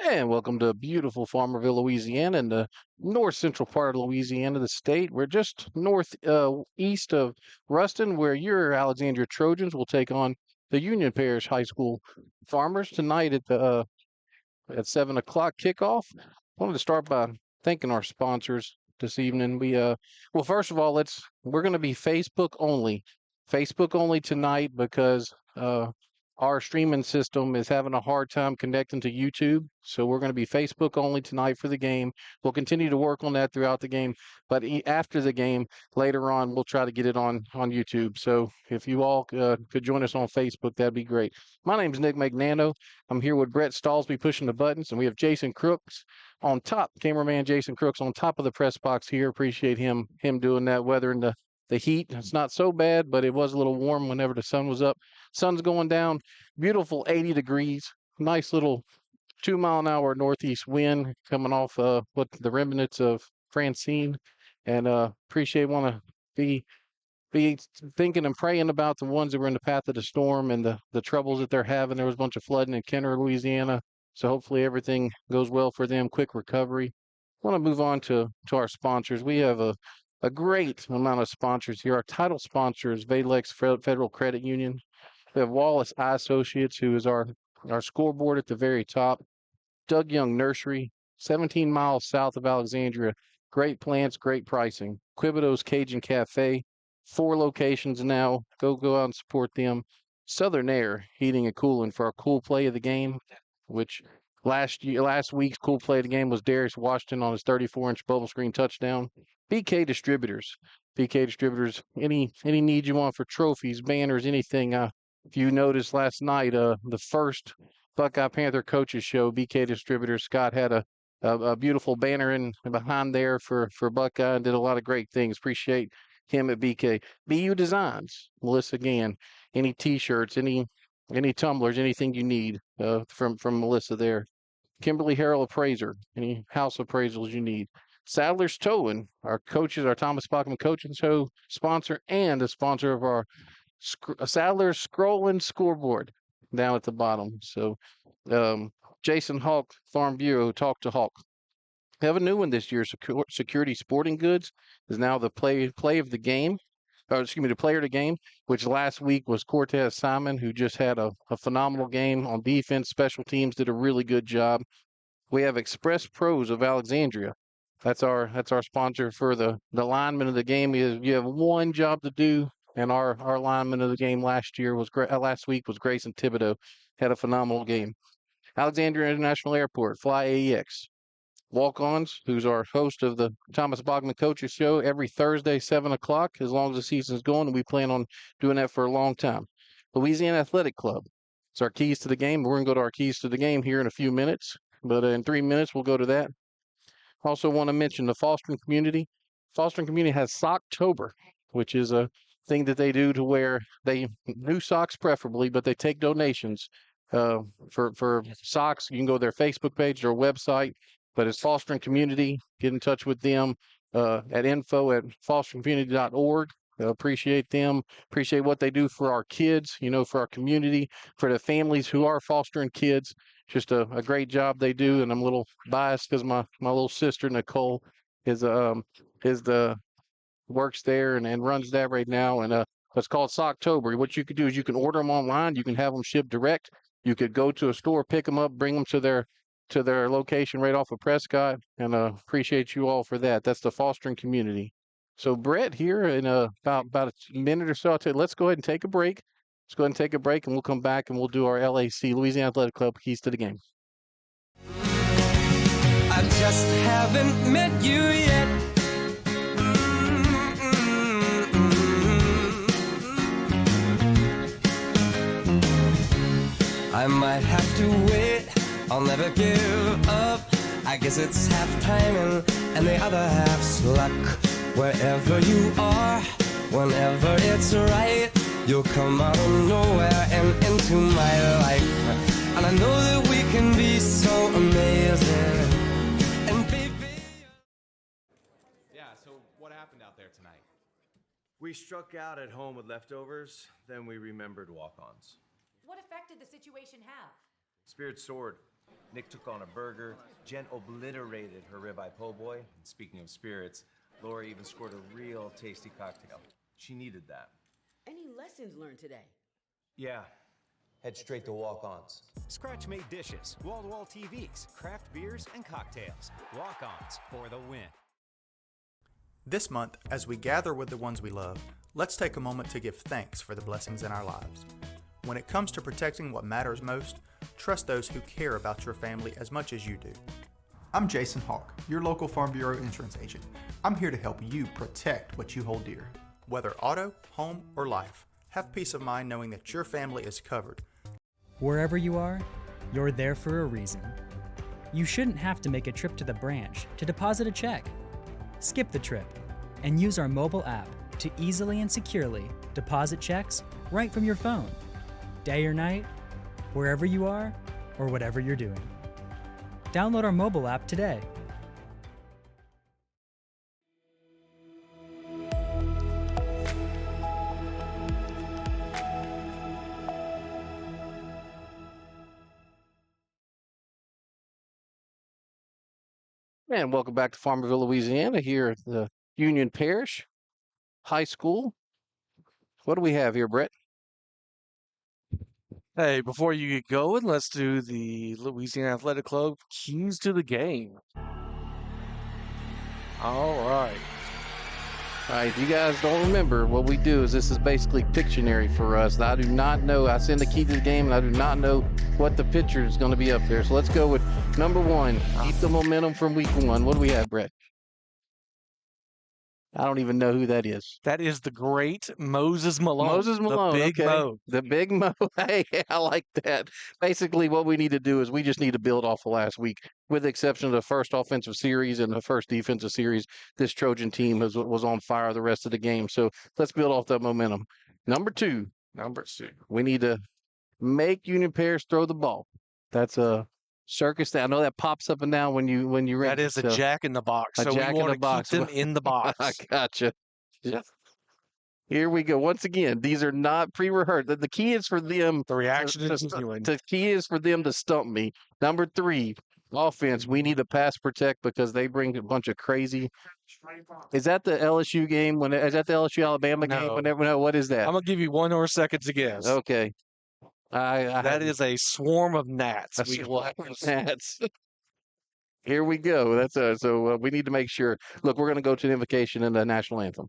And welcome to beautiful Farmerville, Louisiana, in the north central part of Louisiana, the state. We're just north east of Ruston, where your Alexandria Trojans will take on the Union Parish High School Farmers tonight at 7 o'clock kickoff. I wanted to start by thanking our sponsors this evening. Well, first of all, we're going to be Facebook only tonight because our streaming system is having a hard time connecting to YouTube. So we're going to be Facebook only tonight for the game. We'll continue to work on that throughout the game, but after the game, later on, we'll try to get it on YouTube. So if you all could join us on Facebook, that'd be great. My name's Nick McNano. I'm here with Brett Stallsby pushing the buttons, and we have Jason Crooks on top, cameraman Jason Crooks on top of the press box here. Appreciate him doing that, weathering the heat. It's not so bad, but it was a little warm whenever the sun was up. Sun's going down. Beautiful 80 degrees. Nice little 2-mile-an-hour northeast wind coming off what the remnants of Francine. And want to be thinking and praying about the ones that were in the path of the storm and the troubles that they're having. There was a bunch of flooding in Kenner, Louisiana. So hopefully everything goes well for them. Quick recovery. I want to move on to our sponsors. We have a great amount of sponsors here. Our title sponsor is Valex Federal Credit Union. We have Wallace Eye Associates, who is our scoreboard at the very top. Doug Young Nursery, 17 miles south of Alexandria. Great plants, great pricing. Quibido's Cajun Cafe, 4 locations now. Go out and support them. Southern Air Heating and Cooling for our cool play of the game, which last week's cool play of the game was Darius Washington on his 34-inch bubble screen touchdown. BK Distributors. Any need you want for trophies, banners, anything. If you noticed last night, the first Buckeye Panther coaches show, BK Distributors, Scott had a beautiful banner in behind there for Buckeye and did a lot of great things. Appreciate him at BK. BU Designs, Melissa Gann. Any T-shirts, any tumblers, anything you need from Melissa there. Kimberly Harrell Appraiser, any house appraisals you need. Sadler's Towing, our Thomas Bachman Coaching Show sponsor and a sponsor of our Sadler's Scrolling Scoreboard down at the bottom. So Jason Hawk, Farm Bureau, Talk to Hawk. We have a new one this year. Security Sporting Goods is now the play of the game. The player of the game, which last week was Cortez Simon, who just had a phenomenal game on defense. Special teams did a really good job. We have Express Pros of Alexandria. That's our sponsor for the lineman of the game. You have one job to do, and our lineman of the game last week was Grayson Thibodeau. Had a phenomenal game. Alexandria International Airport, Fly AEX. Walk-Ons, who's our host of the Thomas Bachman Coaches Show every Thursday, 7 o'clock, as long as the season's going, and we plan on doing that for a long time. Louisiana Athletic Club. It's our keys to the game. We're going to go to our keys to the game here in a few minutes, but in 3 minutes, we'll go to that. Also want to mention the Fostering Community. Fostering Community has Socktober, which is a thing that they do to where they new socks preferably, but they take donations for socks. You can go to their Facebook page, their website, but it's Fostering Community. Get in touch with them at info@fosteringcommunity.org. Appreciate them. Appreciate what they do for our kids, for our community, for the families who are fostering kids. Just a great job they do. And I'm a little biased because my little sister, Nicole, works there and runs that right now. And it's called Socktober. What you could do is you can order them online. You can have them shipped direct. You could go to a store, pick them up, bring them to their location right off of Prescott, and appreciate you all for that. That's the Fostering Community. So Brett, here in about a minute or so, let's go ahead and take a break. Let's go ahead and take a break, and we'll come back and we'll do our LAC, Louisiana Athletic Club, keys to the game. I just haven't met you yet. I might have to wait. I'll never give up. I guess it's half timing and the other half's luck. Wherever you are, whenever it's right, you'll come out of nowhere and into my life. And I know that we can be so amazing. And baby... Yeah, so what happened out there tonight? We struck out at home with leftovers, then we remembered walk-ons. What effect did the situation have? Spirit soared. Nick took on a burger. Jen obliterated her ribeye po' boy. And speaking of spirits, Laura even scored a real tasty cocktail. She needed that. Any lessons learned today? Yeah. Head straight to walk-ons. Scratch-made dishes, wall-to-wall TVs, craft beers, and cocktails. Walk-ons for the win. This month, as we gather with the ones we love, let's take a moment to give thanks for the blessings in our lives. When it comes to protecting what matters most, trust those who care about your family as much as you do. I'm Jason Hawk, your local Farm Bureau insurance agent. I'm here to help you protect what you hold dear. Whether auto, home, or life, have peace of mind knowing that your family is covered. Wherever you are, you're there for a reason. You shouldn't have to make a trip to the branch to deposit a check. Skip the trip and use our mobile app to easily and securely deposit checks right from your phone. Day or night, wherever you are, or whatever you're doing. Download our mobile app today. And welcome back to Farmerville, Louisiana, here at the Union Parish High School. What do we have here, Brett? Hey, before you get going, let's do the Louisiana Athletic Club keys to the game. All right. All right, if you guys don't remember, what we do is this is basically Pictionary for us. I do not know. I send the key to the game, and I do not know what the picture is going to be up there. So let's go with number one. Keep the momentum from week one. What do we have, Brett? I don't even know who that is. That is the great Moses Malone. Moses Malone. The big okay. Mo. The big Mo. Hey, I like that. Basically, what we need to do is we just need to build off of last week. With the exception of the first offensive series and the first defensive series, this Trojan team was on fire the rest of the game. So let's build off that momentum. Number two, we need to make Union Parish throw the ball. That's a circus. I know that pops up and down when you ring. That is a jack in the box. So we want to keep them in the box. I gotcha. Yeah. Here we go. Once again, these are not pre-rehearsed. The key is for them. The reaction is genuine. The key is for them to stump me. Number three, offense. We need to pass protect because they bring a bunch of crazy. Is that the LSU game? Is that the LSU Alabama game? No, what is that? I'm gonna give you 1 more second to guess. Okay. That is a swarm of gnats. We will have gnats. Here we go. That's so we need to make sure. Look, we're going to go to the invocation and the national anthem.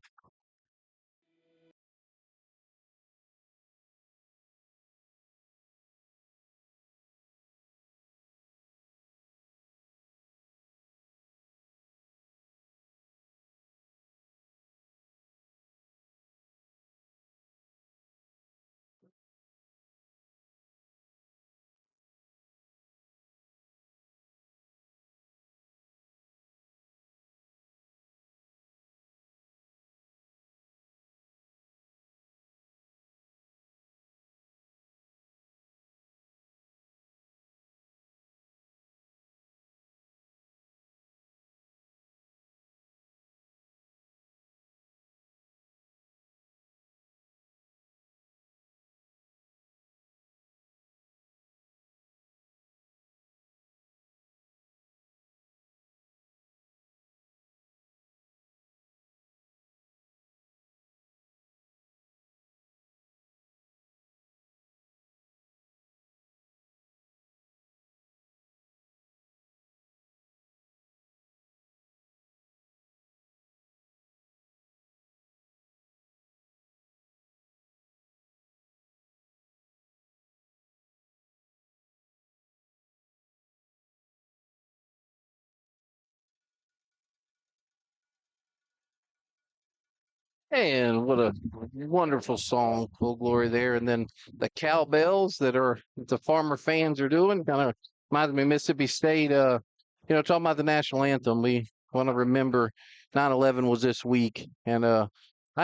And what a wonderful song, Full Glory there. And then the cowbells that the farmer fans are doing kind of reminds me of Mississippi State. Talking about the national anthem, we want to remember 9/11 was this week. And I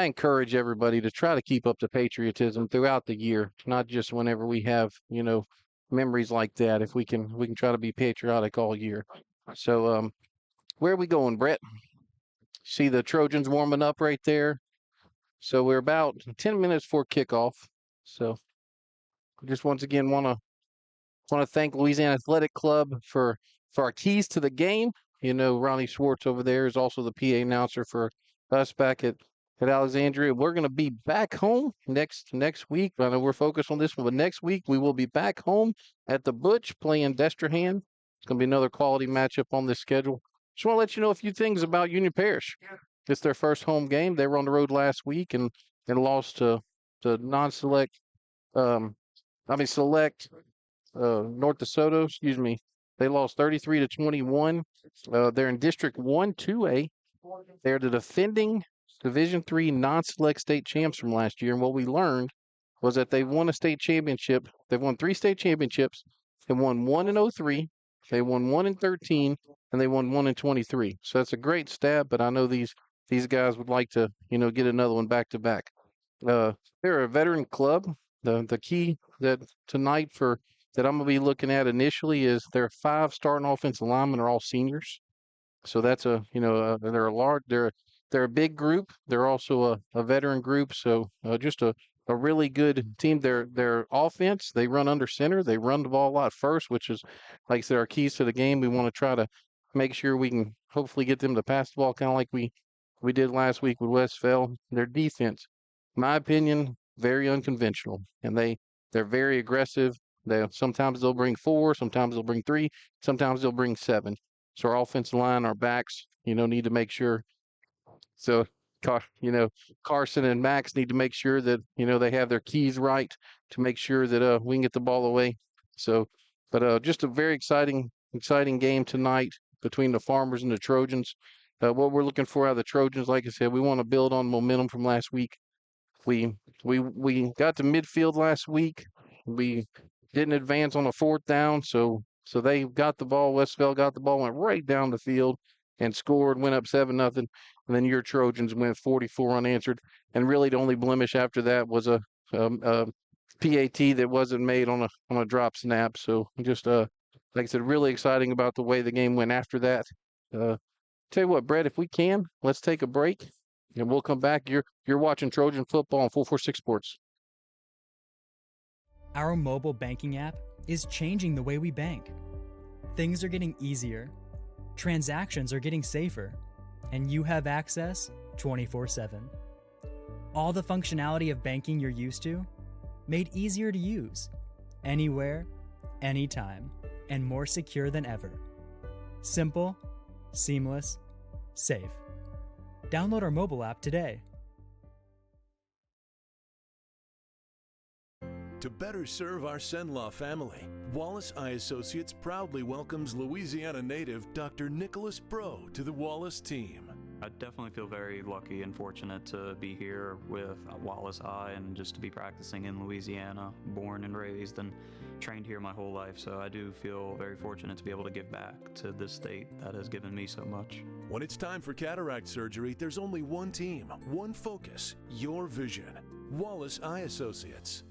encourage everybody to try to keep up the patriotism throughout the year, not just whenever we have, memories like that. If we can try to be patriotic all year. So where are we going, Brett? See the Trojans warming up right there. So we're about 10 minutes before kickoff. So just once again want to Want to thank Louisiana Athletic Club for our keys to the game. Ronnie Schwartz over there is also the PA announcer for us back at Alexandria. We're going to be back home next week. I know we're focused on this one, but next week we will be back home at the Butch playing Destrehan. It's going to be another quality matchup on this schedule. Just want to let you know a few things about Union Parish. It's their first home game. They were on the road last week and lost to non-select, select North DeSoto, excuse me. They lost 33-21. They're in District 1 2A. They're the defending Division 3 non-select state champs from last year. And what we learned was that they've won a state championship. They've won 3 state championships. They won 1 in 03. They won 1 in 13, and they won 1 in 23. So that's a great stat, but I know these guys would like to, get another one back to back. They're a veteran club. The key that tonight that I'm gonna be looking at initially is their 5 starting offensive linemen are all seniors. So that's they're a big group. They're also a veteran group. So just a really good team. Their offense, they run under center. They run the ball a lot first, which is, like I said, our keys to the game. We want to try to make sure we can hopefully get them to pass the ball, kind of like we did last week with Westfell. Their defense, in my opinion, very unconventional, and they're very aggressive. Sometimes they'll bring 4, sometimes they'll bring 3, sometimes they'll bring 7. So our offensive line, our backs, need to make sure. So, Carson and Max need to make sure that they have their keys right to make sure that we can get the ball away. So, but just a very exciting game tonight between the Farmers and the Trojans. What we're looking for out of the Trojans, like I said, we want to build on momentum from last week. We got to midfield last week. We didn't advance on a 4th down, so they got the ball. Westfell got the ball, went right down the field and scored, went up 7-0. And then your Trojans went 44 unanswered. And really the only blemish after that was a PAT that wasn't made on a drop snap. So just like I said, really exciting about the way the game went after that. Tell you what, Brett, if we can, let's take a break and we'll come back. You're watching Trojan football on 446 Sports. Our mobile banking app is changing the way we bank. Things are getting easier, transactions are getting safer, and you have access 24/7. All the functionality of banking you're used to, made easier to use, anywhere, anytime, and more secure than ever. Simple, seamless, safe. Download our mobile app today. To better serve our Senlaw family, Wallace Eye Associates proudly welcomes Louisiana native Dr. Nicholas Bro to the Wallace team. I definitely feel very lucky and fortunate to be here with Wallace Eye and just to be practicing in Louisiana, born and raised and trained here my whole life. So I do feel very fortunate to be able to give back to this state that has given me so much. When it's time for cataract surgery, there's only one team, one focus, your vision. Wallace Eye Associates.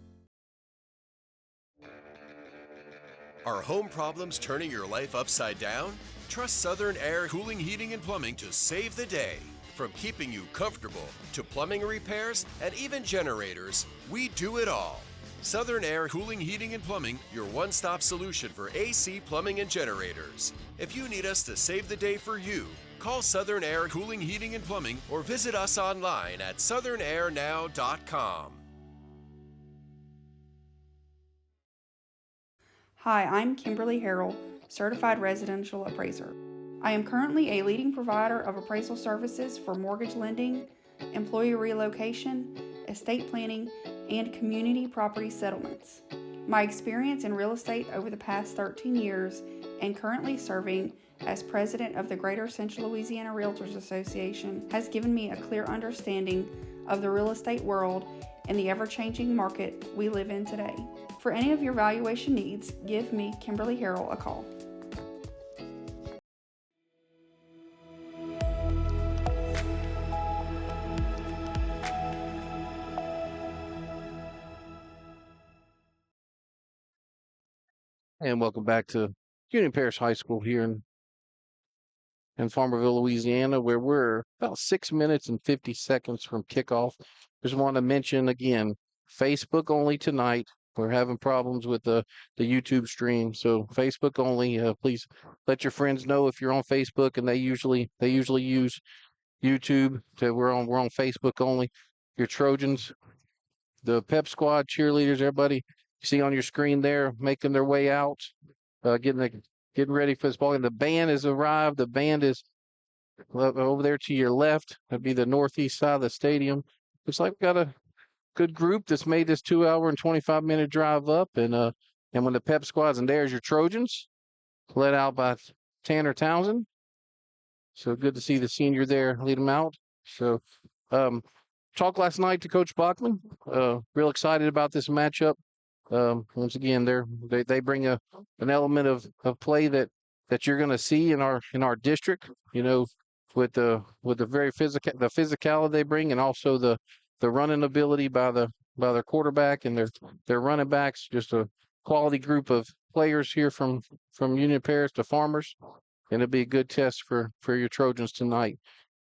Are home problems turning your life upside down? Trust Southern Air Cooling, Heating, and Plumbing to save the day. From keeping you comfortable to plumbing repairs and even generators, we do it all. Southern Air Cooling, Heating, and Plumbing, your one-stop solution for AC, plumbing, and generators. If you need us to save the day for you, call Southern Air Cooling, Heating, and Plumbing or visit us online at southernairnow.com. Hi, I'm Kimberly Harrell, Certified Residential Appraiser. I am currently a leading provider of appraisal services for mortgage lending, employee relocation, estate planning, and community property settlements. My experience in real estate over the past 13 years and currently serving as president of the Greater Central Louisiana Realtors Association has given me a clear understanding of the real estate world and the ever-changing market we live in today. For any of your valuation needs, give me, Kimberly Harrell, a call. And welcome back to Union Parish High School here in Farmerville, Louisiana, where we're about 6 minutes and 50 seconds from kickoff. Just want to mention again, Facebook only tonight. we're having problems with the YouTube stream. So Facebook only. Please let your friends know if you're on Facebook, and they usually use YouTube. So we're on Facebook only. Your Trojans, the Pep Squad cheerleaders, everybody you see on your screen there, making their way out, getting ready for this ball. And the band has arrived. The band is over there to your left. That'd be the northeast side of the stadium. Looks like we got a good group that's made this 2 hour and 25-minute drive up. And when the Pep Squad's, and there's your Trojans, led out by Tanner Townsend. So good to see the senior there lead them out. So talked last night to Coach Bachman. Real excited about this matchup. Once again, they bring an element of play that you're going to see in our district. With the very physicality they bring, and also the running ability by their quarterback and their running backs. Just a quality group of players here from Union Parish to Farmers, and it'll be a good test for your Trojans tonight.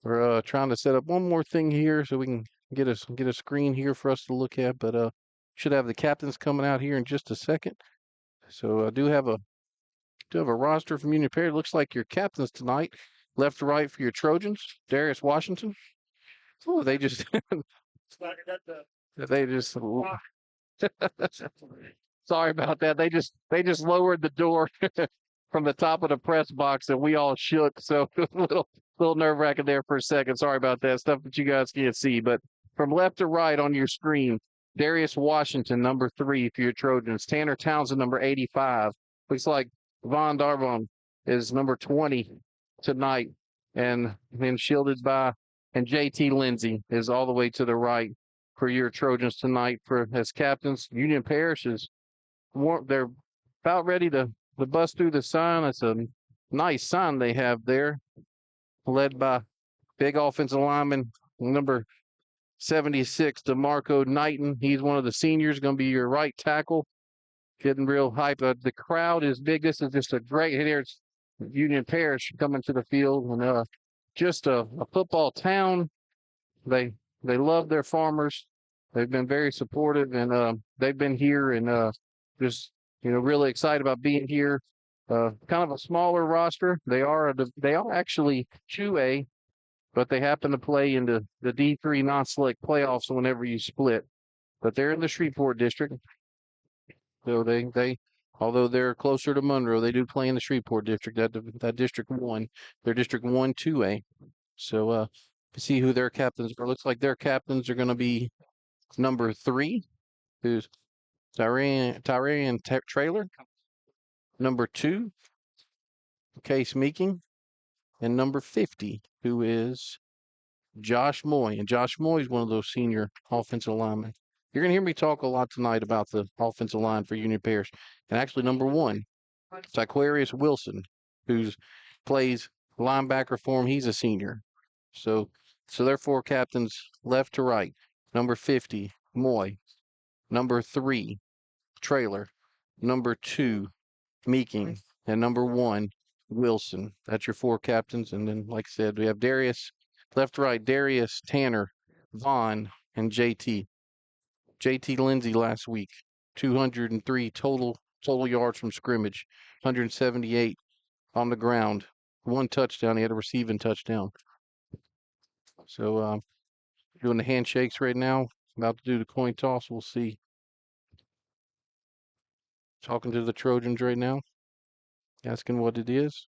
We're trying to set up one more thing here so we can get a screen here for us to look at, but should have the captains coming out here in just a second. So I do have a roster from Union Parish. Looks like your captains tonight, left to right for your Trojans, Darius Washington. Oh, they just sorry about that. They just lowered the door from the top of the press box, and we all shook. So a little nerve-wracking there for a second. Sorry about that. Stuff that you guys can't see. But from left to right on your screen, Darius Washington, number 3 for your Trojans. Tanner Townsend, number 85. Looks like Von Darvon is number 20 tonight, and then shielded by, and JT Lindsay is all the way to the right for your Trojans tonight as captains. Union Parish they're about ready to bust through the sign. It's a nice sign they have there, led by big offensive lineman, number 76, DeMarco Knighton. He's one of the seniors, going to be your right tackle. Getting real hype. The crowd is big. This is just a great, here's Union Parish coming to the field, and just a football town. They love their Farmers. They've been very supportive, and they've been here, and just really excited about being here. Kind of a smaller roster. They are actually 2A, but they happen to play in the D3 non-select playoffs whenever you split. But they're in the Shreveport district. So they although they're closer to Monroe, they do play in the Shreveport district. That District 1, they're District 1 2A. So see who their captains are. Looks like their captains are going to be number 3, who's Tyrian Trailer. Number 2, Case Meeking. And number 50, who is Josh Moy. And Josh Moy is one of those senior offensive linemen. You're going to hear me talk a lot tonight about the offensive line for Union Parish. And actually, number 1, Tyquarius Wilson, who plays linebacker for him. He's a senior. So their 4 captains left to right. Number 50, Moy. Number 3, Trailer. Number 2, Meeking. And number 1, Wilson. That's your 4 captains. And then, like I said, we have Darius, left to right, Darius, Tanner, Vaughn, and JT. JT Lindsay last week, 203 total yards from scrimmage, 178 on the ground, 1 touchdown. He had a receiving touchdown. So doing the handshakes right now. About to do the coin toss. We'll see. Talking to the Trojans right now, asking what it is.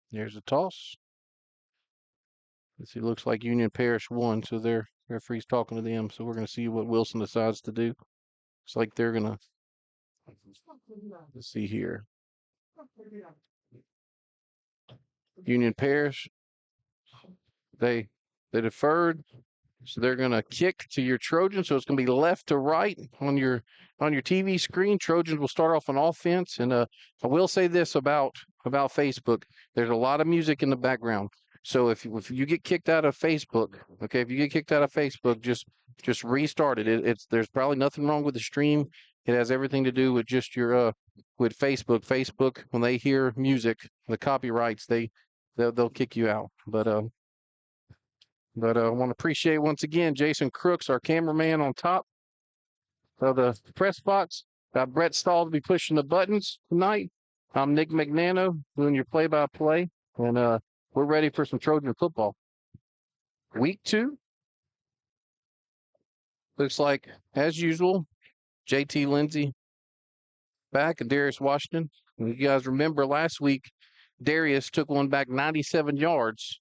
There's the toss. Let's see, looks like Union Parish won, so their referee's talking to them. So we're going to see what Wilson decides to do. Looks like they're going to, let's see here. Union Parish, they deferred, so they're going to kick to your Trojans. So it's going to be left to right on your TV screen. Trojans will start off on offense, and I will say this about Facebook: there's a lot of music in the background. So if you get kicked out of Facebook, okay, if you get kicked out of Facebook, just restart it. There's probably nothing wrong with the stream. It has everything to do with just your with Facebook. Facebook, when they hear music, the copyrights, they'll kick you out. But But I want to appreciate once again Jason Crooks, our cameraman on top of the press box. Got Brett Stahl to be pushing the buttons tonight. I'm Nick McNano doing your play-by-play, and we're ready for some Trojan football. Week 2. Looks like, as usual, JT Lindsay back and Darius Washington. And you guys remember last week, Darius took one back 97 yards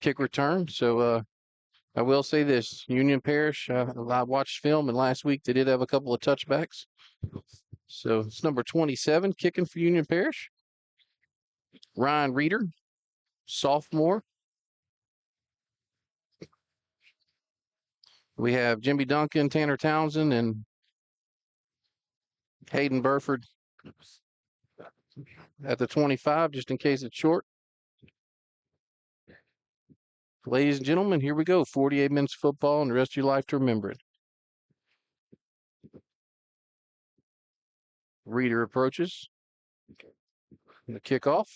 kick return. So I will say this, Union Parish, I watched film, and last week they did have a couple of touchbacks. So it's number 27 kicking for Union Parish. Ryan Reeder, sophomore. We have Jimmy Duncan, Tanner Townsend, and Hayden Burford at the 25, just in case it's short. Ladies and gentlemen, here we go. 48 minutes of football and the rest of your life to remember it. Reeder approaches. The kickoff.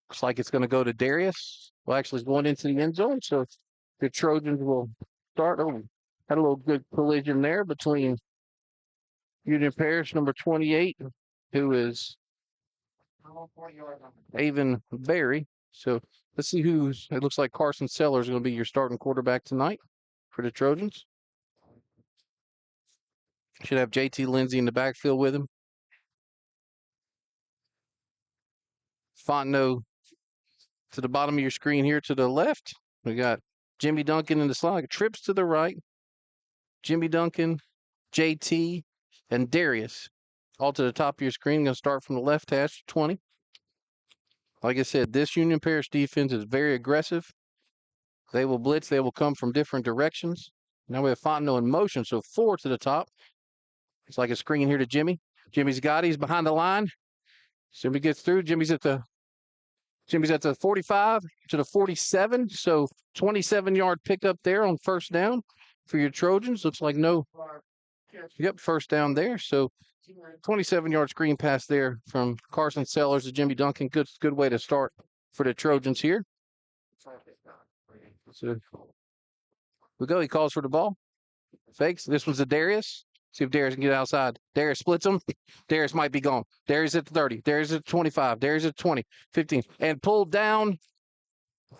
Looks like it's going to go to Darius. Well, actually, it's going into the end zone, so the Trojans will start. Oh, had a little good collision there between Union Parish, number 28, who is Avon Berry. So let's see who's. It looks like Carson Sellers is going to be your starting quarterback tonight for the Trojans. Should have JT Lindsay in the backfield with him. Fontenot to the bottom of your screen here to the left. We got Jimmy Duncan in the slide. Trips to the right. Jimmy Duncan, JT, and Darius. All to the top of your screen. Going to start from the left hash, 20. Like I said, this Union Parish defense is very aggressive. They will blitz. They will come from different directions. Now we have Fontenot in motion, so 4 to the top. It's like a screen here to Jimmy. Jimmy's got it. He's behind the line. Jimmy gets through. Jimmy's at the 45 to the 47. So 27-yard pickup there on first down for your Trojans. Looks like first down there. So 27-yard screen pass there from Carson Sellers to Jimmy Duncan. Good way to start for the Trojans here. So we go. He calls for the ball. Fakes. This one's a Darius. See if Darius can get outside. Darius splits him. Darius might be gone. Darius at the 30. Darius at the 25. Darius at the 20, 15. And pulled down.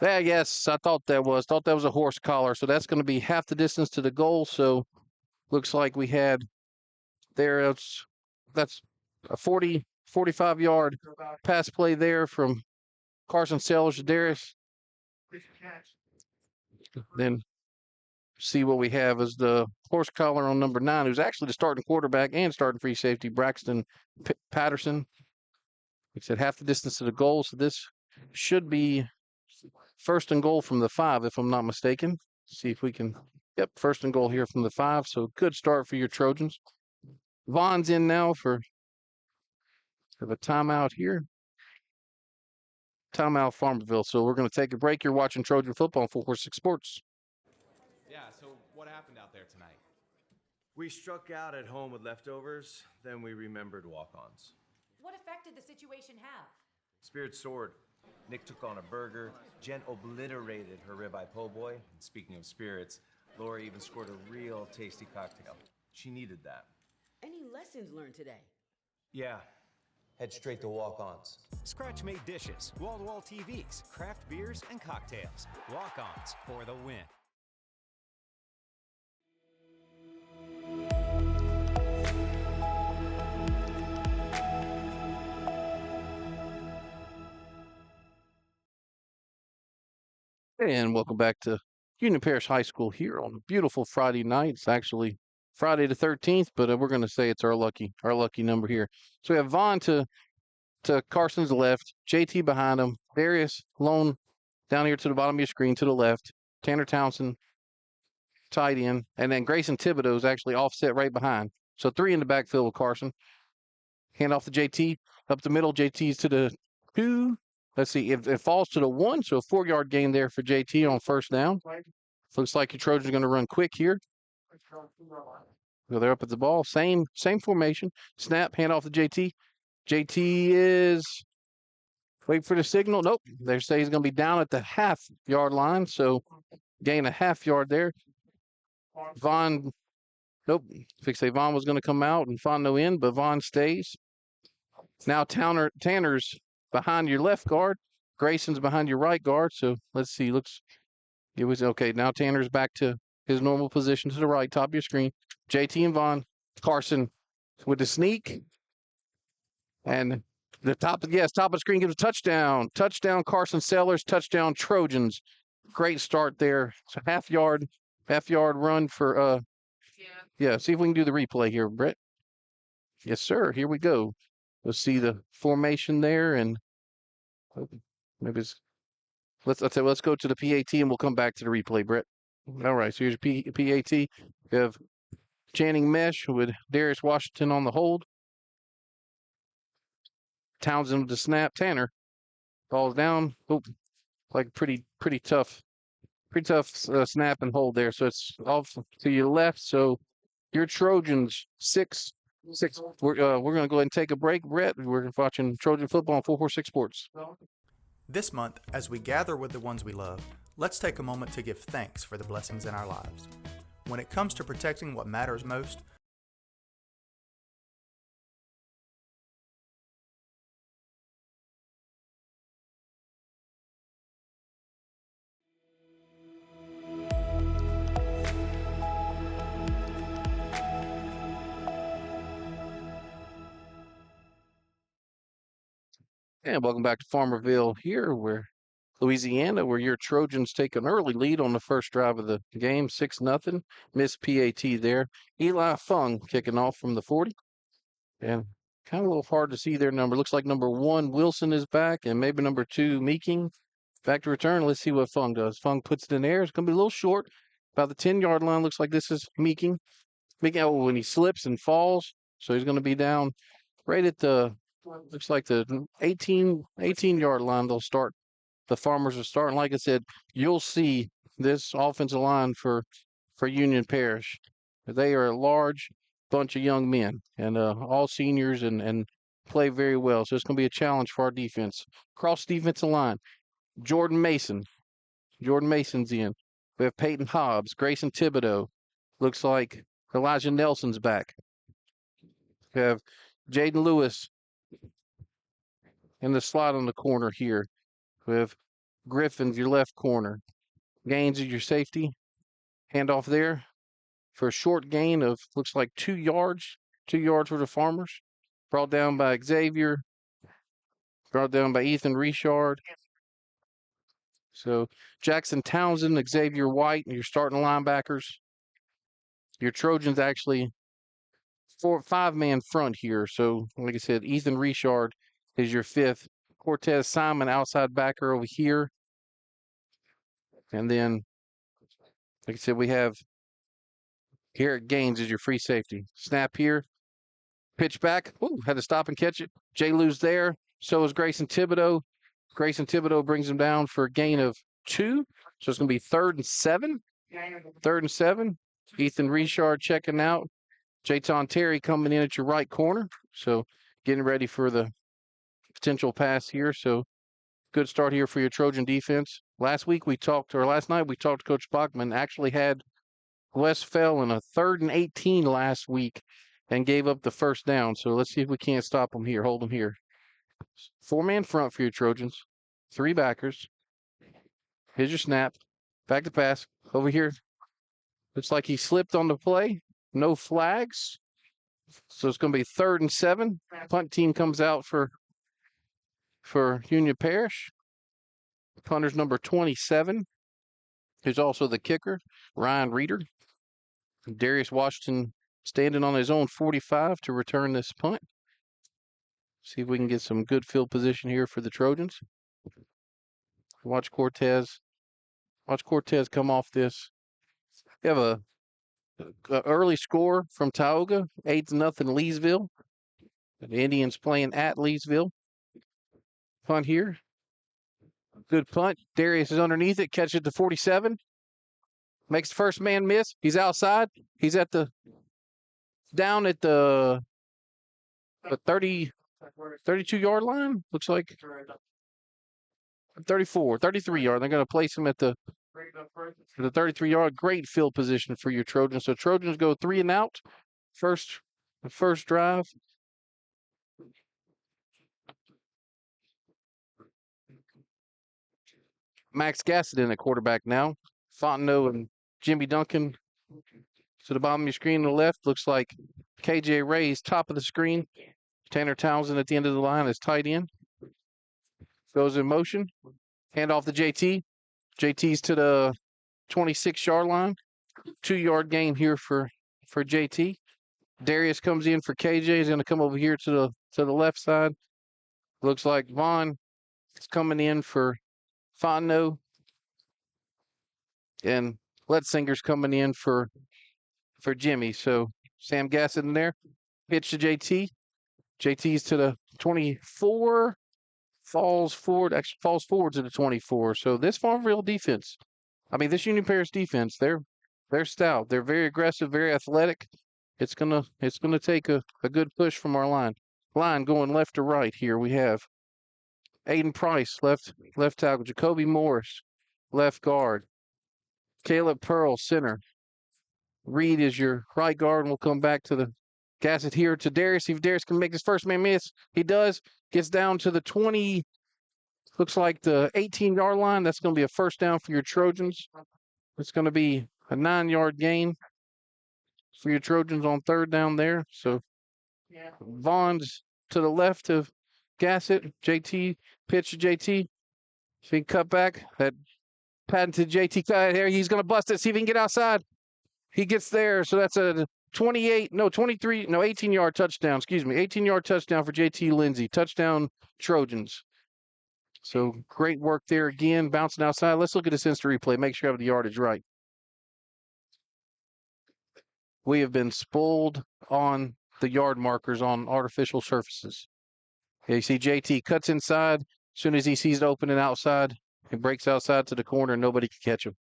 Yeah, yes, I thought that was a horse collar. So that's going to be half the distance to the goal. So looks like we had there. That's a 45-yard pass play there from Carson Sellers to Darius. Then see what we have is the horse collar on number 9, who's actually the starting quarterback and starting free safety, Braxton Patterson. He said half the distance to the goal, so this should be first and goal from the 5, if I'm not mistaken. See if we can. Yep, first and goal here from the 5, so good start for your Trojans. Vaughn's in now for a timeout here. Timeout Farmerville. So we're going to take a break. You're watching Trojan football on 446 Sports. Yeah, so what happened out there tonight? We struck out at home with leftovers, then we remembered walk-ons. What effect did the situation have? Spirit soared. Nick took on a burger. Jen obliterated her ribeye po' boy. And speaking of spirits, Laura even scored a real tasty cocktail. She needed that. Any lessons learned today? Yeah. Head straight to walk-ons. Scratch-made dishes, wall-to-wall TVs, craft beers, and cocktails. Walk-ons for the win. And welcome back to Union Parish High School here on a beautiful Friday night. It's actually Friday the 13th, but we're going to say it's our lucky number here. So we have Vaughn to Carson's left, JT behind him, Darius lone down here to the bottom of your screen to the left, Tanner Townsend tight end, and then Grayson Thibodeau is actually offset right behind. So 3 in the backfield with Carson. Hand off to JT, up the middle, JT's to the 2. Let's see, if it falls to the 1, so a 4-yard gain there for JT on first down. Looks like your Trojans are going to run quick here. So they're up at the ball. Same formation. Snap, hand off to JT. JT is Wait for the signal. Nope. They say he's going to be down at the half-yard line, so gain a half-yard there. Vaughn, nope. Fix say Vaughn was going to come out and find no in, but Vaughn stays. Now Tanner's behind your left guard. Grayson's behind your right guard. So let's see. It was okay. Now Tanner's back to his normal position to the right, top of your screen. JT and Vaughn. Carson with the sneak. And the top of the screen gives a touchdown. Touchdown Carson Sellers. Touchdown Trojans. Great start there. It's a half yard run for yeah. See if we can do the replay here, Brett. Yes, sir. Here we go. Let's see the formation there, and maybe let's go to the PAT and we'll come back to the replay, Brett. All right. So here's your PAT. We have Channing Mesh with Darius Washington on the hold. Townsend with the snap. Tanner falls down. Oh, like pretty tough snap and hold there. So it's off to your left. So your Trojans 6. We're going to go ahead and take a break, Brett. We're watching Trojan football on 446 Sports. This month, as we gather with the ones we love, let's take a moment to give thanks for the blessings in our lives. When it comes to protecting what matters most, And welcome back to Farmerville here, Louisiana, where your Trojans take an early lead on the first drive of the game, 6-0. Miss PAT there. Eli Fung kicking off from the 40. And kind of a little hard to see their number. Looks like number 1, Wilson, is back, and maybe number 2, Meeking. Back to return. Let's see what Fung does. Fung puts it in the air. It's going to be a little short. About the 10-yard line. Looks like this is Meeking. When he slips and falls, so he's going to be down right at the, looks like the 18-yard line. The Farmers are starting. Like I said, you'll see this offensive line for Union Parish. They are a large bunch of young men and all seniors and play very well. So it's going to be a challenge for our defense. Cross defensive line, Jordan Mason. Jordan Mason's in. We have Peyton Hobbs, Grayson Thibodeau. Looks like Elijah Nelson's back. We have Jaden Lewis in the slot on the corner here. We have Griffin's your left corner. Gaines is your safety. Handoff there for a short gain of, looks like 2 yards. 2 yards for the Farmers. Brought down by Xavier. Brought down by Ethan Richard. So Jackson Townsend, Xavier White, your starting linebackers. Your Trojans actually 5-man front here. So like I said, Ethan Richard is your 5th. Cortez Simon, outside backer over here. And then, like I said, we have Garrett Gaines is your free safety. Snap here. Pitch back. Ooh, had to stop and catch it. Jay Lou's there. So is Grayson Thibodeau. Grayson Thibodeau brings him down for a gain of 2. So it's going to be 3rd and 7. 3rd and 7. Ethan Richard checking out. Jayton Terry coming in at your right corner. So getting ready for the potential pass here. So good start here for your Trojan defense. Last night we talked to Coach Bachman. Actually had West fell in a 3rd and 18 last week and gave up the first down. So let's see if we can't stop them here. Hold them here. 4-man front for your Trojans. 3 backers. Here's your snap. Back to pass. Over here. Looks like he slipped on the play. No flags. So it's going to be 3rd and 7. Punt team comes out for Union Parish. Punter's number 27. Who's also the kicker, Ryan Reeder. Darius Washington standing on his own 45 to return this punt. See if we can get some good field position here for the Trojans. Watch Cortez come off this. We have a early score from Tioga, 8-0 Leesville. The Indians playing at Leesville. Punt here. Good punt. Darius is underneath it. Catch it to 47. Makes the first man miss. He's outside. He's down at the 32-yard line. Looks like 34, 33 yard. They're going to place him at the 33 yard. Great field position for your Trojans. So Trojans go 3 and out. The first drive. Max Gassidin at quarterback now. Fontenot and Jimmy Duncan to the bottom of your screen on the left. Looks like KJ Ray's top of the screen. Tanner Townsend at the end of the line is tight end. Goes in motion. Hand off to JT. JT's to the 26-yard line. 2-yard gain here for JT. Darius comes in for KJ. He's going to come over here to the left side. Looks like Vaughn is coming in for Fontenot. And Letzinger's coming in for Jimmy. So Sam Gassett in there. Pitch to JT. JT's to the 24. Falls forward to the 24. So this Farmerville defense, this Union Parish defense, they're stout. They're very aggressive, very athletic. It's gonna take a good push from our line. Line going left to right here. We have Aiden Price, left tackle. Jacoby Morris, left guard. Caleb Pearl, center. Reed is your right guard, and we'll come back to the Gassett here to Darius. See if Darius can make his first man miss. He does. Gets down to the 20, looks like the 18-yard line. That's going to be a first down for your Trojans. It's going to be a 9-yard gain for your Trojans on third down there. So Vaughn's to the left of Gassett. JT, pitch to JT. So he can cut back. That patented JT cut there. He's going to bust it. See if he can get outside. He gets there. So that's a 18-yard touchdown. 18-yard touchdown for JT Lindsay. Touchdown Trojans. So great work there again. Bouncing outside. Let's look at this instant replay. Make sure I have the yardage right. We have been spoiled on the yard markers on artificial surfaces. You see JT cuts inside. As soon as he sees it open and outside, he breaks outside to the corner. Nobody can catch him.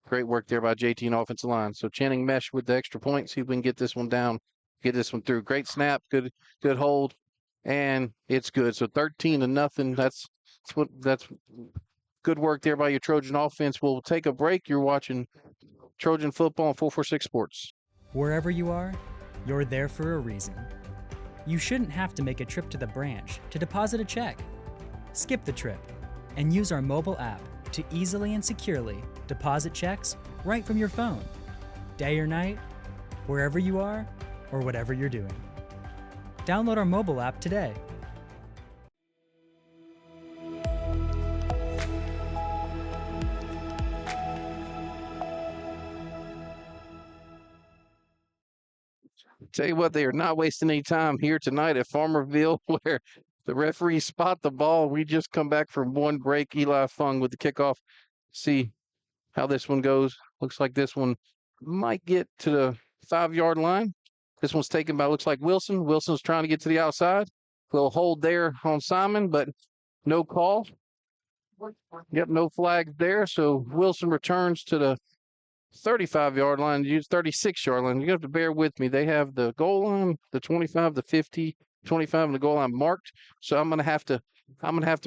Great work there by JT and offensive line. So Channing Mesh with the extra point. See if we can get this one down, get this one through. Great snap, good hold, and it's good. So 13-0. That's good work there by your Trojan offense. We'll take a break. You're watching Trojan football on 446 Sports. Wherever you are, you're there for a reason. You shouldn't have to make a trip to the branch to deposit a check. Skip the trip and use our mobile app to easily and securely deposit checks right from your phone, day or night, wherever you are or whatever you're doing. Download our mobile app today. Tell you what, they are not wasting any time here tonight at Farmerville, where the referees spot the ball. We just come back from one break. Eli Fung with the kickoff. See how this one goes. Looks like this one might get to the 5-yard line. This one's taken by, looks like Wilson. Wilson's trying to get to the outside. Little hold there on Simon, but no call. Yep, no flag there. So Wilson returns to the 35-yard line, use 36-yard line. You have to bear with me. They have the goal line, the 25, the 50, 25, and the goal line marked. So I'm gonna have to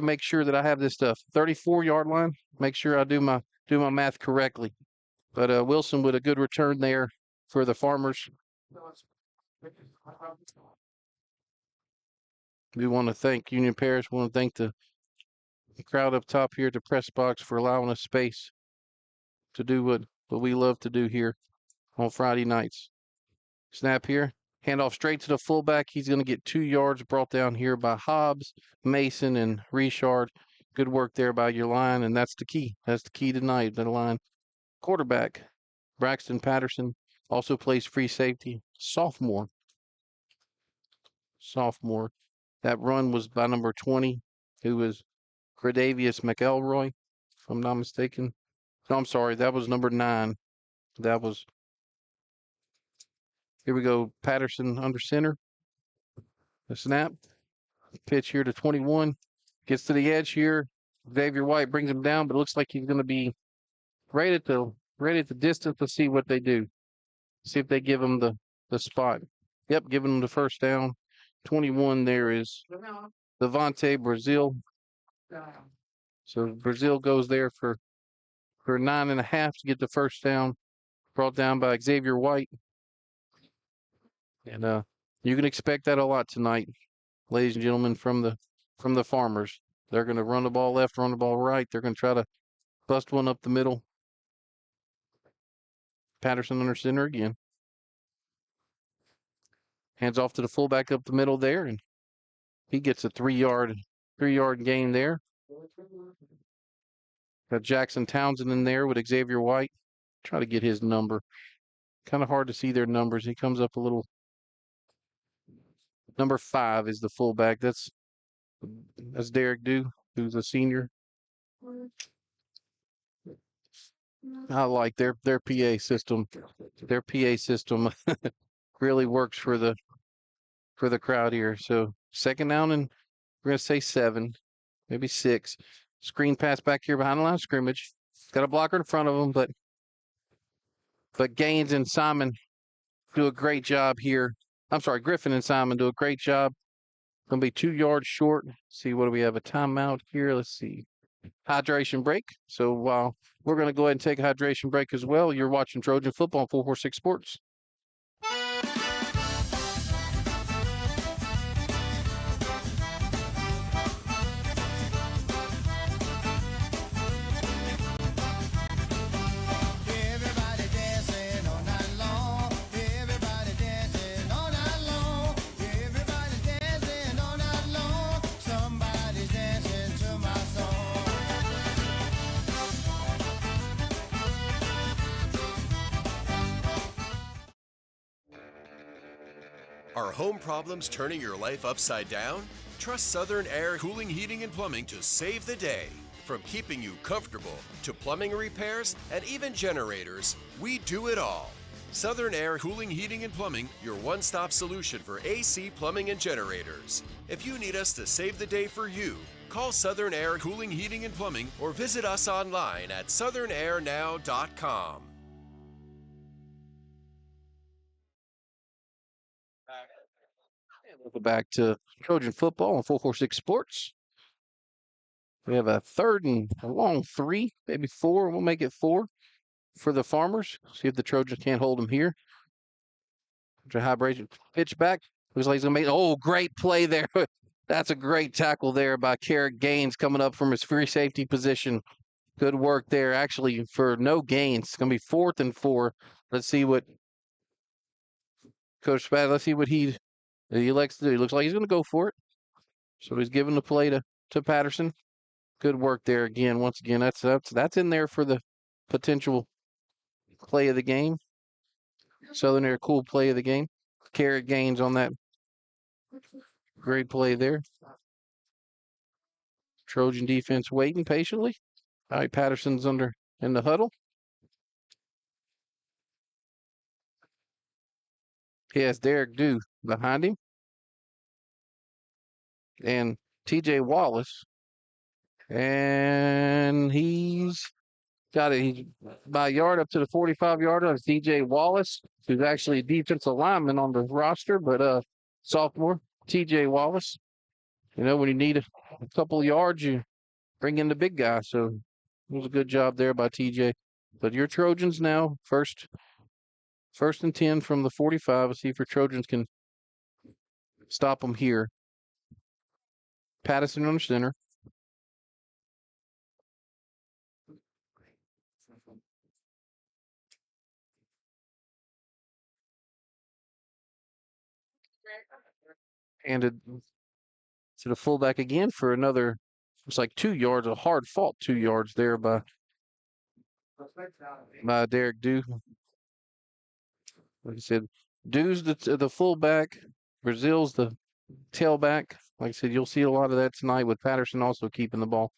make sure that I have this stuff. 34-yard line. Make sure I do my math correctly. But Wilson with a good return there for the Farmers. We want to thank Union Parish. We want to thank the crowd up top here at the press box for allowing us space to do what we love to do here on Friday nights. Snap here. Handoff straight to the fullback. He's going to get 2 yards brought down here by Hobbs, Mason, and Richard. Good work there by your line, and that's the key. That's the key tonight, the line. Quarterback, Braxton Patterson, also plays free safety. Sophomore. That run was by number 20, who was Gradavius McElroy, if I'm not mistaken. No, I'm sorry. That was number 9. Here we go. Patterson under center. The snap. Pitch here to 21. Gets to the edge here. Xavier White brings him down, but it looks like he's going to be right at the distance. Let's see what they do. See if they give him the spot. Yep, giving him the first down. 21 there is Devontae Brazil. So Brazil goes there for 9.5 to get the first down, brought down by Xavier White. And you can expect that a lot tonight, ladies and gentlemen, from the Farmers. They're going to run the ball left, run the ball right. They're going to try to bust one up the middle. Patterson under center again. Hands off to the fullback up the middle there, and he gets a 3-yard gain there. Got Jackson Townsend in there with Xavier White. Try to get his number. Kind of hard to see their numbers. He comes up a little. Number 5 is the fullback. That's Derek Dew, who's a senior. I like their PA system. Their PA system really works for the crowd here. So second down, and we're gonna say 7, maybe 6. Screen pass back here behind the line of scrimmage. Got a blocker in front of him, but Gaines and Simon do a great job here. I'm sorry, Griffin and Simon do a great job. Gonna be 2 yards short. See, what do we have? A timeout here. Let's see. Hydration break. So while we're going to go ahead and take a hydration break as well, you're watching Trojan Football on 446 Sports. Are home problems turning your life upside down? Trust Southern Air Cooling, Heating, and Plumbing to save the day. From keeping you comfortable to plumbing repairs and even generators, we do it all. Southern Air Cooling, Heating, and Plumbing, your one-stop solution for AC, plumbing, and generators. If you need us to save the day for you, call Southern Air Cooling, Heating, and Plumbing or visit us online at southernairnow.com. Welcome back to Trojan Football on 446 Sports. We have a third and a long 3, maybe 4. We'll make it 4 for the Farmers. See if the Trojans can't hold them here. High pitch back. Looks like he's going to make great play there. That's a great tackle there by Carrick Gaines coming up from his free safety position. Good work there, actually, for no gains. It's going to be 4th and 4. Let's see what Coach Spad, let's see what he elects to do. He looks like he's going to go for it. So he's giving the play to Patterson. Good work there again. Once again, that's in there for the potential play of the game. Southern Air cool play of the game. Carrick Gaines on that. Great play there. Trojan defense waiting patiently. All right, Patterson's in the huddle. He has Derek Dew behind him. And TJ Wallace. And he's got it. He's by a yard up to the 45-yard line. TJ Wallace, who's actually a defensive lineman on the roster, but sophomore. TJ Wallace. You know, when you need a couple of yards, you bring in the big guy. So it was a good job there by TJ. But your Trojans now, first and 10 from the 45. Let's see if your Trojans can stop them here. Patterson on the center. Handed to the fullback again for another, it's like 2 yards, a hard fought 2 yards there by Derek Dew. Like I said, Dew's the fullback, Brazil's the tailback. Like I said, you'll see a lot of that tonight with Patterson also keeping the ball.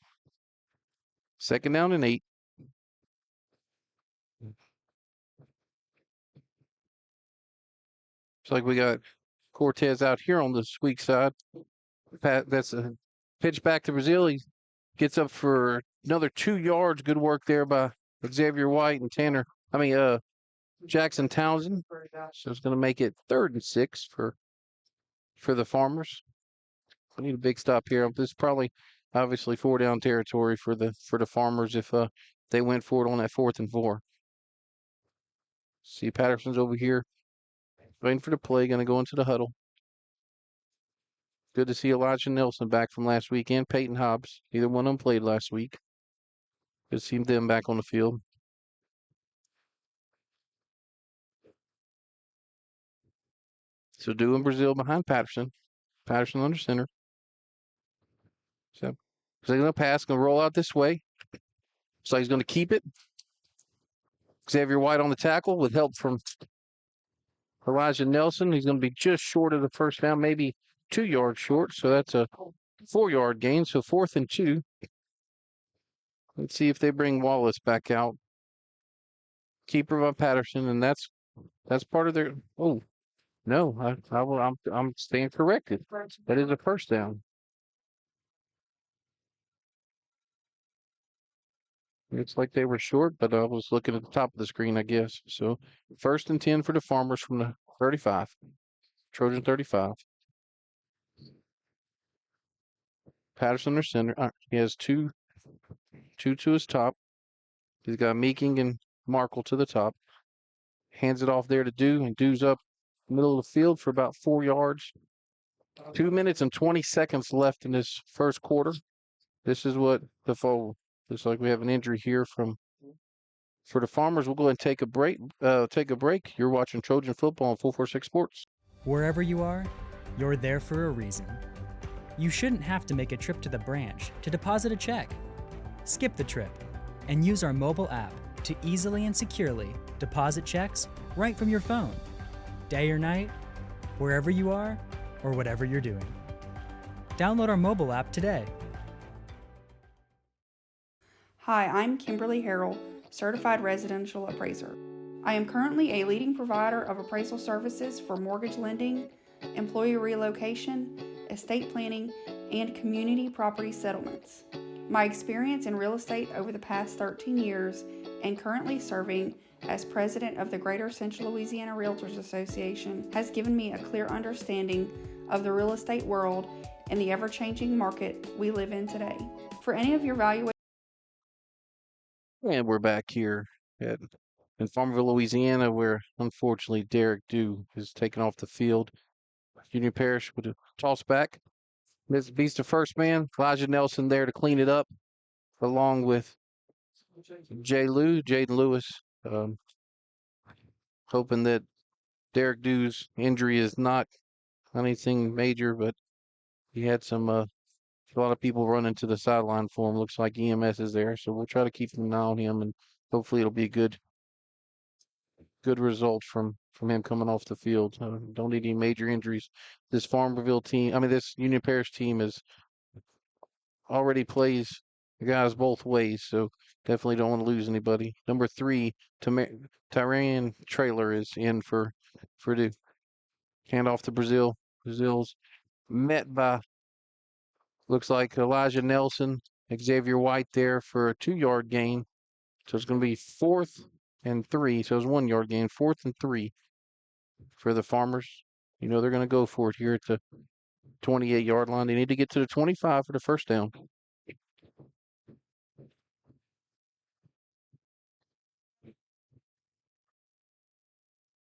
2nd down and 8. Looks like we got Cortez out here on the weak side. That's a pitch back to Brazil. He gets up for another 2 yards. Good work there by Xavier White and Jackson Townsend. So it's going to make it 3rd and 6 for the Farmers. We need a big stop here. This is probably obviously 4 down territory for the Farmers if they went for it on that 4th and 4. See Patterson's over here waiting for the play, going to go into the huddle. Good to see Elijah Nelson back from last week and Peyton Hobbs. Neither one of them played last week. Good to see them back on the field. So doing Brazil behind Patterson. Patterson under center. So they're going to pass, going to roll out this way. So he's going to keep it. Xavier White on the tackle with help from Elijah Nelson. He's going to be just short of the first down, maybe 2 yards short. So that's a 4-yard gain. So 4th and 2. Let's see if they bring Wallace back out. Keeper by Patterson, and that's part of their. Oh no, I'm staying corrected. That is a first down. Looks like they were short, but I was looking at the top of the screen, I guess. So 1st and 10 for the Farmers from the 35. Trojan 35. Patterson under center. He has two to his top. He's got Meeking and Markle to the top. Hands it off there to Dew, and Dew's up middle of the field for about 4 yards. 2 minutes and 20 seconds left in this first quarter. This is what the fold. Looks like we have an injury here for the Farmers. We'll go ahead and take a break. You're watching Trojan football on 446 Sports. Wherever you are, you're there for a reason. You shouldn't have to make a trip to the branch to deposit a check. Skip the trip and use our mobile app to easily and securely deposit checks right from your phone. Day or night, wherever you are, or whatever you're doing. Download our mobile app today. Hi, I'm Kimberly Harrell, Certified Residential Appraiser. I am currently a leading provider of appraisal services for mortgage lending, employee relocation, estate planning, and community property settlements. My experience in real estate over the past 13 years and currently serving as president of the Greater Central Louisiana Realtors Association has given me a clear understanding of the real estate world and the ever-changing market we live in today. For any of your valuations. And we're back here in Farmerville, Louisiana, where unfortunately Derek Dew is taken off the field. Union Parish with a toss back. This beats the first man. Elijah Nelson there to clean it up, along with Jaden Lewis. Hoping that Derek Dew's injury is not anything major, but he had a lot of people running to the sideline for him. Looks like EMS is there, so we'll try to keep an eye on him, and hopefully it'll be a good result from him coming off the field. Don't need any major injuries. This this Union Parish team already plays the guys both ways, so definitely don't want to lose anybody. Number 3, Tyrion Trailer is in for Dew. Hand off to Brazil. Brazil's met by, looks like Elijah Nelson, Xavier White there for a 2-yard gain. So it's going to be 4th and 3. So it's 1-yard gain, 4th and 3 for the Farmers. You know they're going to go for it here at the 28-yard line. They need to get to the 25 for the first down.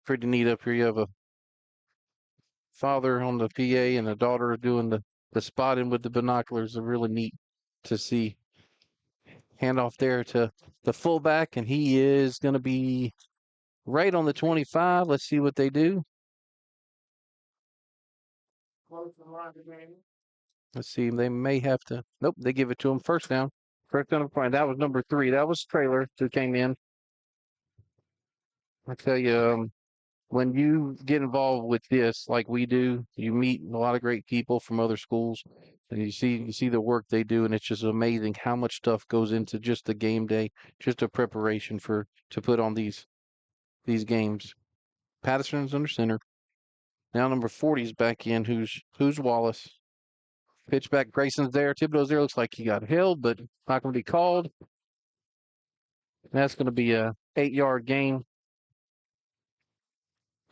Pretty neat up here. You have a father on the PA and a daughter doing the spotting with the binoculars. Are really neat to see. Handoff there to the fullback, and he is going to be right on the 25. Let's see what they do. Let's see. They may have to. Nope, they give it to him. First down. First down. That was number 3. That was Trailer who came in. I tell you, when you get involved with this like we do, you meet a lot of great people from other schools, and you see the work they do, and it's just amazing how much stuff goes into just the game day, just a preparation to put on these games. Patterson's under center. Now number 40 is back in. Who's Wallace? Pitch back. Grayson's there. Thibodeau's there. Looks like he got held, but not going to be called. That's going to be a 8-yard gain.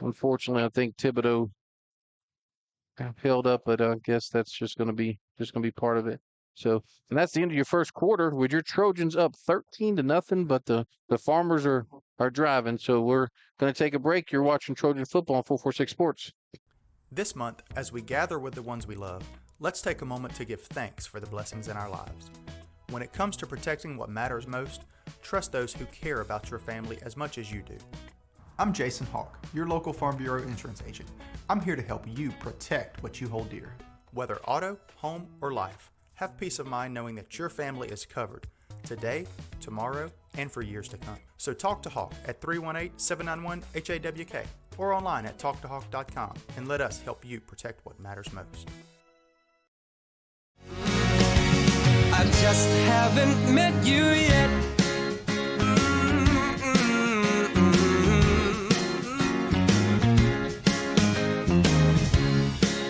Unfortunately, I think Thibodeau held up, but I guess that's just going to be part of it. So, and that's the end of your first quarter with your Trojans up 13-0, but the Farmers are driving. So we're going to take a break. You're watching Trojan football on 446 Sports. This month, as we gather with the ones we love, let's take a moment to give thanks for the blessings in our lives. When it comes to protecting what matters most, trust those who care about your family as much as you do. I'm Jason Hawk, your local Farm Bureau insurance agent. I'm here to help you protect what you hold dear. Whether auto, home, or life, have peace of mind knowing that your family is covered today, tomorrow, and for years to come. So talk to Hawk at 318-791-HAWK or online at talktohawk.com and let us help you protect what matters most. I just haven't met you yet.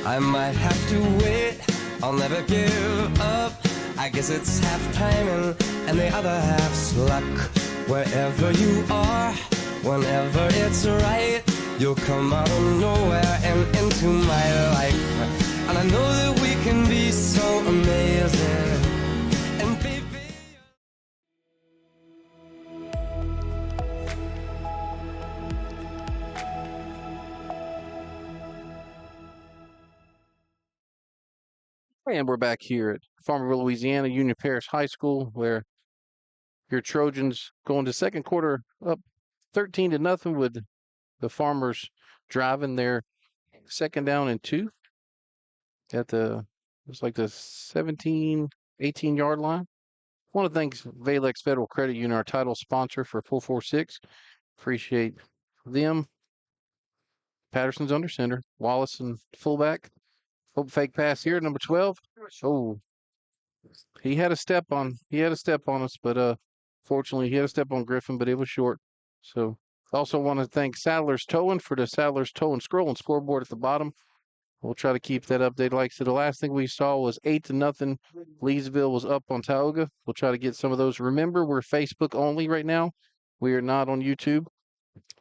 I might have to wait, I'll never give up. I guess it's half timing and the other half's luck. Wherever you are, whenever it's right, you'll come out of nowhere and into my life. And I know that we can be so amazing. And baby, And we're back here at Farmerville, Louisiana, Union Parish High School, where your Trojans go into second quarter up 13-0 with the Farmers driving their second down and 2 at it's like the 17, 18-yard line. I want to thank Valex Federal Credit Union, our title sponsor for 446. Appreciate them. Patterson's under center. Wallace and fullback. Hope fake pass here, number 12. Oh, he had a step on us, but fortunately he had a step on Griffin, but it was short. So also want to thank Sadler's Towing for the Sadler's Tow and Scroll and scoreboard at the bottom. We'll try to keep that update. Like I said, the last thing we saw was 8-0. Leesville was up on Tioga. We'll try to get some of those. Remember, we're Facebook only right now. We are not on YouTube.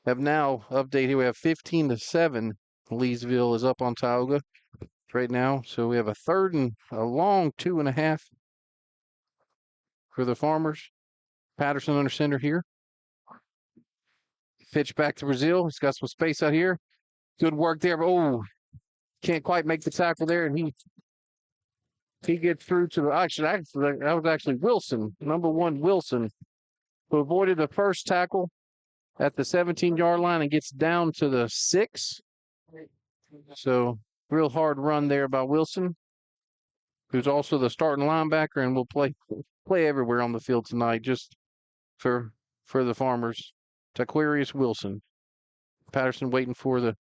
Have now updated here. We have 15-7. Leesville is up on Tioga right now. So we have a third and a long 2.5 for the Farmers. Patterson under center here. Pitch back to Brazil. He's got some space out here. Good work there. Oh, can't quite make the tackle there, and he gets through to the actually that was actually Wilson, number 1 Wilson, who avoided the first tackle at the 17-yard line and gets down to the 6. So real hard run there by Wilson, who's also the starting linebacker and will play everywhere on the field tonight, just for the Farmers. Taquarius Wilson. Patterson waiting for the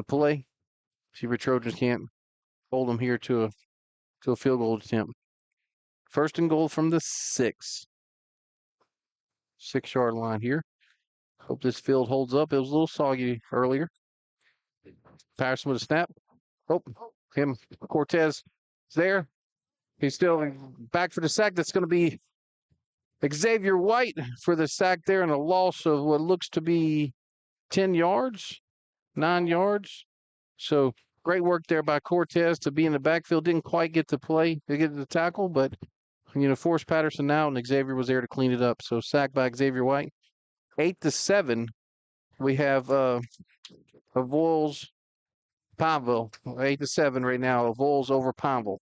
play. See if Trojans can't hold them here to a field goal attempt. First and goal from the 6-yard line here. Hope this field holds up. It was a little soggy earlier. Patterson with a snap. Oh, Cortez is there. He's still back for the sack. That's going to be Xavier White for the sack there and a loss of what looks to be 10 yards, 9 yards. So great work there by Cortez to be in the backfield. Didn't quite get to get the tackle, but forced Patterson out, and Xavier was there to clean it up. So sacked by Xavier White. 8-7. We have Avoyelles Pineville. 8-7 right now. Avoyelles over Pineville.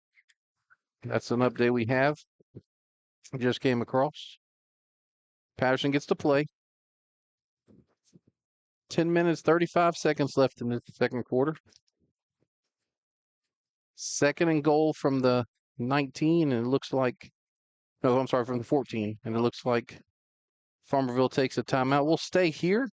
That's an update we have. Just came across. Patterson gets to play. 10 minutes, 35 seconds left in the second quarter. Second and goal from the 19, and it looks like, no, I'm sorry, from the 14, and it looks like Farmerville takes a timeout. We'll stay here.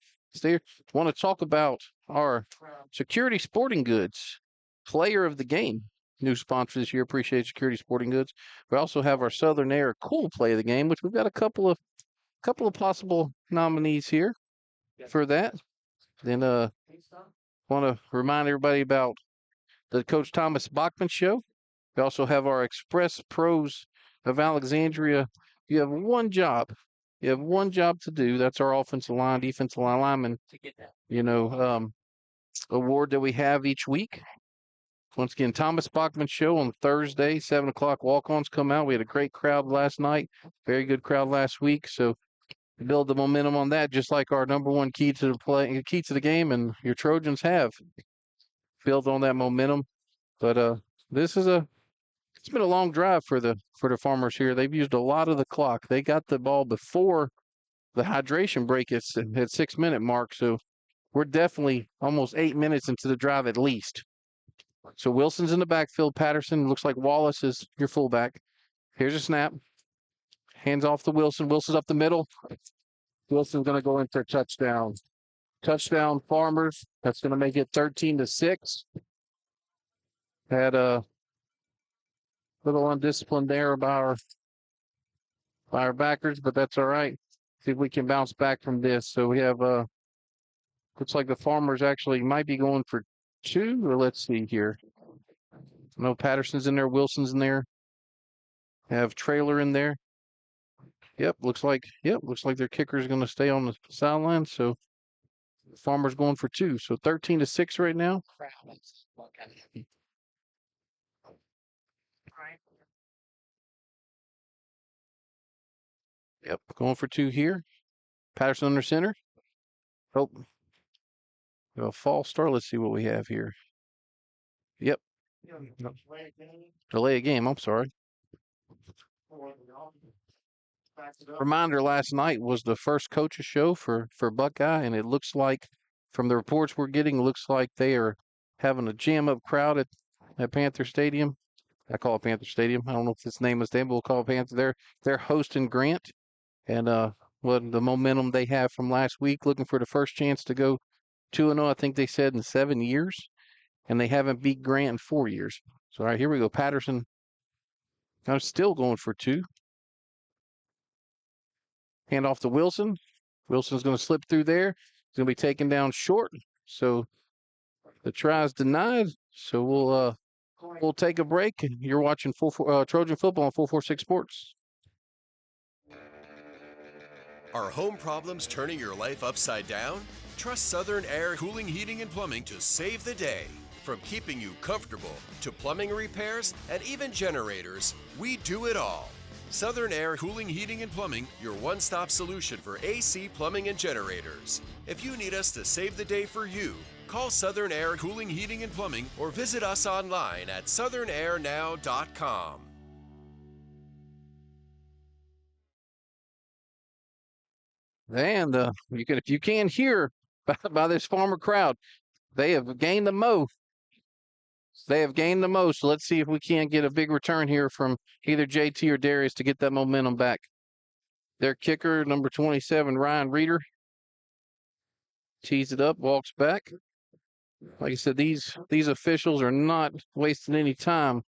Want to talk about our Security Sporting Goods Player of the Game. New sponsor this year. Appreciate Security Sporting Goods. We also have our Southern Air Cool Play of the Game, which we've got a couple of possible nominees here for that. Then want to remind everybody about the Coach Thomas Bachman Show. We also have our Express Pros of Alexandria. You have one job. You have one job to do. That's our offensive line, defensive line lineman, award that we have each week. Once again, Thomas Bachman Show on Thursday, 7 o'clock. Walk-ons come out. We had a great crowd last night. Very good crowd last week. So build the momentum on that, just like our number one key to the game, and your Trojans have built on that momentum. But it's been a long drive for the Farmers here. They've used a lot of the clock. They got the ball before the hydration break at 6-minute mark. So we're definitely almost 8 minutes into the drive at least. So Wilson's in the backfield. Patterson, looks like Wallace is your fullback. Here's a snap. Hands off to Wilson. Wilson's up the middle. Wilson's going to go in for a touchdown. Touchdown, Farmers. That's going to make it 13-6. Had a little undisciplined there by our backers, but that's all right. See if we can bounce back from this. So we have looks like the Farmers actually might be going for 2, or let's see here. No, Patterson's in there, Wilson's in there. Have Trailer in there. Yep, looks like their kicker is going to stay on the sideline. So Farmers going for 2. So 13-6 right now. Yep, going for 2 here. Patterson under center. Oh, a false start. Let's see what we have here. Yep. No. Delay a game. I'm sorry. Reminder, last night was the first coaches show for Buckeye, and it looks like, from the reports we're getting, looks like they are having a jam-up crowd at Panther Stadium. I call it Panther Stadium. I don't know if its name is then, but we'll call it Panther. They're hosting Grant, and what the momentum they have from last week, looking for the first chance to go 2-0, I think they said, in 7 years, and they haven't beat Grant in 4 years. So, all right, here we go. Patterson, I'm still going for 2. Hand off to Wilson. Wilson's going to slip through there. He's going to be taken down short. So the try is denied. So we'll take a break. You're watching Trojan football on 446 Sports. Are home problems turning your life upside down? Trust Southern Air Cooling, Heating, and Plumbing to save the day. From keeping you comfortable to plumbing repairs and even generators, we do it all. Southern Air Cooling, Heating, and Plumbing, your one-stop solution for AC, plumbing, and generators. If you need us to save the day for you, call Southern Air Cooling, Heating, and Plumbing or visit us online at southernairnow.com. And if you can hear by this Farmer crowd, they have gained the most. They have gained the most. So let's see if we can't get a big return here from either JT or Darius to get that momentum back. Their kicker, number 27, Ryan Reeder, tees it up, walks back. Like I said, these officials are not wasting any time.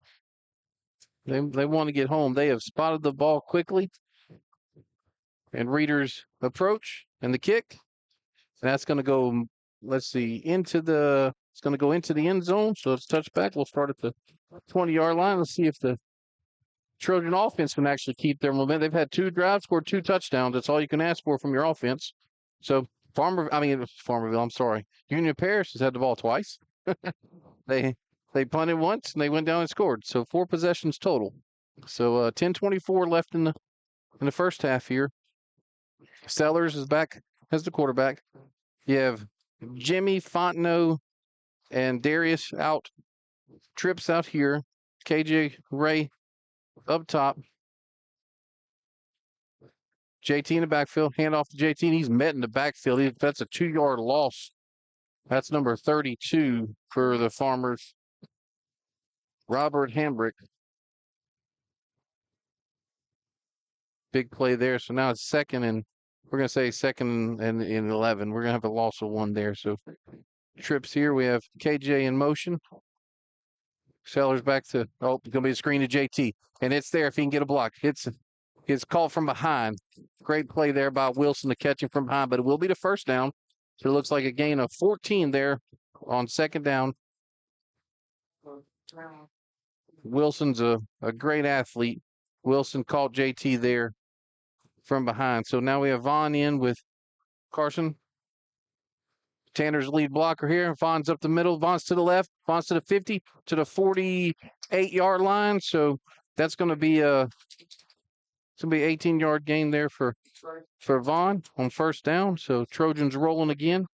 They want to get home. They have spotted the ball quickly. And Reeder's approach and the kick. And that's going to go, let's see, it's going to go into the end zone. So it's touchback. We'll start at the 20-yard line. Let's see if the Trojan offense can actually keep their momentum. They've had 2 drives, scored 2 touchdowns. That's all you can ask for from your offense. So Farmerville, I'm sorry. Union Parish has had the ball twice. They punted once and they went down and scored. So 4 possessions total. So 10:24 left in the first half here. Sellers is back as the quarterback. You have Jimmy, Fontenot, and Darius out. Trips out here. KJ Ray up top. JT in the backfield. Hand off to JT. And he's met in the backfield. That's a 2-yard loss. That's number 32 for the Farmers. Robert Hambrick. Big play there. So now it's second and 11. We're going to have a loss of 1 there. So trips here. We have KJ in motion. Sellers back to, it's going to be a screen to JT. And it's there if he can get a block. It's called from behind. Great play there by Wilson to catch him from behind, but it will be the first down. So it looks like a gain of 14 there on second down. Wilson's a great athlete. Wilson caught JT there from behind. So now we have Vaughn in with Carson. Tanner's lead blocker here. Vaughn's up the middle. Vaughn's to the left. Vaughn's to the 50, to the 48-yard line. So that's going to be a 18-yard gain there for Vaughn on first down. So Trojans rolling again.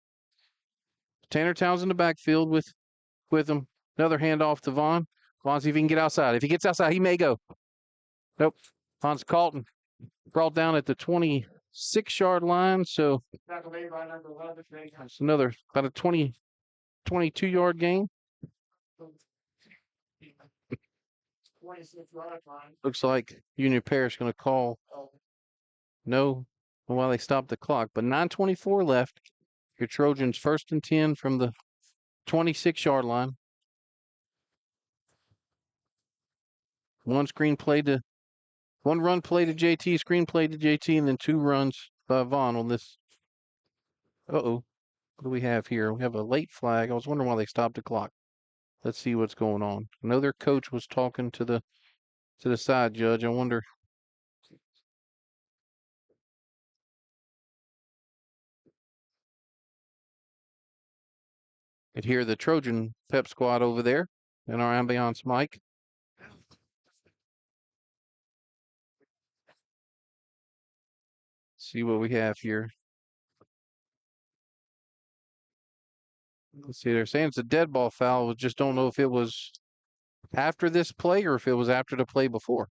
Tanner Towns in the backfield with him. Another handoff to Vaughn. Vaughn, see if he can get outside. If he gets outside, he may go. Nope. Vaughn's caught and brought down at the 26-yard line. So that's another about a 22-yard gain. Looks like Union Parish going to call no while they stop the clock. But 9:24 left. Your Trojans 1st and 10 from the 26-yard line. One run play to JT, screen play to JT, and then 2 runs by Vaughn on this. Uh-oh. What do we have here? We have a late flag. I was wondering why they stopped the clock. Let's see what's going on. I know their coach was talking to the side judge. I wonder. Could hear the Trojan pep squad over there in our ambiance mic. See what we have here. Let's see, they're saying it's a dead ball foul. We just don't know if it was after this play or if it was after the play before.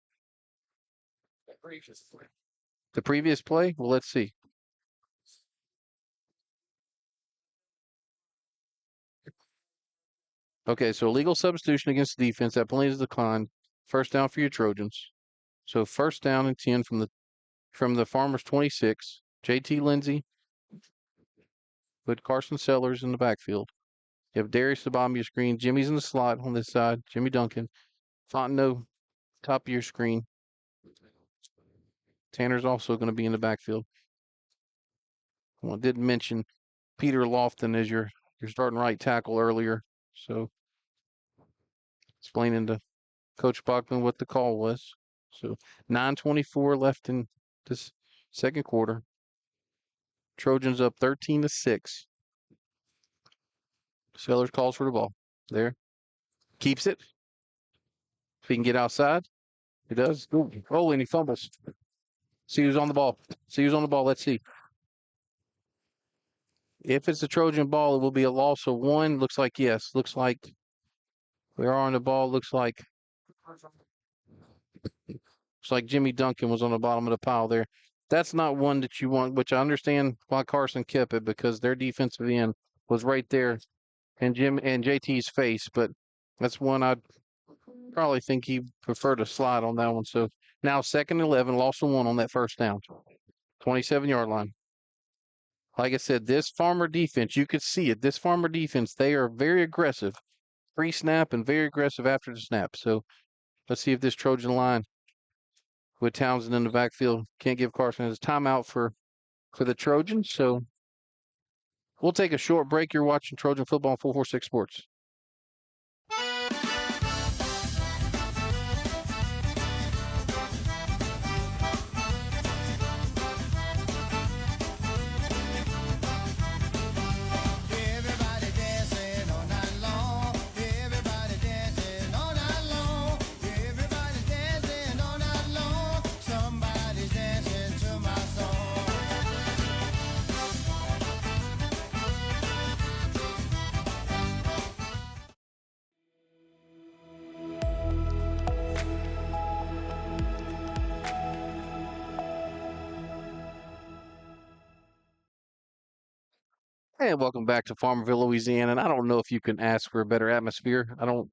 The previous play? Well, let's see. Okay, so illegal substitution against the defense. That penalty is declined. First down for your Trojans. So 1st down and 10 from the Farmers 26. JT Lindsay with Carson Sellers in the backfield. You have Darius at the bottom of your screen. Jimmy's in the slot on this side. Jimmy Duncan. Fontenot, top of your screen. Tanner's also going to be in the backfield. Well, I did mention Peter Lofton as your starting right tackle earlier. So explaining to Coach Bachman what the call was. So 9:24 left in this second quarter. Trojans up 13-6. Sellers calls for the ball. There. Keeps it. If he can get outside, he does. Ooh. Oh, and he fumbles. See who's on the ball. Let's see. If it's a Trojan ball, it will be a loss of 1. Looks like yes. Looks like we are on the ball. Looks like Jimmy Duncan was on the bottom of the pile there. That's not one that you want, which I understand why Carson kept it, because their defensive end was right there in JT's face. But that's one I'd probably think he preferred to slide on that one. So now 2nd and 11, loss of 1 on that first down. 27-yard line. Like I said, this Farmer defense, you could see it. This Farmer defense, they are very aggressive. Pre-snap and very aggressive after the snap. So let's see if this Trojan line with Townsend in the backfield can't give Carson his timeout for the Trojans. So we'll take a short break. You're watching Trojan Football on 446 Sports. And welcome back to Farmerville, Louisiana. And I don't know if you can ask for a better atmosphere. The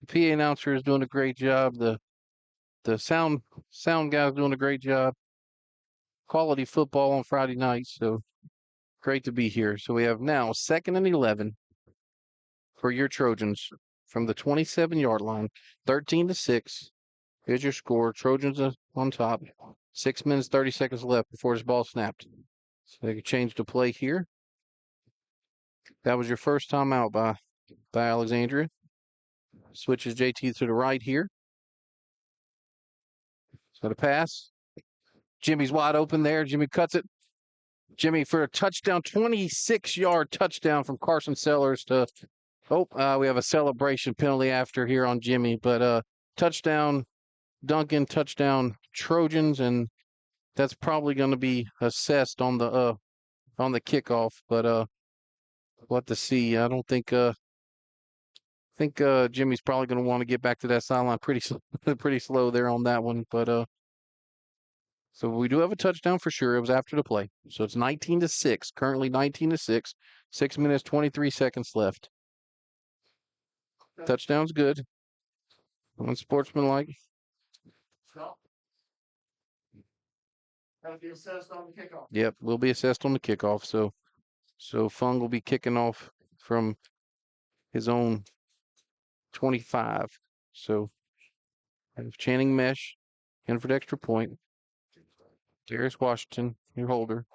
PA announcer is doing a great job. The sound guy is doing a great job. Quality football on Friday nights. So great to be here. So we have now 2nd and 11 for your Trojans from the 27-yard line, 13-6. Here's your score. Trojans on top. 6 minutes, 30 seconds left before this ball snapped. So they can change the play here. That was your first time out by Alexandria. Switches JT to the right here. So the pass. Jimmy's wide open there. Jimmy cuts it. Jimmy for a touchdown, 26-yard touchdown from Carson Sellers to. We have a celebration penalty after here on Jimmy, but touchdown Duncan, touchdown Trojans, and that's probably going to be assessed on the kickoff. But we'll have to see. I don't think Jimmy's probably going to want to get back to that sideline pretty pretty slow there on that one. But so we do have a touchdown for sure. It was after the play, so it's 19-6. Currently 19-6. 6 minutes 23 seconds left. Touchdown's good. Unsportsmanlike. That'll be assessed on the kickoff. Yep, will be assessed on the kickoff. So Fung will be kicking off from his own 25. So Channing Mesh in for the extra point. Darius Washington, your holder.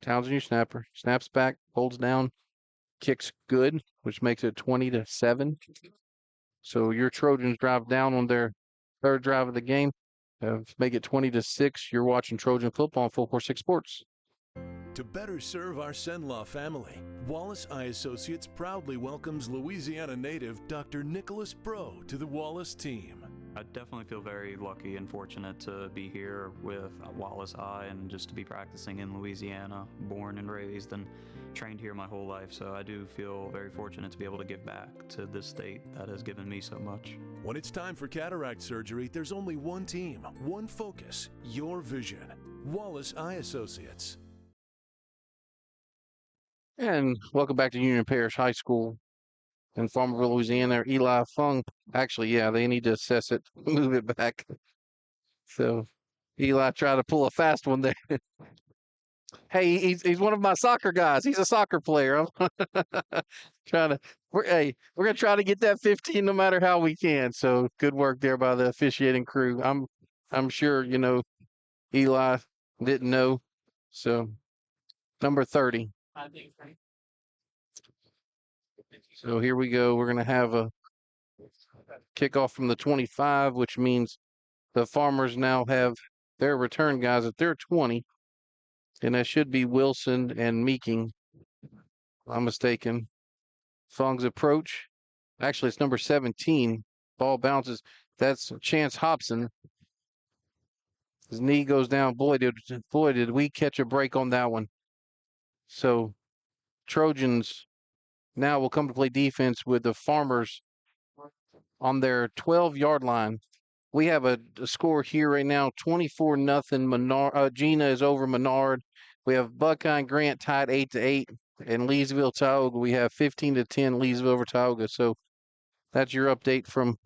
Townsend, your snapper. Snaps back, holds down, kicks good, which makes it 20-7. So your Trojans drive down on their third drive of the game. Make it 20-6. You're watching Trojan football on 446 Sports. To better serve our Senlaw family, Wallace Eye Associates proudly welcomes Louisiana native Dr. Nicholas Bro to the Wallace team. I definitely feel very lucky and fortunate to be here with Wallace Eye and just to be practicing in Louisiana, born and raised and trained here my whole life. So I do feel very fortunate to be able to give back to this state that has given me so much. When it's time for cataract surgery, there's only one team, one focus, your vision. Wallace Eye Associates. And welcome back to Union Parish High School in Farmerville, Louisiana. Eli Fung. Actually, yeah, they need to assess it, move it back. So Eli tried to pull a fast one there. Hey, he's one of my soccer guys. He's a soccer player. I'm we're gonna try to get that 15 no matter how we can. So good work there by the officiating crew. I'm sure Eli didn't know. So number 30. So here we go. We're going to have a kickoff from the 25, which means the Farmers now have their return guys at their 20. And that should be Wilson and Meeking. I'm mistaken. Fung's approach. Actually, it's number 17. Ball bounces. That's Chance Hobson. His knee goes down. Boy, did we catch a break on that one. So Trojans now will come to play defense with the Farmers on their 12-yard line. We have a score here right now, 24-0 Menard. Gina is over Menard. We have Buckeye and Grant tied 8-8. And Leesville, Tioga, we have 15-10 Leesville over Tioga. So that's your update from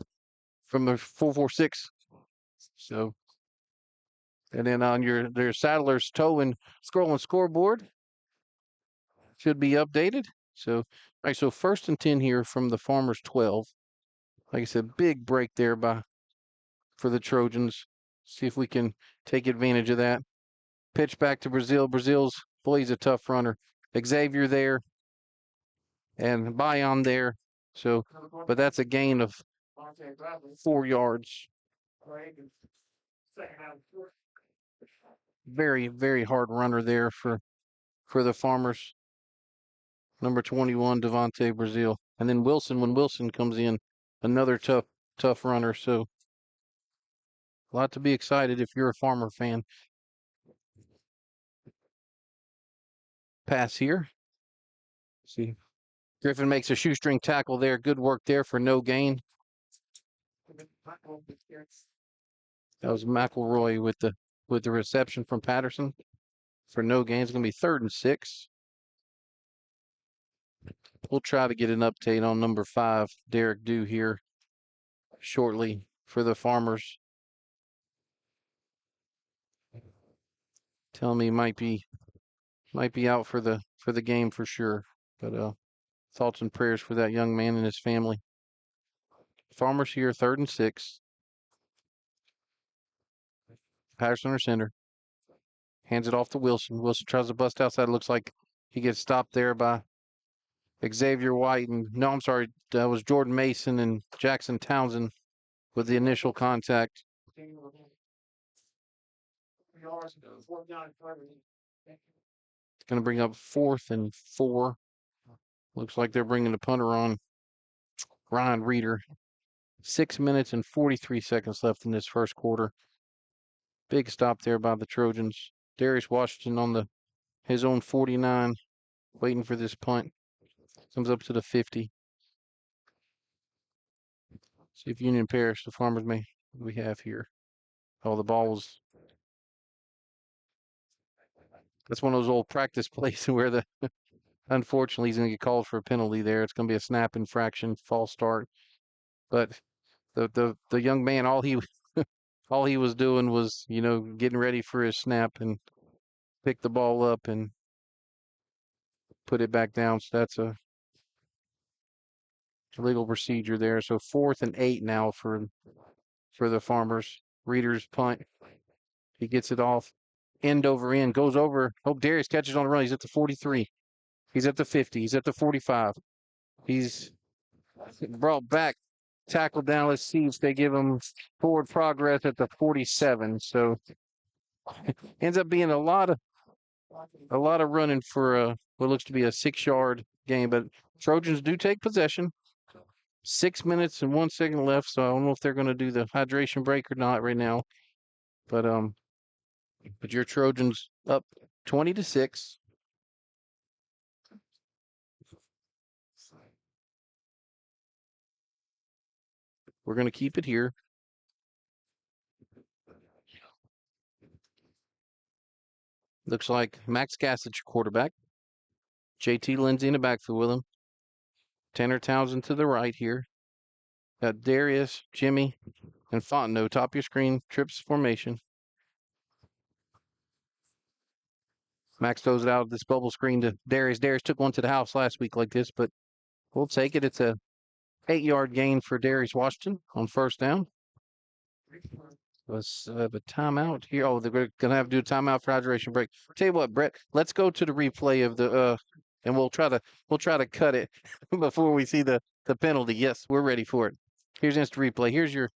the 446. So, and then on their Saddlers towing scrolling scoreboard should be updated. So, all right, so 1st and 10 here from the Farmers 12. Like I said, big break there for the Trojans. See if we can take advantage of that. Pitch back to Brazil. Brazil's, boy, he's a tough runner. Xavier there and Bayon there. So, but that's a gain of 4 yards. Very, very hard runner there for the Farmers. Number 21, Devontae Brazil. And then Wilson, when Wilson comes in, another tough runner. So a lot to be excited if you're a Farmer fan. Pass here. See, Griffin makes a shoestring tackle there. Good work there for no gain. That was McElroy with the reception from Patterson for no gain. It's going to be 3rd and 6. We'll try to get an update on number 5, Derek Dew, here shortly for the Farmers. Tell me might be out for the game for sure. But thoughts and prayers for that young man and his family. Farmers here, 3rd and 6. Patterson under center. Hands it off to Wilson. Wilson tries to bust outside. Looks like he gets stopped there by Xavier White. And no, I'm sorry. That was Jordan Mason and Jackson Townsend with the initial contact. It's going to bring up 4th and 4. Looks like they're bringing the punter on, Ryan Reeder. 6 minutes and 43 seconds left in this first quarter. Big stop there by the Trojans. Darius Washington on his own 49, waiting for this punt. Comes up to the 50. See if Union Parish, the Farmers we have here. Oh, the ball was. That's one of those old practice plays where unfortunately he's going to get called for a penalty there. It's going to be a snap infraction, false start. But the young man, all he was doing was, getting ready for his snap and pick the ball up and put it back down. So that's a legal procedure there. So 4th and 8 now for the Farmers. Reeder's punt. He gets it off. End over end. Goes over. Hope Darius catches on the run. He's at the 43. He's at the 50. He's at the 45. He's brought back. Tackled down. Let's see if they give him forward progress at the 47. So ends up being a lot of running for what looks to be a 6-yard gain. But Trojans do take possession. 6 minutes and 1 second left. So I don't know if they're going to do the hydration break or not right now. But your Trojans up 20-6. We're going to keep it here. Looks like Max Gassich, quarterback. JT Lindsay in the backfield with him. Tanner Townsend to the right here. Got Darius, Jimmy, and Fontenot. Top of your screen, trips formation. Max throws it out of this bubble screen to Darius. Darius took one to the house last week like this, but we'll take it. It's a 8-yard gain for Darius Washington on first down. Let's have a timeout here. Oh, they're going to have to do a timeout for hydration break. Tell you what, Brett, let's go to the replay of the and we'll try to cut it before we see the penalty. Yes, we're ready for it. Here's instant replay. Here's your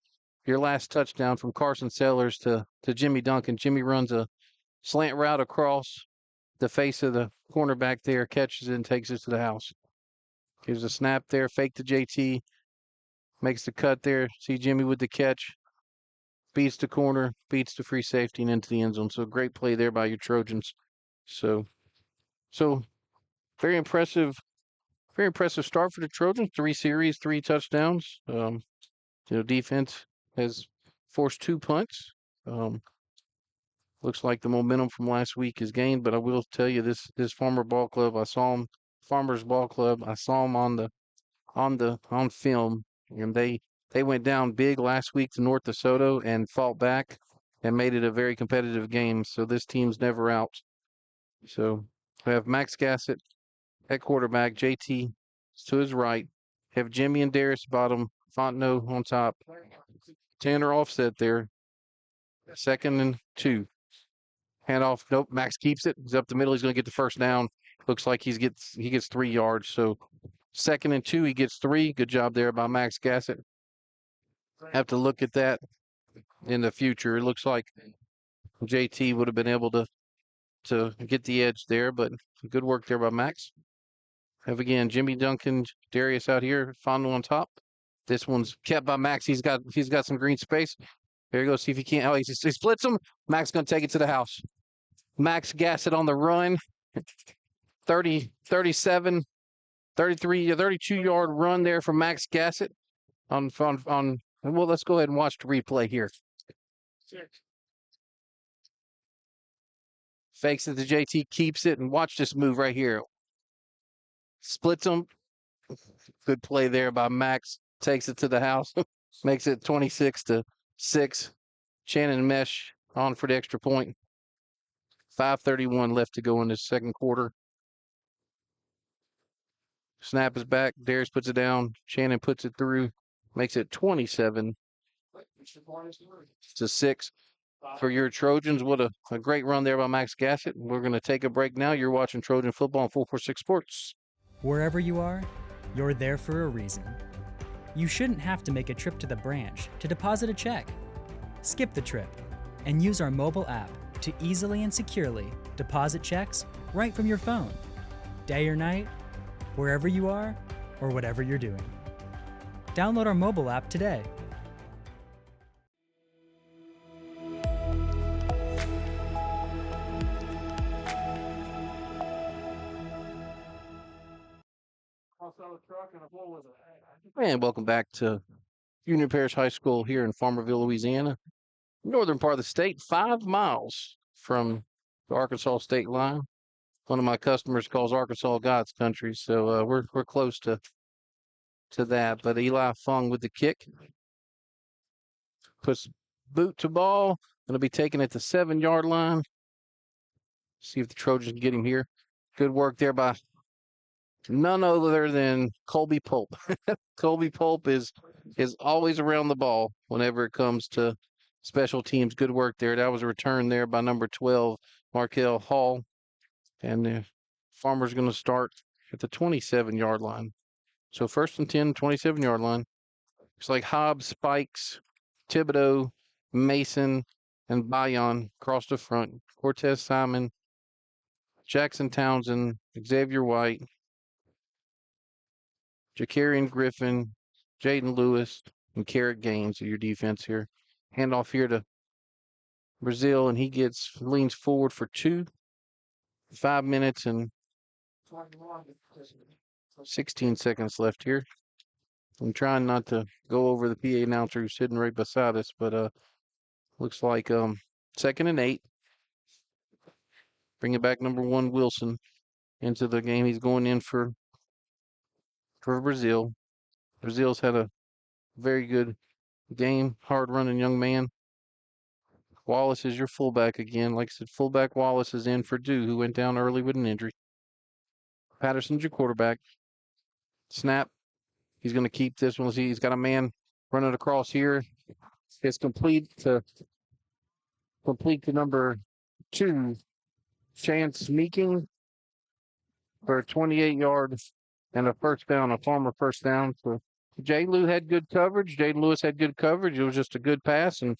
last touchdown from Carson Sellers to Jimmy Duncan. Jimmy runs a slant route across the face of the cornerback there, catches it and takes it to the house. Gives a snap there, fake to JT, makes the cut there. See Jimmy with the catch, beats the corner, beats the free safety and into the end zone. So great play there by your Trojans. So very impressive start for the Trojans. 3 series, 3 touchdowns. Defense has forced 2 punts. Looks like the momentum from last week is gained, but I will tell you this Farmers Ball Club, I saw them on film, and they went down big last week to North DeSoto and fought back and made it a very competitive game. So this team's never out. So we have Max Gassett at quarterback, JT to his right, have Jimmy and Darius bottom, Fontenot on top, Tanner offset there, 2nd and 2. Handoff. Nope. Max keeps it. He's up the middle. He's going to get the first down. Looks like he gets 3 yards. So 2nd and 2, he gets 3. Good job there by Max Gassett. Have to look at that in the future. It looks like JT would have been able to get the edge there, but good work there by Max. Have again Jimmy Duncan, Darius out here, Fontenot on top. This one's kept by Max. He's got some green space. There he goes. See if he can't. Oh, he splits them. Max going to take it to the house. Max Gassett on the run. 32 yard run there from Max Gassett on. Well, let's go ahead and watch the replay here. Fakes it to JT, keeps it, and watch this move right here. Splits them. Good play there by Max. Takes it to the house. Makes it 26-6. Shannon Mesh on for the extra point. 5:31 left to go in this second quarter. Snap is back. Darius puts it down. Shannon puts it through. Makes it 27-6 for your Trojans. What a great run there by Max Gassett. We're going to take a break now. You're watching Trojan Football on 446 Sports. Wherever you are, you're there for a reason. You shouldn't have to make a trip to the branch to deposit a check. Skip the trip and use our mobile app to easily and securely deposit checks right from your phone, day or night, wherever you are, or whatever you're doing. Download our mobile app today. And welcome back to Union Parish High School here in Farmerville, Louisiana, northern part of the state, 5 miles from the Arkansas state line. One of my customers calls Arkansas God's country, so we're close to that. But Eli Fung with the kick, puts boot to ball, going to be taken at the 7-yard line. See if the Trojans can get him here. Good work there by none other than Colby Pope. Colby Pope is always around the ball whenever it comes to special teams. Good work there. That was a return there by number 12, Markel Hall. And the Farmer's going to start at the 27-yard line. So 1st and 10, 27-yard line. Looks like Hobbs, Spikes, Thibodeau, Mason, and Bayon across the front. Cortez Simon, Jackson Townsend, Xavier White, Jakarian Griffin, Jaden Lewis, and Carrot Gaines are your defense here. Handoff here to Brazil, and he leans forward for 2. 5 minutes and 16 seconds left here. I'm trying not to go over the PA announcer who's sitting right beside us, but looks like 2nd and 8. Bring it back, number 1 Wilson into the game. He's going in for Brazil. Brazil's had a very good game, hard running young man. Wallace is your fullback again. Like I said, fullback Wallace is in for Dew, who went down early with an injury. Patterson's your quarterback. Snap. He's going to keep this one. He's got a man running across here. It's complete to number 2, Chance Meeking, for a 28-yard and a first down, a Farmer first down. So Jay Lou had good coverage. Jaden Lewis had good coverage. It was just a good pass and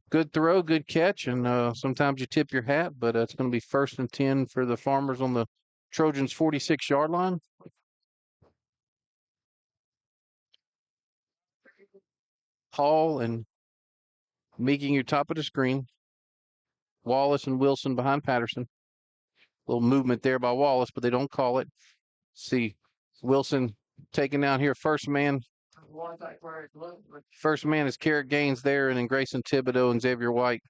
good throw, good catch. And sometimes you tip your hat, but it's going to be 1st and 10 for the Farmers on the Trojans' 46-yard line. Hall and Meeking, your top of the screen. Wallace and Wilson behind Patterson. Little movement there by Wallace, but they don't call it. See Wilson taken down here. First man is Carrot Gaines there, and then Grayson Thibodeau and Xavier White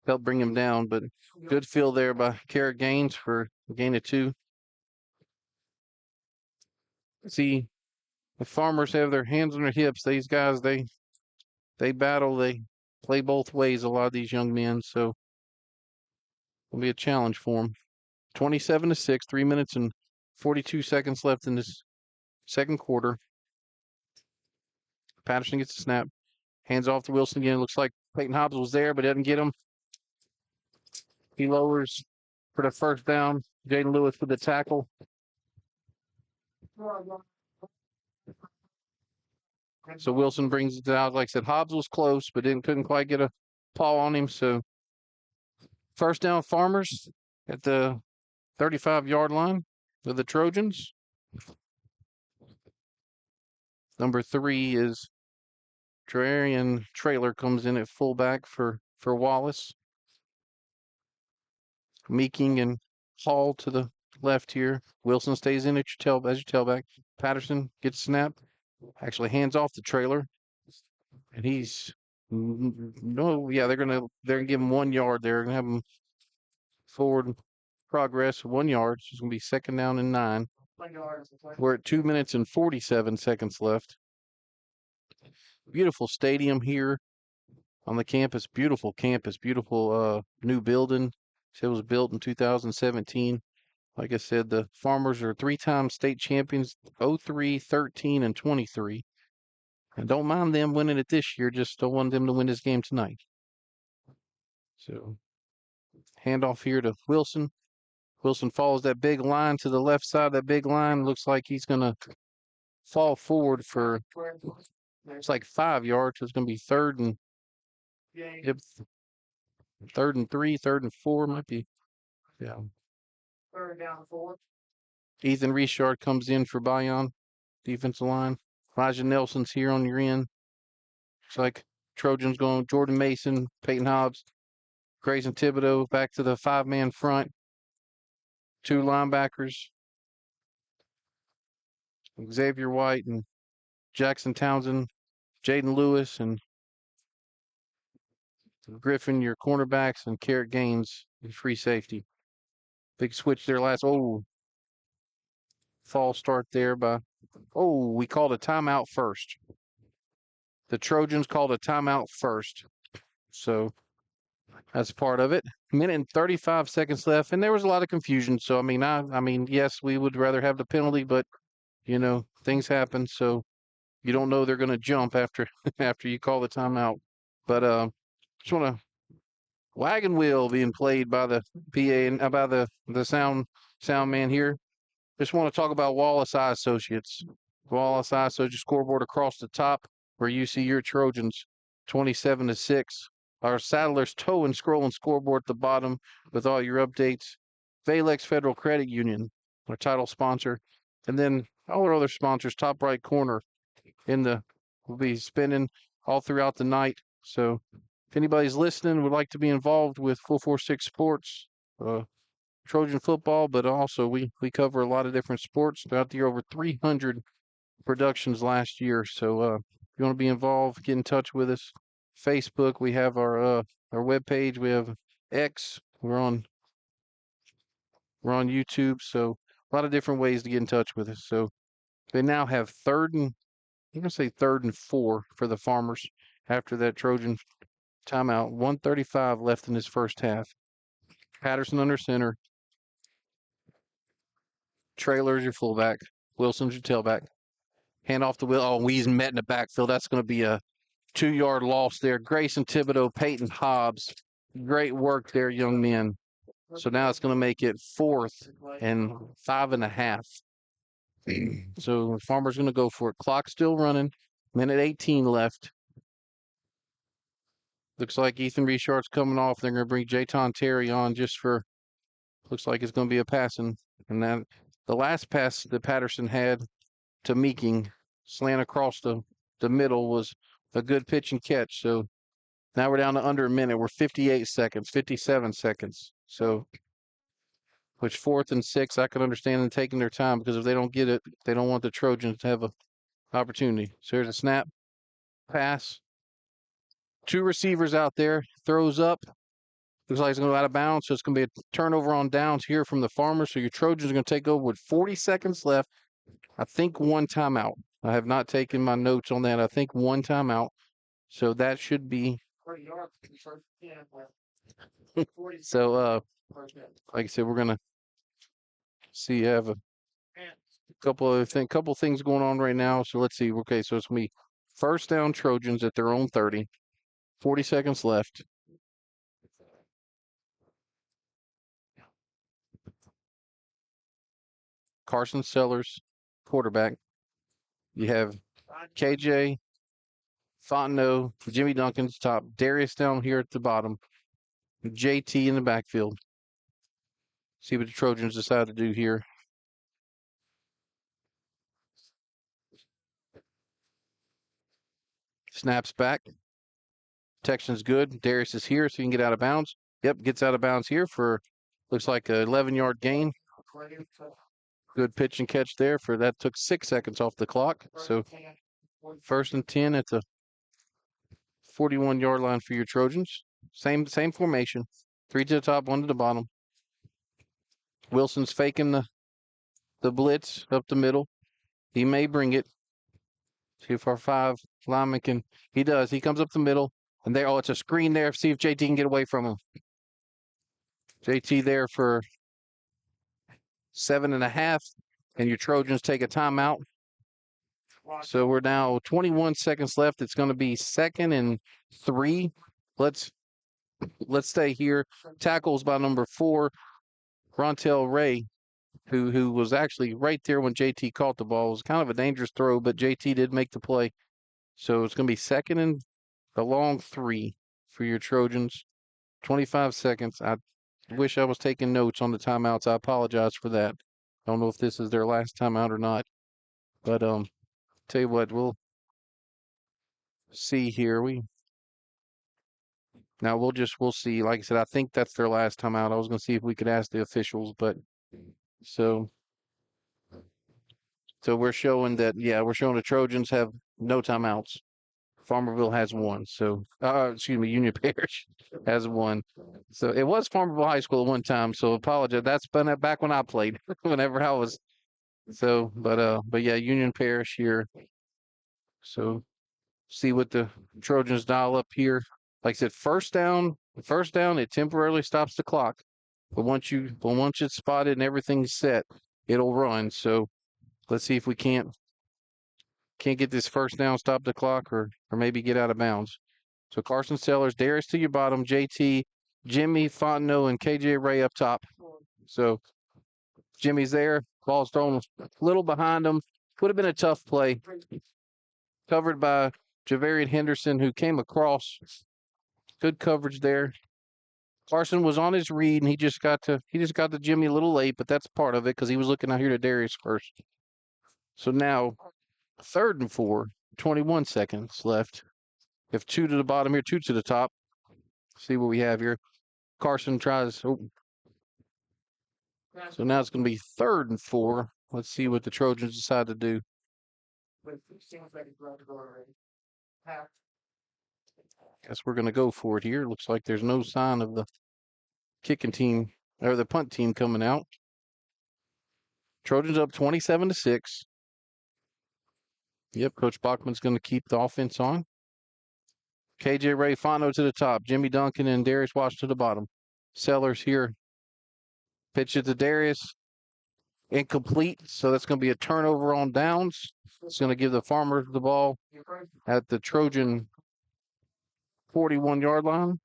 helped bring him down. But good field there by Carrot Gaines for a gain of 2. See, the Farmers have their hands on their hips. These guys, they battle. They play both ways, a lot of these young men. So it'll be a challenge for them. 27-6, 3 minutes and 42 seconds left in this second quarter. Patterson gets the snap. Hands off to Wilson again. It looks like Clayton Hobbs was there, but doesn't get him. He lowers for the first down. Jaden Lewis with the tackle. So Wilson brings it out. Like I said, Hobbs was close, but couldn't quite get a paw on him. So first down, Farmers at the 35-yard line of the Trojans. Number 3 is Drarian Trailer, comes in at fullback for Wallace. Meeking and Hall to the left here. Wilson stays in at your tailback. Patterson gets snapped. Actually hands off the Trailer. And he's they're gonna give him 1 yard there. They're gonna have him forward progress 1 yard. So it's gonna be 2nd down and 9. We're at 2 minutes and 47 seconds left. Beautiful stadium here on the campus. Beautiful campus. Beautiful new building. It was built in 2017. Like I said, the Farmers are 3-time state champions, 03, 13, and 23. And don't mind them winning it this year. Just don't want them to win this game tonight. So handoff here to Wilson. Wilson follows that big line to the left side. That big line looks like he's going to fall forward for, it's like 5 yards. So it's going to be 3rd and 3, 3rd and 4 might be. Yeah. Third down 4. Ethan Richard comes in for Bayon, defensive line. Elijah Nelson's here on your end. Looks like Trojans going Jordan Mason, Peyton Hobbs, Grayson Thibodeau back to the 5-man front. 2 linebackers, Xavier White and Jackson Townsend, Jaden Lewis and Griffin, your cornerbacks, and Carrot Gaines, your free safety. Big switch there last. False start there by. We called a timeout first. The Trojans called a timeout first. So that's part of it. Minute and 35 seconds left, and there was a lot of confusion. So, I mean, yes, we would rather have the penalty, but, things happen. So you don't know they're going to jump after after you call the timeout. But just want to wagon wheel being played by the PA and by the sound man here. Just want to talk about Wallace Eye Associates. Wallace Eye Associates scoreboard across the top where you see your Trojans 27-6. Our Saddlers tow and scrolling scoreboard at the bottom with all your updates. Valex Federal Credit Union, our title sponsor. And then all our other sponsors, top right corner will be spinning all throughout the night. So if anybody's listening would like to be involved with 446 Sports, Trojan football, but also we cover a lot of different sports throughout the year, over 300 productions last year. So if you want to be involved, get in touch with us. Facebook, we have our webpage, we have X, we're on YouTube, so a lot of different ways to get in touch with us. So they now have I'm going to say 3rd and 4 for the Farmers after that Trojan timeout. 1:35 left in this first half. Patterson under center. Trailer's your fullback. Wilson's your tailback. Hand off the wheel. Weeze met in the backfield. That's going to be a 2-yard loss there. Grayson Thibodeau, Peyton Hobbs. Great work there, young men. So now it's going to make it 4th and 5.5. So the Farmer's going to go for it. Clock still running. Minute 18 left. Looks like Ethan Richard's coming off. They're going to bring Jayton Terry on looks like it's going to be a passing. And then the last pass that Patterson had to Meeking, slant across the middle, was a good pitch and catch. So now we're down to under a minute. We're 57 seconds. So, which 4th and 6, I could understand them taking their time, because if they don't get it, they don't want the Trojans to have an opportunity. So here's a snap, pass. 2 receivers out there, throws up. Looks like it's going to go out of bounds, so it's going to be a turnover on downs here from the Farmers. So your Trojans are going to take over with 40 seconds left. I think 1 timeout. I have not taken my notes on that. I think 1 timeout. So that should be. So, like I said, we're going to see. I have a couple things going on right now. So let's see. Okay, so it's going to be first down Trojans at their own 30. 40 seconds left. Carson Sellers, quarterback. You have KJ, Fontenot, Jimmy Duncan's top, Darius down here at the bottom, JT in the backfield. See what the Trojans decide to do here. Snaps back. Protection's good. Darius is here, so he can get out of bounds. Yep, gets out of bounds here for, looks like an 11-yard gain. Good pitch and catch there that took 6 seconds off the clock. So 1st and 10 at the 41-yard line for your Trojans. Same formation. 3 to the top, 1 to the bottom. Wilson's faking the blitz up the middle. He may bring it. See if our 5 linemen can. He does. He comes up the middle. And there, it's a screen there. See if JT can get away from him. JT there for 7.5. And your Trojans take a timeout. So we're now 21 seconds left. It's going to be 2nd and 3. Let's stay here. Tackles by number 4, Rontel Ray, who was actually right there when JT caught the ball. It was kind of a dangerous throw, but JT did make the play. So it's going to be 2nd and a long 3 for your Trojans. 25 seconds. wish I was taking notes on the timeouts. I apologize for that. Don't know if this is their last timeout or not. But tell you what, we'll see here. We'll see. Like I said, I think that's their last timeout. I was gonna see if we could ask the officials, but so we're showing that, yeah, we're showing the Trojans have no timeouts. Farmerville has one. So, excuse me, Union Parish has one. So it was Farmerville High School at one time. So apologize. That's been back when I played, whenever I was. So, but yeah, Union Parish here. So see what the Trojans dial up here. Like I said, first down, it temporarily stops the clock. But once it's spotted and everything's set, it'll run. So let's see if we can't get this first down, stop the clock, or maybe get out of bounds. So Carson Sellers, Darius to your bottom, JT, Jimmy, Fontenot, and KJ Ray up top. So Jimmy's there. Ball's thrown a little behind him. Would have been a tough play. Covered by Javarian Henderson, who came across. Good coverage there. Carson was on his read, and he just got to Jimmy a little late, but that's part of it because he was looking out here to Darius first. So now, 3rd and 4, 21 seconds left. If 2 to the bottom here, 2 to the top. See what we have here. Carson tries. Oh. So now it's going to be 3rd and 4. Let's see what the Trojans decide to do. Guess we're going to go for it here. Looks like there's no sign of the kicking team or the punt team coming out. Trojans up 27-6. Yep, Coach Bachman's going to keep the offense on. KJ Ray Fano to the top. Jimmy Duncan and Darius Watch to the bottom. Sellers here. Pitch it to Darius. Incomplete. So that's going to be a turnover on downs. It's going to give the Farmers the ball at the Trojan 41-yard line.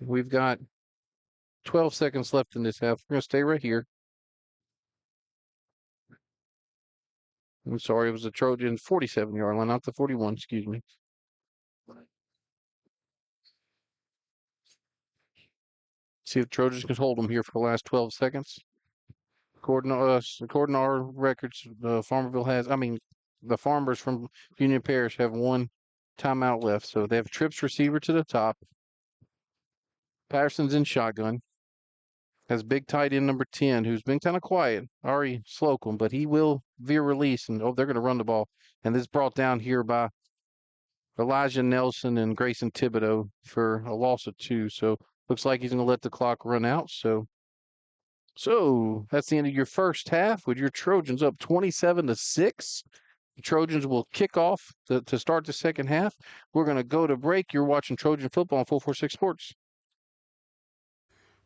We've got 12 seconds left in this half. We're going to stay right here. I'm sorry, it was the Trojan 47-yard line, not the 41, excuse me. See if Trojans can hold them here for the last 12 seconds. According to our records, the Farmers from Union Parish have one timeout left. So they have trips receiver to the top. Patterson's in shotgun. Has big tight end number 10, who's been kind of quiet, Ari Slocum, but he will veer release, and they're going to run the ball. And this is brought down here by Elijah Nelson and Grayson Thibodeau for a loss of 2. So looks like he's going to let the clock run out. So that's the end of your first half with your Trojans up 27-6. The Trojans will kick off to start the second half. We're going to go to break. You're watching Trojan football on 446 Sports.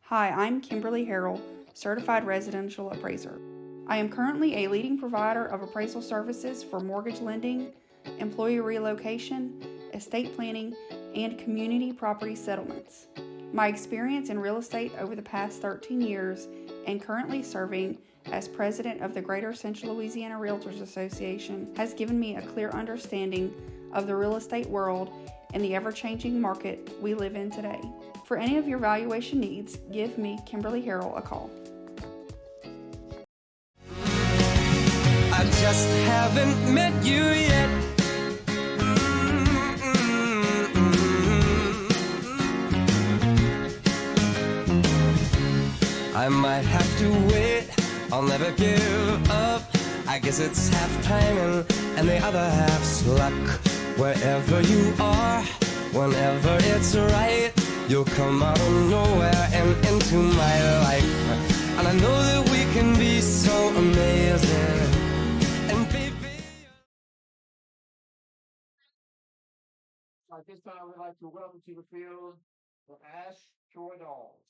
Hi, I'm Kimberly Harrell, Certified Residential Appraiser. I am currently a leading provider of appraisal services for mortgage lending, employee relocation, estate planning, and community property settlements. My experience in real estate over the past 13 years and currently serving as president of the Greater Central Louisiana Realtors Association has given me a clear understanding of the real estate world and the ever-changing market we live in today. For any of your valuation needs, give me, Kimberly Harrell, a call. I just haven't met you yet. I might have to wait, I'll never give up. I guess it's half timing and the other half's luck. Wherever you are, whenever it's right, you'll come out of nowhere and into my life. And I know that we can be so amazing. And baby, At this time, we'd like to welcome to the field the Ash Troy Dolls.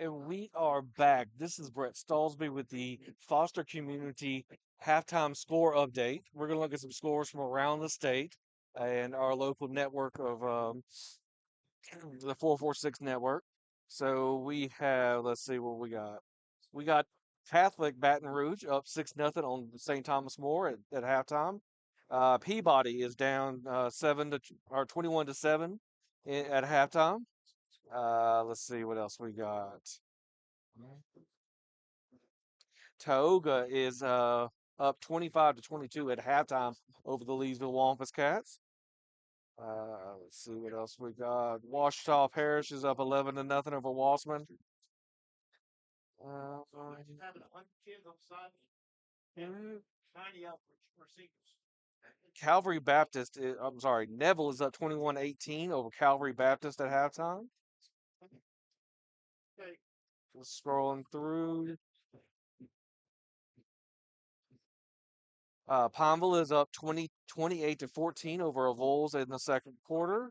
And we are back. This is Brett Stallsby with the Foster Community halftime score update. We're going to look at some scores from around the state and our local network of the 446 network. So we have, let's see what we got. We got Catholic Baton Rouge up 6-0 on St. Thomas More at halftime. Peabody is down 21-7 at halftime. Let's see what else we got. Tioga is up 25-22 at halftime over the Leesville Wampus Cats. Let's see what else we got. Washita Parish is up 11-0 over Wassman. Calvary Baptist, I'm sorry, Neville is up 21-18 over Calvary Baptist at halftime. Just scrolling through. Pineville is up 28-14 over Vols in the second quarter.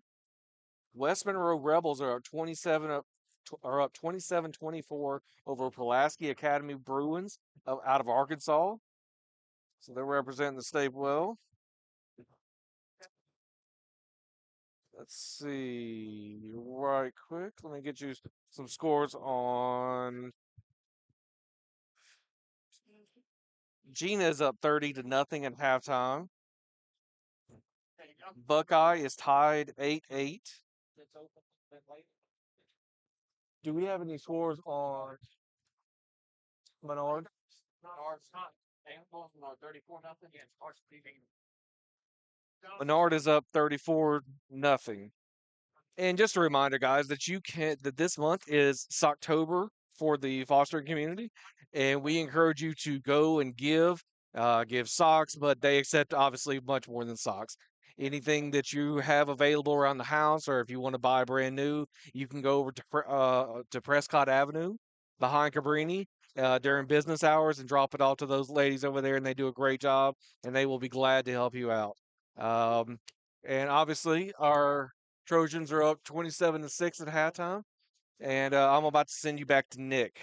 West Monroe Rebels are up 27-24 over Pulaski Academy Bruins out of Arkansas. So they're representing the state well. Let's see, right quick. Let me get you some scores on. Gina is up 30-0 at halftime. Buckeye is tied 8-8. Do we have any scores on Menard? Menard is up 34-0. And just a reminder, guys, that this month is Socktober for the fostering community, and we encourage you to go and give socks, but they accept obviously much more than socks. Anything that you have available around the house, or if you want to buy brand new, you can go over to Prescott Avenue behind Cabrini during business hours and drop it off to those ladies over there, and they do a great job, and they will be glad to help you out. And obviously, our Trojans are up 27-6 at halftime, and I'm about to send you back to Nick.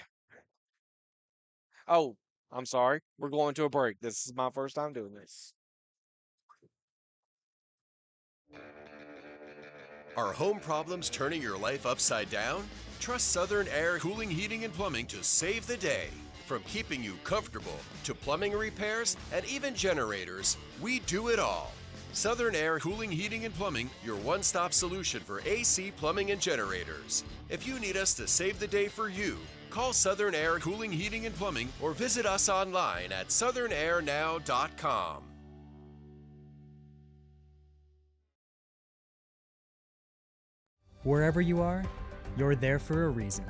Oh, I'm sorry. We're going to a break. This is my first time doing this. Are home problems turning your life upside down? Trust Southern Air Cooling, Heating, and Plumbing to save the day. From keeping you comfortable to plumbing repairs and even generators, we do it all. Southern Air Cooling, Heating, and Plumbing, your one-stop solution for AC, plumbing, and generators. If you need us to save the day for you, call Southern Air Cooling, Heating, and Plumbing or visit us online at southernairnow.com. Wherever you are, you're there for a reason.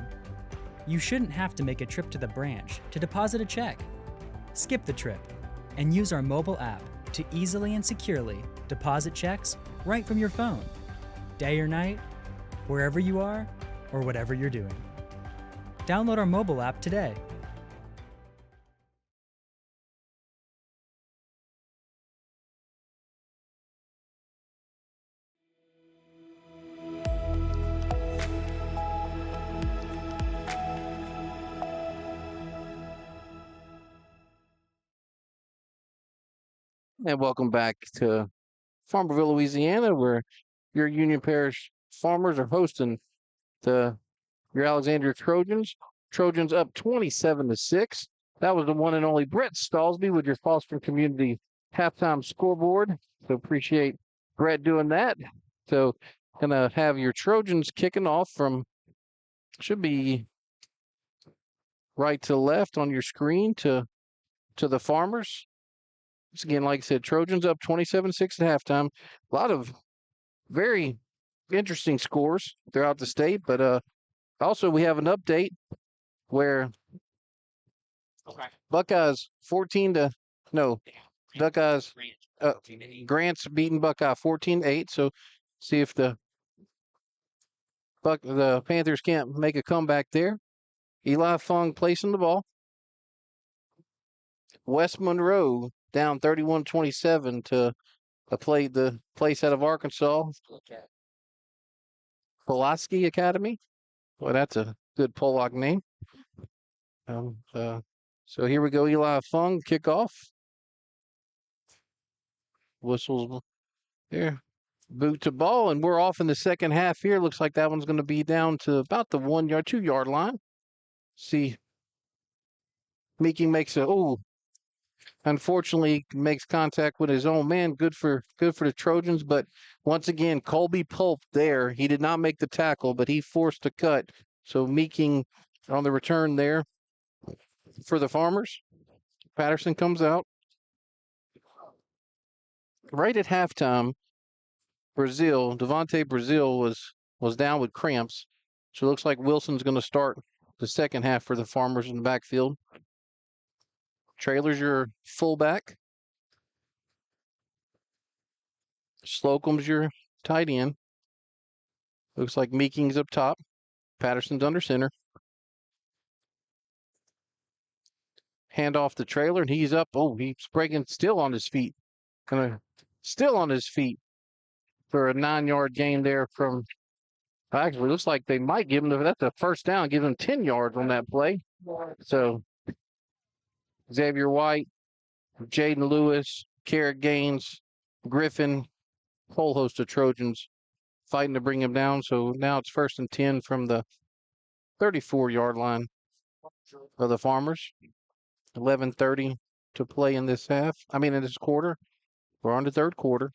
You shouldn't have to make a trip to the branch to deposit a check. Skip the trip and use our mobile app to easily and securely deposit checks right from your phone, day or night, wherever you are or whatever you're doing. Download our mobile app today. And welcome back to Farmerville, Louisiana, where your Union Parish farmers are hosting your Alexandria Trojans. Trojans up 27-6. That was the one and only Brett Stallsby with your Fostering Community halftime scoreboard. So appreciate Brett doing that. So gonna have your Trojans kicking off from, should be right to left on your screen to the farmers. Again, like I said, Trojans up 27-6 at halftime. A lot of very interesting scores throughout the state, but also we have an update where Buckeyes Grant's beating Buckeye 14-8. So see if the Panthers can't make a comeback there. Eli Fung placing the ball. West Monroe down 31-27 to the place out of Arkansas. Pulaski Academy. Well, that's a Good Pollock name. So here we go. Eli Fung kickoff. Whistles there. Boot to ball, and we're off in the second half here. Looks like that one's going to be down to about the 1 yard, 2 yard line. See, Meeking makes unfortunately makes contact with his own man. Good for the Trojans, but once again, Colby Pulp there. He did not make the tackle, but he forced a cut. So Meeking on the return there for the Farmers. Patterson comes out. Right at halftime, Devontae Brazil was down with cramps. So it looks like Wilson's going to start the second half for the Farmers in the backfield. Trailer's your fullback. Slocum's your tight end. Looks like Meeking's up top. Patterson's under center. Hand off the Trailer, and he's up. Oh, he's breaking, still on his feet. Still on his feet for a 9-yard gain there from. Actually, looks like they might give him that's a first down, give him 10 yards on that play. So Xavier White, Jaden Lewis, Carrot Gaines, Griffin, whole host of Trojans fighting to bring him down. So now it's 1st and 10 from the 34-yard line of the Farmers. 11:30 to play in this in this quarter. We're on the third quarter.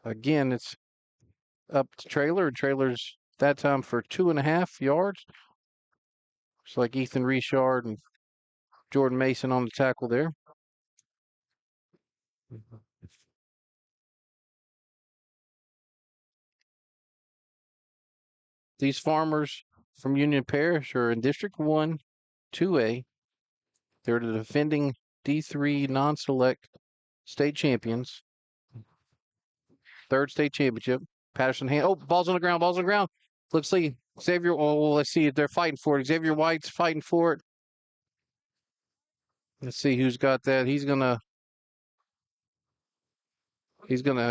Again, it's up to Trailer, and Trailer's that time for 2.5 yards. It's like Ethan Richard and Jordan Mason on the tackle there. These Farmers from Union Parish are in District 1, 2A. They're the defending D3 non-select state champions. 3rd state championship. Patterson hand. Oh, ball's on the ground. Let's see. Let's see if they're fighting for it. Xavier White's fighting for it. Let's see who's got that. He's gonna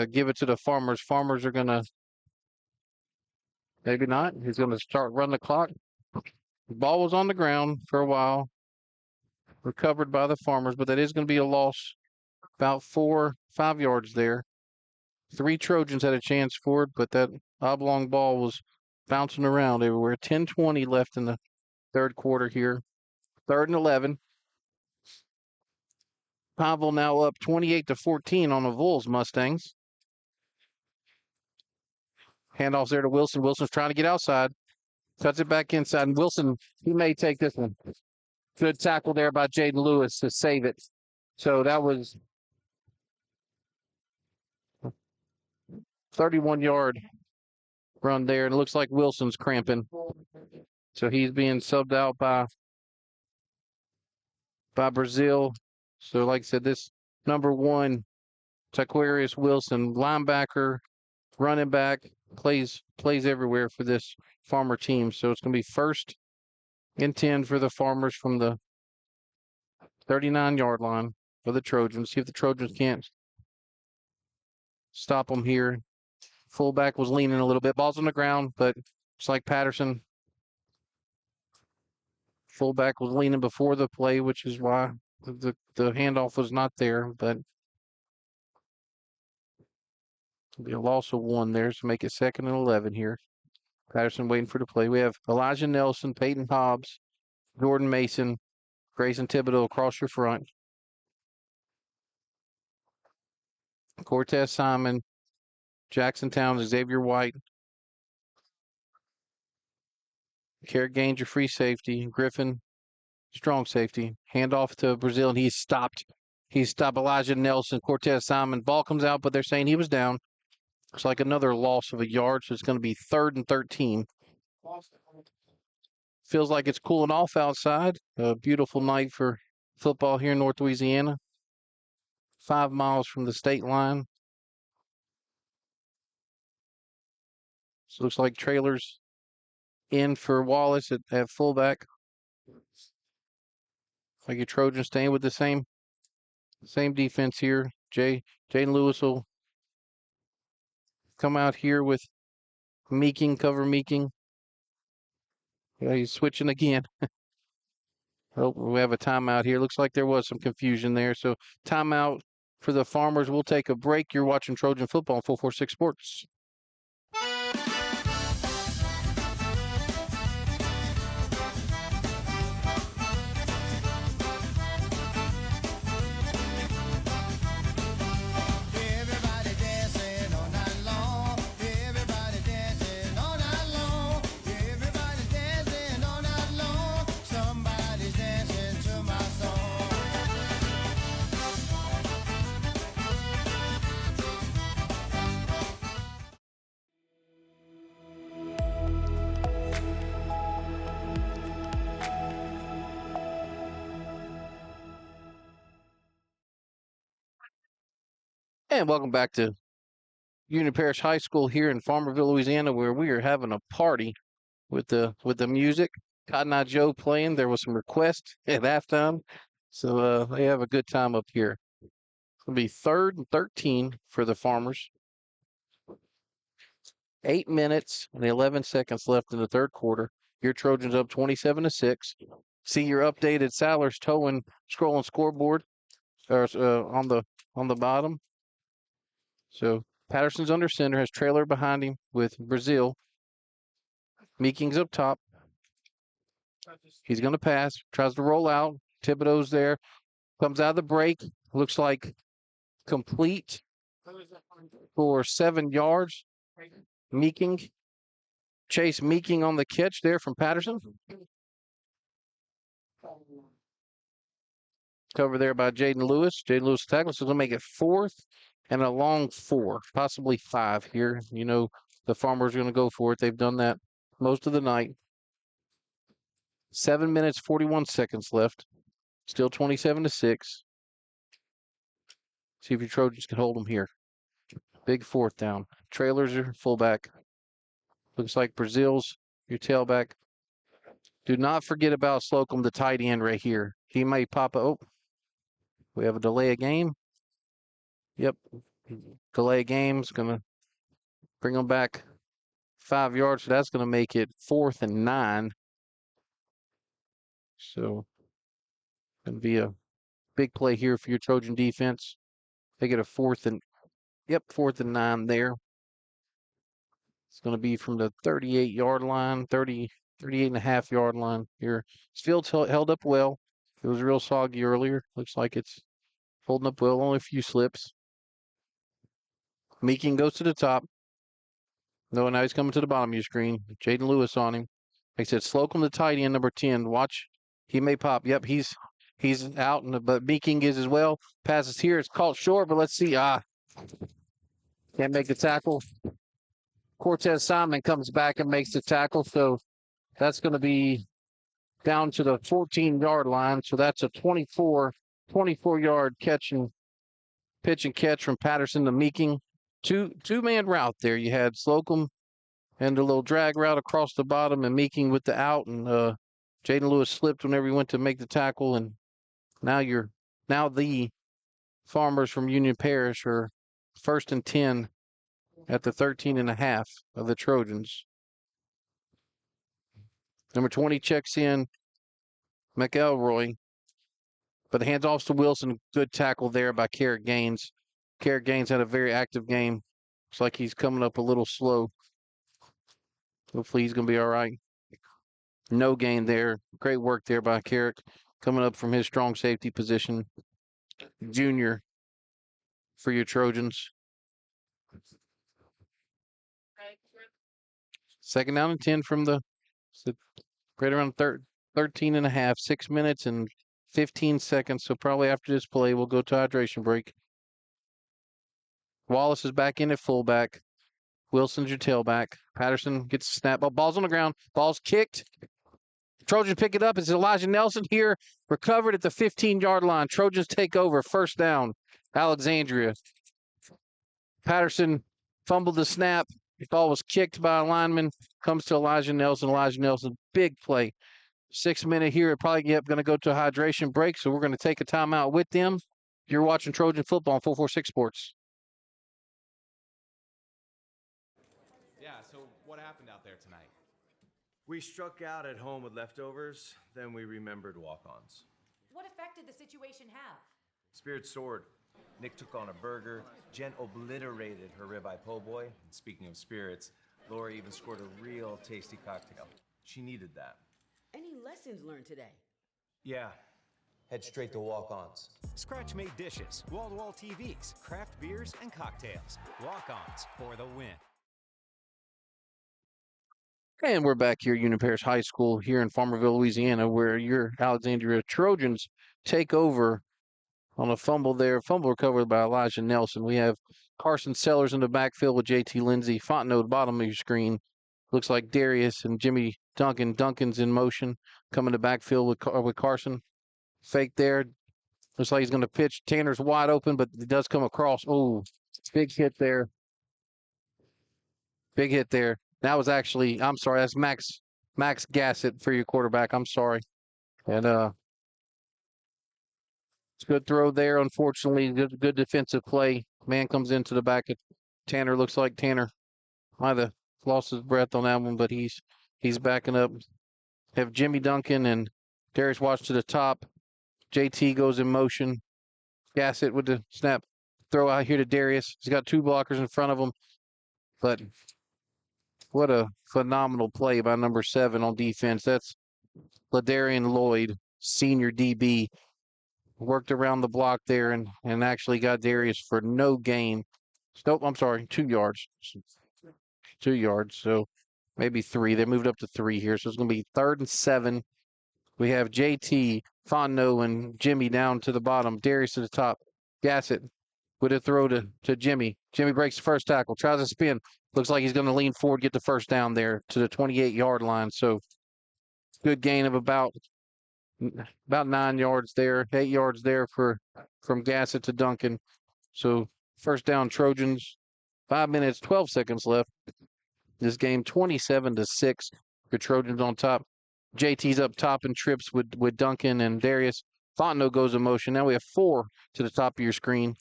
give it to the Farmers. Farmers are gonna maybe not. He's gonna run the clock. The ball was on the ground for a while. Recovered by the Farmers, but that is going to be a loss. About 4-5 yards there. 3 Trojans had a chance for it, but that oblong ball was bouncing around everywhere. 10:20 left in the third quarter here. 3rd and 11. Pineville now up 28-14 on the Vols Mustangs. Handoffs there to Wilson. Wilson's trying to get outside. Cuts it back inside. And Wilson, he may take this one. Good tackle there by Jaden Lewis to save it. So that was 31-yard run there. And it looks like Wilson's cramping. So he's being subbed out by Brazil. So like I said, this number 1, Taquarius Wilson, linebacker, running back, plays everywhere for this Farmer team. So it's going to be 1st and 10 for the Farmers from the 39-yard line for the Trojans. See if the Trojans can't stop them here. Fullback was leaning a little bit. Ball's on the ground, but it's like Patterson. Fullback was leaning before the play, which is why the handoff was not there, but it'll be a loss of 1 there to make it 2nd and 11 here. Patterson waiting for the play. We have Elijah Nelson, Peyton Hobbs, Jordan Mason, Grayson Thibodeau across your front. Cortez Simon, Jackson Towns, Xavier White. Carrot Gaines, your free safety. Griffin, strong safety. Handoff to Brazil, and he's stopped. Elijah Nelson, Cortez Simon. Ball comes out, but they're saying he was down. It's like another loss of a yard, so it's going to be 3rd and 13. Feels like it's cooling off outside. A beautiful night for football here in North Louisiana. 5 miles from the state line. So it looks like Trailers in for Wallace at fullback. Like your Trojans staying with the same defense here. Jaden Lewis will come out here with Meeking, cover Meeking. Yeah, he's switching again. Oh, we have a timeout here. Looks like there was some confusion there. So timeout for the Farmers. We'll take a break. You're watching Trojan Football on 446 Sports. And welcome back to Union Parish High School here in Farmerville, Louisiana, where we are having a party with the music. Cotton Eye Joe playing. There was some requests at halftime, so they have a good time up here. It'll be 3rd and 13 for the Farmers. 8 minutes and 11 seconds left in the third quarter. Your Trojans up 27-6. See your updated Salers towing scrolling scoreboard or on the bottom. So Patterson's under center, has trailer behind him with Brazil. Meeking's up top. He's going to pass, tries to roll out. Thibodeau's there, comes out of the break. Looks like complete for 7 yards. Meeking, Chase Meeking on the catch there from Patterson. Cover there by Jaden Lewis. Jaden Lewis tackles, so going to make it 4th and a long 4, possibly 5 here. You know, the Farmers are going to go for it. They've done that most of the night. 7 minutes, 41 seconds left. Still 27-6. See if your Trojans can hold them here. Big 4th down. Trailers are fullback. Looks like Brazil's your tailback. Do not forget about Slocum, the tight end right here. He may pop up. Oh, we have a delay of game. Yep. Delay of game's going to bring them back 5 yards. So that's going to make it 4th and 9. So going to be a big play here for your Trojan defense. They get a 4th and 9 there. It's going to be from the 38-yard line, 38.5-yard line here. This field's held up well. It was real soggy earlier. Looks like it's holding up well. Only a few slips. Meeking goes to the top. No, now he's coming to the bottom of your screen. Jaden Lewis on him. Like I said, Slocum the tight end, number 10. Watch. He may pop. Yep, he's out, but Meeking is as well. Passes here. It's caught short, but let's see. Can't make the tackle. Cortez Simon comes back and makes the tackle. So that's going to be down to the 14-yard line. So that's a 24-yard pitch and catch from Patterson to Meeking. Two-man route there. You had Slocum and a little drag route across the bottom and Meeking with the out. And Jaden Lewis slipped whenever he went to make the tackle. And now the Farmers from Union Parish are 1st and 10 at the 13.5 of the Trojans. Number 20 checks in, McElroy. But the hands off to Wilson. Good tackle there by Carrick Gaines. Carrick Gaines had a very active game. Looks like he's coming up a little slow. Hopefully he's going to be all right. No gain there. Great work there by Carrick. Coming up from his strong safety position. Junior for your Trojans. 2nd down and 10 from the right around 13.5. 6 minutes and 15 seconds. So probably after this play, we'll go to hydration break. Wallace is back in at fullback. Wilson's your tailback. Patterson gets the snap. Ball's on the ground. Ball's kicked. Trojans pick it up. It's Elijah Nelson here. Recovered at the 15-yard line. Trojans take over. 1st down. Alexandria. Patterson fumbled the snap. The ball was kicked by a lineman. Comes to Elijah Nelson. Elijah Nelson, big play. 6 minute here. Probably going to go to a hydration break, so we're going to take a timeout with them. You're watching Trojan Football on 446 Sports. Yeah, so what happened out there tonight? We struck out at home with leftovers, then we remembered walk-ons. What effect did the situation have? Spirit soared. Nick took on a burger. Jen obliterated her ribeye po' boy. And speaking of spirits, Laura even scored a real tasty cocktail. She needed that. Any lessons learned today? Yeah. Head straight to walk-ons. Scratch-made dishes, wall-to-wall TVs, craft beers, and cocktails. Walk-ons for the win. And we're back here at Union Parish High School here in Farmerville, Louisiana, where your Alexandria Trojans take over on a fumble there. Fumble recovered by Elijah Nelson. We have Carson Sellers in the backfield with JT Lindsay. Fontenot at the bottom of your screen. Looks like Darius and Jimmy Duncan. Duncan's in motion, coming to backfield with Carson. Fake there. Looks like he's going to pitch. Tanner's wide open, but it does come across. Oh, big hit there. Big hit there. That was actually, I'm sorry, that's Max Gassett for your quarterback. I'm sorry. And it's a good throw there. Unfortunately, good defensive play. Man comes into the back of Tanner. Looks like Tanner might have lost his breath on that one, but he's backing up. Have Jimmy Duncan and Darius Watch to the top. JT goes in motion. Gassett with the snap. Throw out here to Darius. He's got two blockers in front of him. But what a phenomenal play by number 7 on defense. That's Ladarian Lloyd, senior DB. Worked around the block there and actually got Darius for no gain. Nope, I'm sorry, 2 yards. 2 yards, so maybe 3. They moved up to 3 here, so it's going to be 3rd and 7. We have JT, Fontenot, and Jimmy down to the bottom. Darius to the top. Gassett with a throw to Jimmy. Jimmy breaks the first tackle, tries to spin. Looks like he's going to lean forward, get the first down there to the 28-yard line. So good gain of about 9 yards there, 8 yards there from Gassett to Duncan. So first down Trojans. 5 minutes, 12 seconds left. This game 27-6. The Trojans on top. JT's up top and trips with Duncan and Darius. Fontenot goes in motion. Now we have 4 to the top of your screen.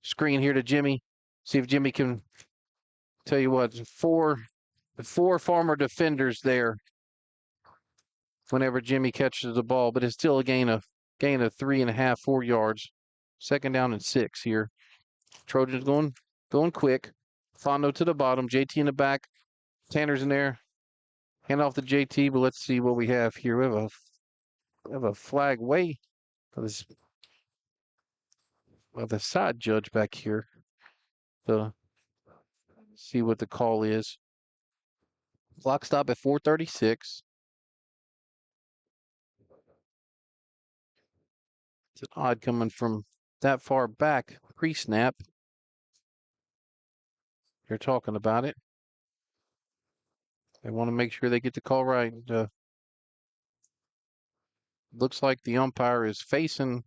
Screen here to Jimmy. See if Jimmy can tell you what. 4 Farmer defenders there. Whenever Jimmy catches the ball, but it's still a gain of 3.5, 4 yards. 2nd down and 6 here. Trojans going quick. Fontenot to the bottom. JT in the back. Tanner's in there. Hand off to JT, but let's see what we have here. We have a flag way for this. We have the side judge back here to see what the call is. Clock stop at 4:36. It's an odd coming from that far back pre-snap. You're talking about it. They want to make sure they get the call right. Looks like the umpire is facing,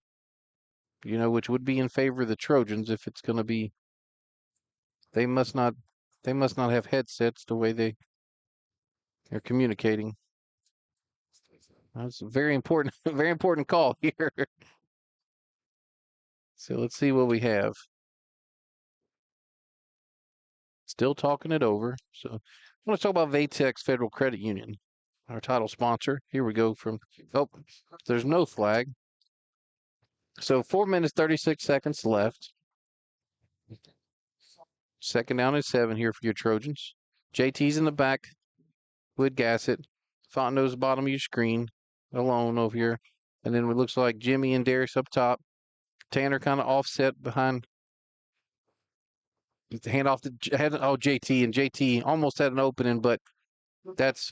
which would be in favor of the Trojans if it's going to be. They must not have headsets the way they're communicating. That's a very important, very important call here. So let's see what we have. Still talking it over. So I want to talk about Vatex Federal Credit Union, our title sponsor. Here we go there's no flag. So 4 minutes, 36 seconds left. 2nd down and 7 here for your Trojans. JT's in the back with Gassett. Fontenot's bottom of your screen, alone over here. And then it looks like Jimmy and Darius up top. Tanner kind of offset behind. Hand off to JT, and JT almost had an opening, but that's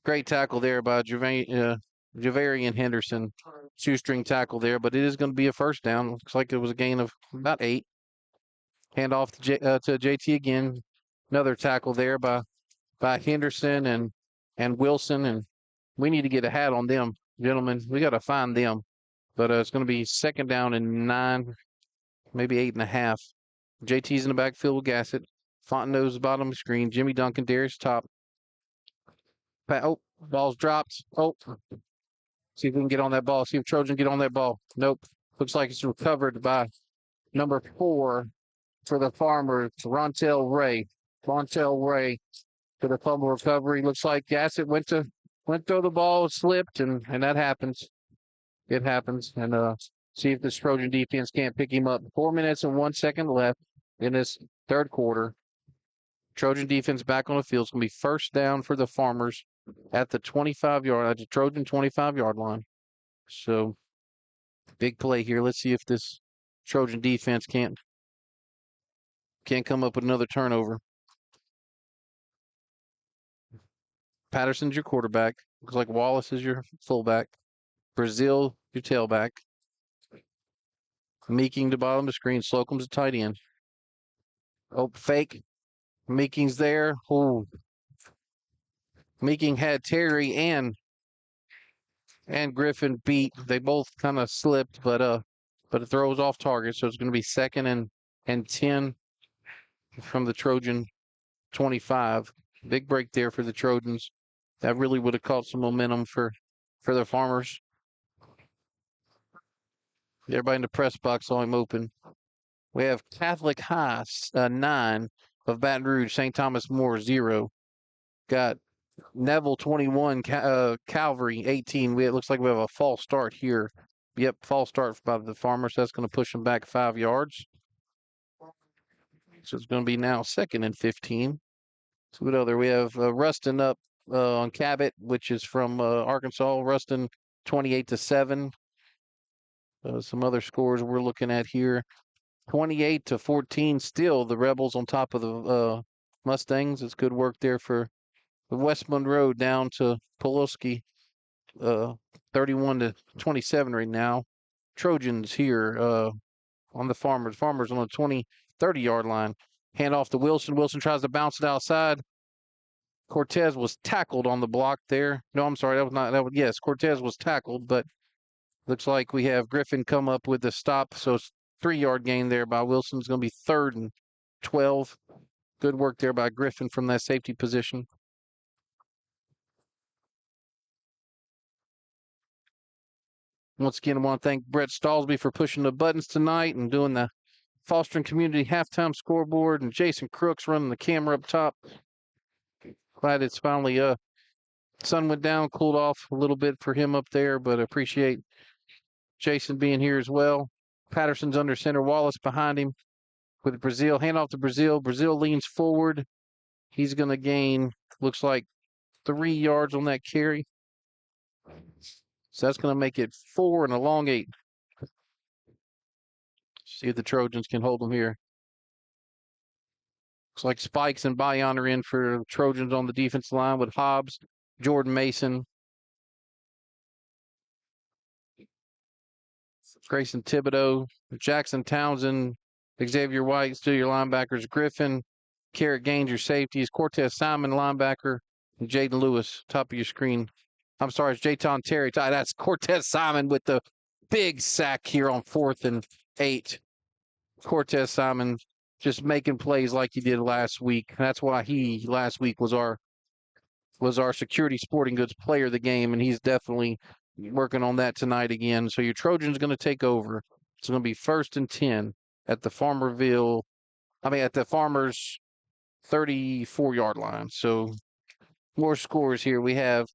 great tackle there by Javarian Henderson. Shoestring tackle there, but it is going to be a first down. Looks like it was a gain of about 8. Hand off to JT again. Another tackle there by Henderson and Wilson, and we need to get a hat on them, gentlemen. We got to find them. But it's going to be 2nd down and 9, maybe 8.5. JT's in the backfield with Gassett. Fontenot's bottom of the screen. Jimmy Duncan, Darius top. Ball's dropped. See if we can get on that ball. See if Trojan get on that ball. Nope. Looks like it's recovered by number 4 for the Farmer, Rontel Ray. Rontel Ray to the fumble recovery. Looks like Gassett went to throw the ball, slipped, and that happens. It happens. And see if this Trojan defense can't pick him up. 4 minutes and 1 second left in this third quarter. Trojan defense back on the field. It's going to be first down for the Farmers at the 25-yard, at the Trojan 25-yard line. So big play here. Let's see if this Trojan defense can't come up with another turnover. Patterson's your quarterback. Looks like Wallace is your fullback. Brazil, your tailback. Meeking to bottom of the screen. Slocum's a tight end. Oh, fake. Meeking's there. Oh. Meeking had Terry and Griffin beat. They both kind of slipped, but it throws off target. So it's going to be second and 10 from the Trojan 25. Big break there for the Trojans. That really would have caught some momentum for the Farmers. Everybody in the press box saw him open. We have Catholic High 9 of Baton Rouge, St. Thomas More 0. Got Neville 21, Calvary 18. It looks like we have a false start here. Yep, false start by the Farmers. That's going to push them back 5 yards. So it's going to be now second and 15. So what other? We have Ruston up on Cabot, which is from Arkansas. Ruston 28-7. Some other scores we're looking at here. 28-14. Still the Rebels on top of the Mustangs. It's good work there for the West Monroe down to Pulaski. 31-27 right now. Trojans here on the Farmers. Farmers on the 30-yard line. Hand off to Wilson. Wilson tries to bounce it outside. Cortez was tackled on the block there. No, I'm sorry. That was not. Yes, Cortez was tackled, but looks like we have Griffin come up with the stop. So it's 3-yard gain there by Wilson. It's going to be 3rd and 12. Good work there by Griffin from that safety position. Once again, I want to thank Brett Stallsby for pushing the buttons tonight and doing the Fostering Community halftime scoreboard, and Jason Crooks running the camera up top. Glad it's finally sun went down, cooled off a little bit for him up there, but appreciate Jason being here as well. Patterson's under center, Wallace behind him with Brazil. Hand off to Brazil. Brazil leans forward. He's going to gain, looks like 3 yards on that carry. So that's going to make it 4 and a long 8. See if the Trojans can hold them here. Looks like Spikes and Bayon are in for Trojans on the defensive line with Hobbs, Jordan Mason, Grayson Thibodeau, Jackson Townsend, Xavier White, still your linebackers, Griffin, Carrot Gaines, your safeties, Cortez Simon, linebacker, and Jaden Lewis, top of your screen. I'm sorry, it's Jayton Terry. That's Cortez Simon with the big sack here on 4th and 8. Cortez Simon just making plays like he did last week. That's why he last week was our Security Sporting Goods player of the game, and he's definitely working on that tonight again. So your Trojans going to take over. It's going to be 1st and 10 at the at the Farmers 34-yard line. So more scores here. We have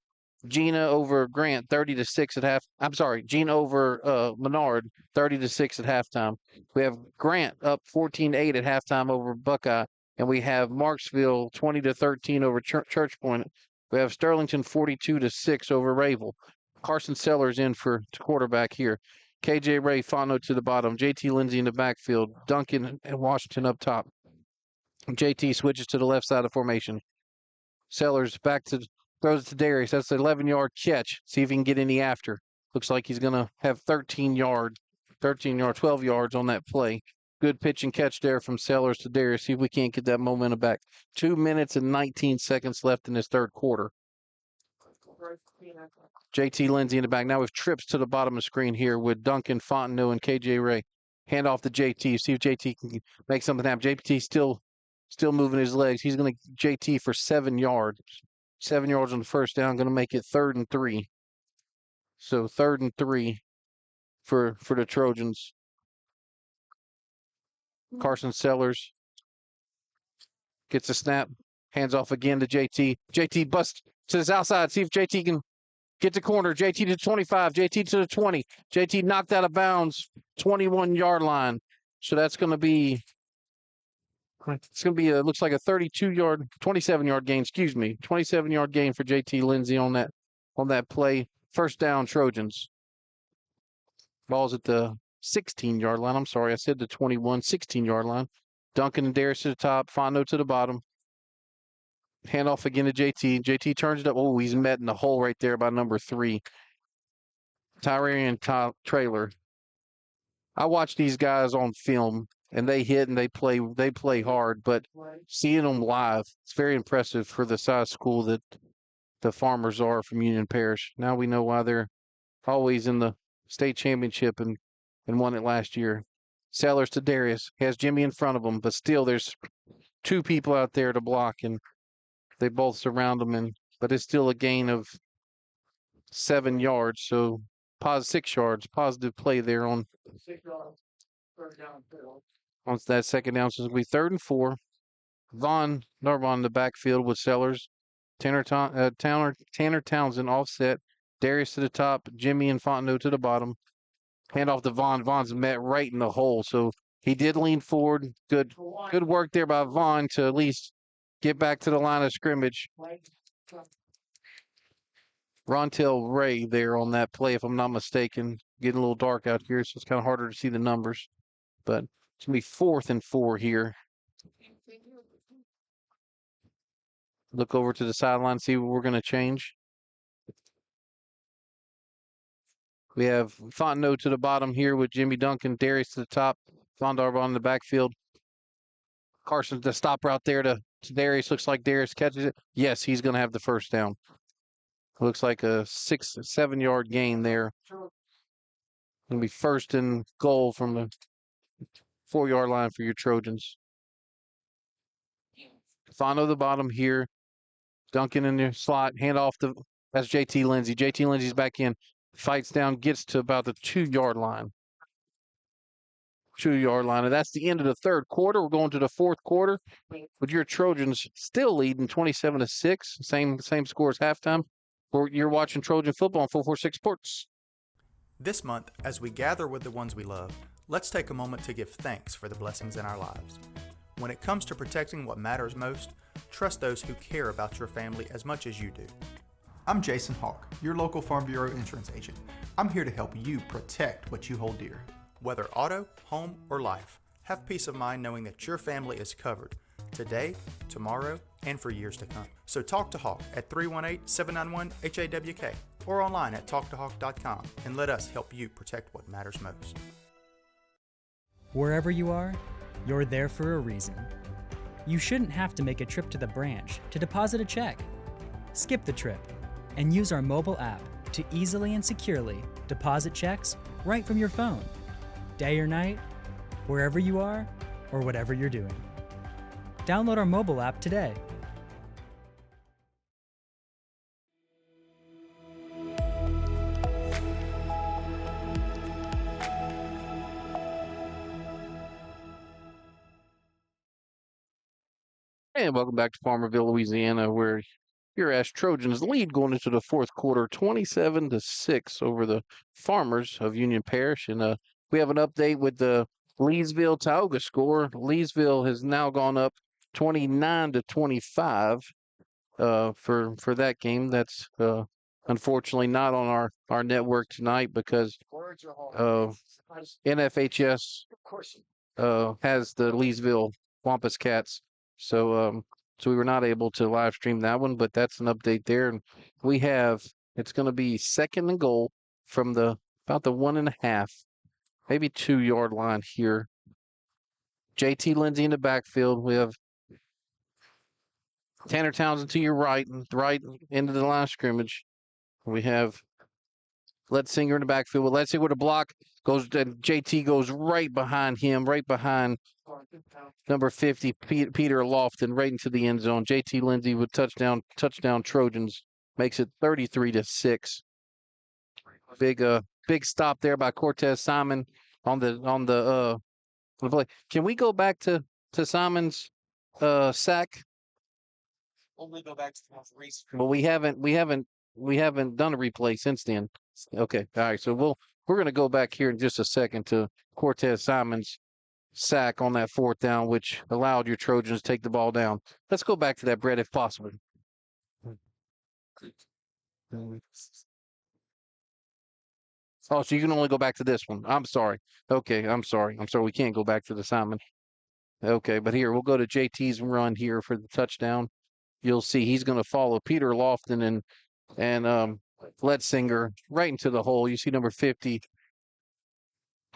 Gina over Grant 30-6 at half. I'm sorry, Gina over Menard 30-6 at halftime. We have Grant up 14-8 at halftime over Buckeye, and we have Marksville 20-13 over Church Point. We have Sterlington 42-6 over Ravel. Carson Sellers in for quarterback here. KJ Ray Fano to the bottom. JT Lindsay in the backfield. Duncan and Washington up top. JT switches to the left side of formation. Sellers throws it to Darius. That's an 11-yard catch. See if he can get any after. Looks like he's going to have 12 yards on that play. Good pitch and catch there from Sellers to Darius. See if we can't get that momentum back. 2 minutes and 19 seconds left in this third quarter. JT Lindsay in the back. Now we've trips to the bottom of the screen here with Duncan, Fontenot, and KJ Ray. Hand off to JT. See if JT can make something happen. JT still moving his legs. He's going to JT for 7 yards. 7 yards on the first down. Going to make it 3rd and 3. So 3rd and 3 for the Trojans. Carson Sellers gets a snap. Hands off again to JT. JT busts to his outside. See if JT can get the corner. JT to 25. JT to the 20. JT knocked out of bounds. 21-yard line. So that's going to be. It's going to be looks like a 27-yard gain. Excuse me, 27-yard gain for JT Lindsay on that play. First down, Trojans. Ball's at the 16-yard line. I'm sorry, I said the 16-yard line. Duncan and Darius to the top. Fondo to the bottom. Handoff again to JT. JT turns it up. Oh, he's met in the hole right there by number 3. Tyrion Trailer. I watch these guys on film, and they hit and they play hard, but seeing them live, it's very impressive for the size school that the Farmers are from Union Parish. Now we know why they're always in the state championship and won it last year. Sellers to Darius. Has Jimmy in front of him, but still there's 2 people out there to block, and they both surround him, but it's still a gain of 7 yards, so 6 yards. Positive play there on 6 yards. Third down, field. once that second down. So it's going to be 3rd and 4. Vaughn Narvon in the backfield with Sellers. Tanner Townsend offset. Darius to the top. Jimmy and Fontenot to the bottom. Hand off to Vaughn. Vaughn's met right in the hole. So he did lean forward. Good work there by Vaughn to at least get back to the line of scrimmage. Rontel Ray there on that play, if I'm not mistaken. Getting a little dark out here, so it's kind of harder to see the numbers. But it's going to be 4th and 4 here. Look over to the sideline, see what we're going to change. We have Fontenot to the bottom here with Jimmy Duncan, Darius to the top, Fondarvon in the backfield. Carson, the stop route there to Darius. Looks like Darius catches it. Yes, he's going to have the first down. Looks like a 7-yard gain there. Going to be 1st and goal from the 4-yard line for your Trojans. Fondo the bottom here. Duncan in the slot. Hand off to, that's JT Lindsay. JT Lindsay's back in. Fights down, gets to about the 2-yard line. 2-yard line. And that's the end of the 3rd quarter. We're going to the 4th quarter with your Trojans still leading 27-6. Same score as halftime. You're watching Trojan football on 446 Sports. This month, as we gather with the ones we love, let's take a moment to give thanks for the blessings in our lives. When it comes to protecting what matters most, trust those who care about your family as much as you do. I'm Jason Hawk, your local Farm Bureau insurance agent. I'm here to help you protect what you hold dear. Whether auto, home, or life, have peace of mind knowing that your family is covered today, tomorrow, and for years to come. So talk to Hawk at 318-791-HAWK or online at talktohawk.com and let us help you protect what matters most. Wherever you are, you're there for a reason. You shouldn't have to make a trip to the branch to deposit a check. Skip the trip and use our mobile app to easily and securely deposit checks right from your phone. Day or night, wherever you are, or whatever you're doing. Download our mobile app today. And welcome back to Farmerville, Louisiana, where your Ash Trojans lead going into the 4th quarter, 27-6 over the Farmers of Union Parish. And we have an update with the Leesville-Tioga score. Leesville has now gone up 29-25 for that game. That's unfortunately not on our network tonight because NFHS has the Leesville Wampus Cats. So we were not able to live stream that one, but that's an update there. And we have, it's going to be 2nd and goal from about the 1.5, maybe 2-yard line here. JT Lindsay in the backfield. We have Tanner Townsend to your right into the line of scrimmage. We have Letzinger in the backfield. Well, Letzinger with a block goes, and JT goes right behind him, right behind number 50, Peter Lofton, right into the end zone. JT Lindsay with touchdown Trojans makes it 33-6. Big stop there by Cortez Simon on the play. Can we go back to Simon's sack? Only go back to the most recent. Well, we haven't done a replay since then. Okay. All right. So we're going to go back here in just a second to Cortez Simon's sack on that fourth down, which allowed your Trojans to take the ball down. Let's go back to that, Brett, if possible. Oh, so you can only go back to this one. I'm sorry. Okay, I'm sorry. I'm sorry. We can't go back to the Simon. Okay, but here we'll go to JT's run here for the touchdown. You'll see he's going to follow Peter Lofton and Letzinger right into the hole. You see number 50,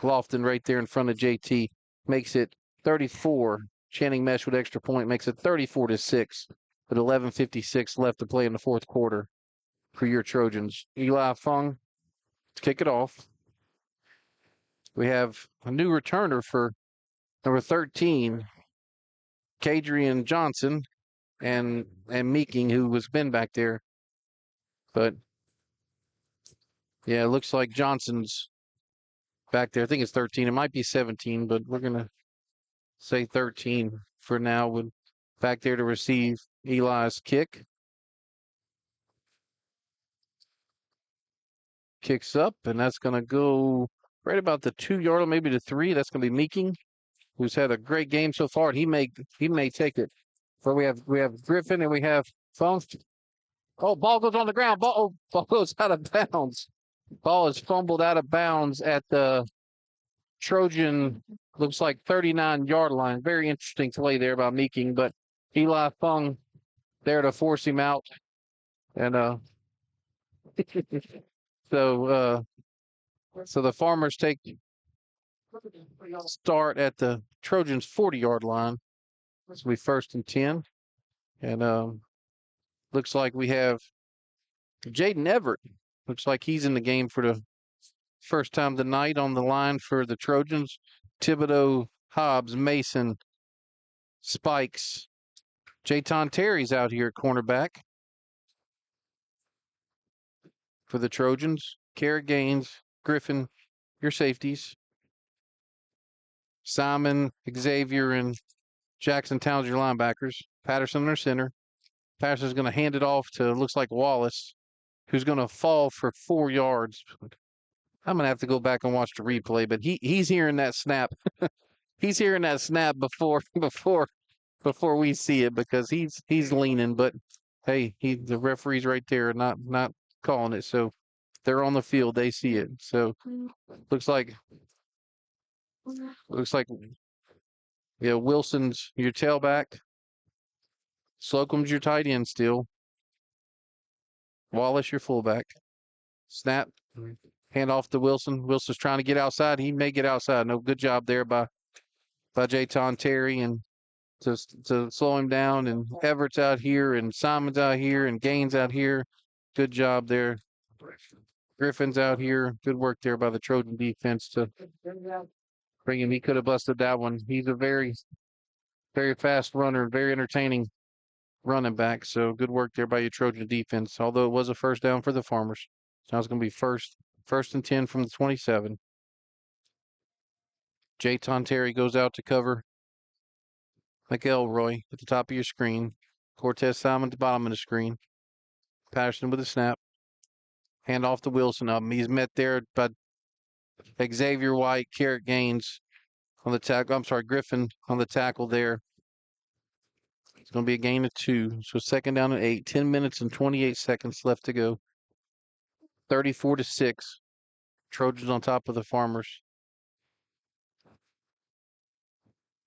Lofton right there in front of JT, makes it 34. Channing Mesh with extra point makes it 34-6. With 11:56 left to play in the fourth quarter for your Trojans. Eli Fung to kick it off. We have a new returner for number 13, Kadrian Johnson, and Meeking, who has been back there. But yeah, it looks like Johnson's back there. I think it's 13. It might be 17, but we're gonna say 13 for now. With back there to receive Eli's kick. Kicks up, and that's gonna go right about the 2-yard, maybe the 3. That's gonna be Meeking, who's had a great game so far. And he may take it. So we have Griffin and we have Funk. Oh, ball goes on the ground. Ball goes out of bounds. Ball is fumbled out of bounds at the Trojan, looks like 39-yard line. Very interesting play there by Meeking, but Eli Fung there to force him out. And so the Farmers take start at the Trojans' 40-yard line. This will be 1st and 10. And looks like we have Jaden Everett. Looks like he's in the game for the first time tonight on the line for the Trojans. Thibodeau, Hobbs, Mason, Spikes. Jayton Terry's out here at cornerback for the Trojans. Carrot Gaines, Griffin, your safeties. Simon, Xavier, and Jackson Towns, your linebackers. Patterson, their center. Patterson's going to hand it off to, looks like Wallace, who's going to fall for 4 yards. I'm going to have to go back and watch the replay, but he's hearing that snap. He's hearing that snap before we see it because he's leaning. But hey, the referee's right there, not calling it. So they're on the field, they see it. So looks like yeah, Wilson's your tailback. Slocum's your tight end still. Wallace your fullback. Snap. Hand off to Wilson. Wilson's trying to get outside. He may get outside. No, good job there by Jayton Terry and to slow him down. And Everett's out here and Simon's out here and Gaines out here. Good job there. Griffin's out here. Good work there by the Trojan defense to bring him. He could have busted that one. He's a very, very fast runner, very entertaining running back. So good work there by your Trojan defense. Although it was a first down for the Farmers. Now it's going to be first and 10 from the 27. Jayton Terry goes out to cover McElroy at the top of your screen. Cortez Simon at the bottom of the screen. Patterson with a snap. Hand off to Wilson up. He's met there by Xavier White, Carrot Gaines on the tackle. I'm sorry, Griffin on the tackle there. It's going to be a gain of 2. So 2nd down and 8. 10 minutes and 28 seconds left to go. 34-6. Trojans on top of the Farmers.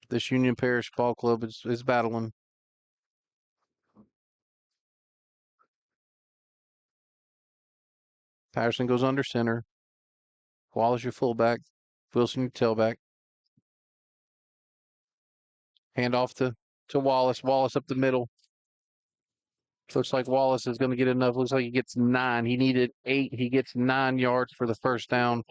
This Union Parish ball club is battling. Patterson goes under center. Wallace your fullback. Wilson your tailback. Hand off to Wallace. Wallace up the middle. Looks like Wallace is going to get enough. Looks like he gets 9. He needed 8. He gets 9 yards for the first down.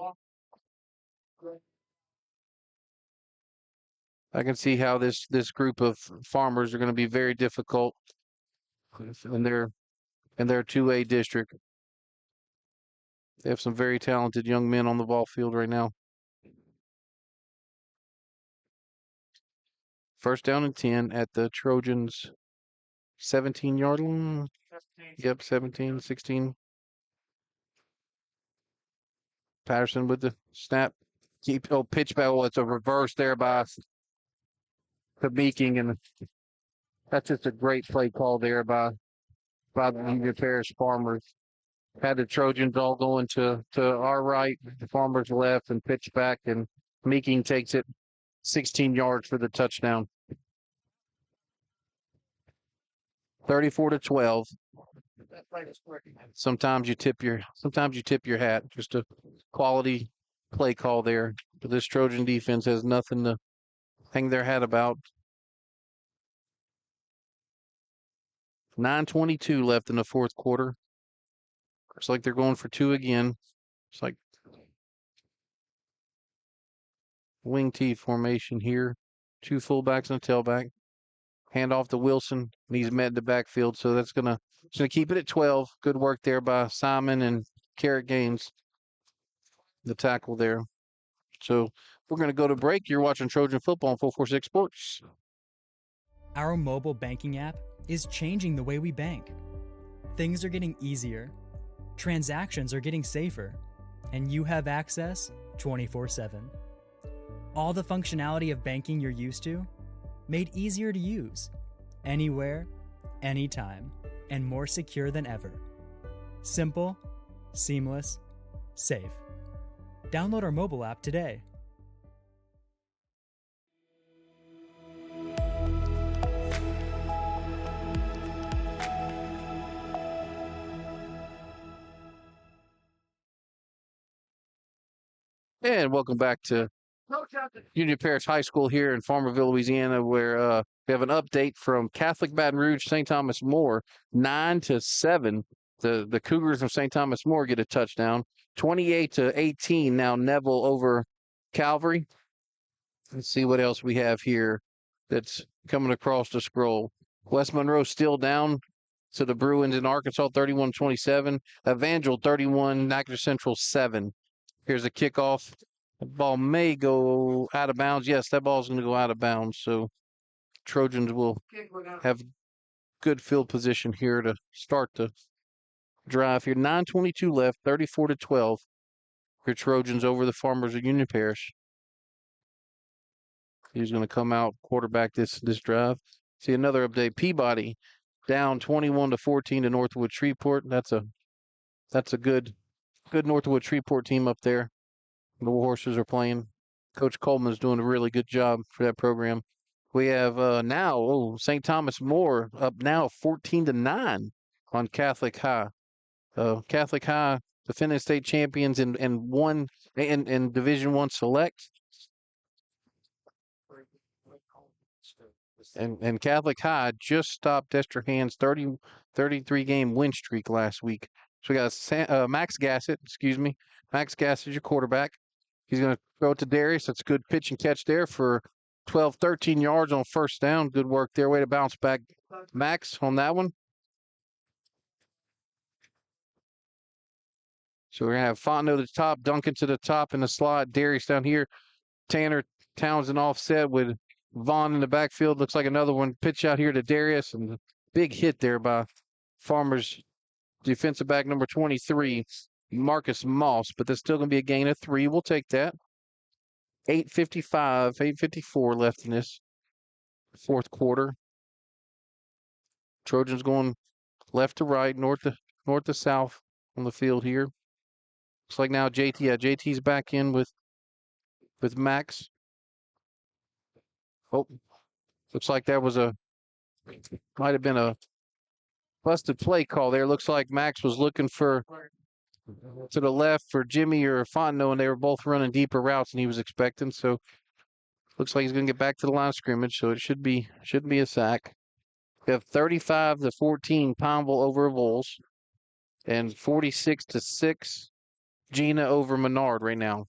I can see how this group of Farmers are going to be very difficult in their 2A district. They have some very talented young men on the ball field right now. 1st down and 10 at the Trojans' 17-yard line. Yep, 17, 16. Patterson with the snap. Pitch back. Oh, it's a reverse there by Meeking, and that's just a great play call there by the Union Parish Farmers. Had the Trojans all going to our right, the Farmers left, and pitch back, and Meeking takes it 16 yards for the touchdown. 34-12. Sometimes you tip your hat. Just a quality play call there. But this Trojan defense has nothing to hang their hat about. 9:22 left in the fourth quarter. Looks like they're going for two again. It's like wing T formation here. Two fullbacks and a tailback. Hand off to Wilson, and he's met the backfield, so that's gonna keep it at 12. Good work there by Simon and Carrot Gaines, the tackle there. So we're gonna go to break. You're watching Trojan Football on 446 Sports. Our mobile banking app is changing the way we bank. Things are getting easier, transactions are getting safer, and you have access 24/7. All the functionality of banking you're used to, made easier to use, anywhere, anytime, and more secure than ever. Simple, seamless, safe. Download our mobile app today. And welcome back to Union Parish High School here in Farmerville, Louisiana, where we have an update from Catholic Baton Rouge, St. Thomas More, 9-7. The Cougars from St. Thomas More get a touchdown. 28-18 now Neville over Calvary. Let's see what else we have here that's coming across the scroll. West Monroe still down to the Bruins in Arkansas, 31-27. Evangel 31, Natchitoches Central 7. Here's a kickoff. The ball may go out of bounds. Yes, that ball is going to go out of bounds. So Trojans will have good field position here to start the drive here. 9:22 left, 34-12. Your Trojans over the Farmers of Union Parish. He's going to come out quarterback this drive. See another update. Peabody down 21-14 to Northwood Shreveport. That's a good Northwood Shreveport team up there. The Warhorses are playing. Coach Coleman's doing a really good job for that program. We have now St. Thomas More up now 14-9 on Catholic High. Catholic High, defending state champions in Division I Select. And Catholic High just stopped Esther Hand's 33 game win streak last week. So we got Max Gassett, Max Gassett, your quarterback. He's going to throw it to Darius. That's a good pitch and catch there for 13 yards on first down. Good work there. Way to bounce back, Max, on that one. So we're going to have Fontenot to the top, Duncan to the top in the slot, Darius down here, Tanner Townsend offset with Vaughn in the backfield. Looks like another one. Pitch out here to Darius, and big hit there by Farmers defensive back number 23, Marcus Moss, but there's still going to be a gain of 3. We'll take that. 8:54 left in this fourth quarter. Trojans going left to right, north to south on the field here. Looks like now JT's back in with Max. Oh, looks like that might have been a busted play call there. Looks like Max was looking to the left for Jimmy or Fontenot, and they were both running deeper routes than he was expecting. So looks like he's going to get back to the line of scrimmage. So it should be a sack. We have 35-14 Pineville over Vols, and 46-6 Gina over Menard right now.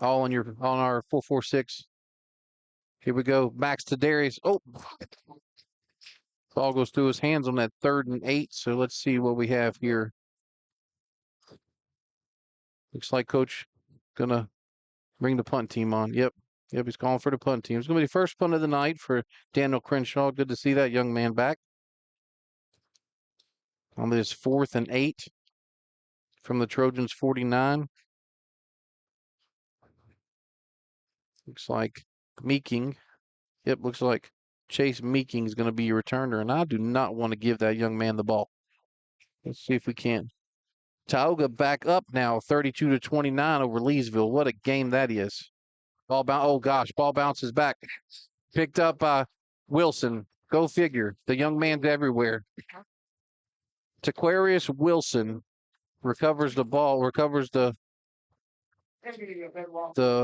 All on our 446. Here we go. Max to Darius. Oh, ball goes through his hands on that 3rd and 8. So let's see what we have here. Looks like Coach gonna bring the punt team on. Yep. Yep, he's calling for the punt team. It's going to be the first punt of the night for Daniel Crenshaw. Good to see that young man back. On this 4th and 8 from the Trojans 49. Looks like Meeking. Yep, looks like Chase Meeking is going to be your returner, and I do not want to give that young man the ball. Let's see if we can. Tioga back up now, 32-29 over Leesville. What a game that is. Ball bounces back. Picked up by Wilson. Go figure. The young man's everywhere. Taquarius Wilson recovers the ball, recovers the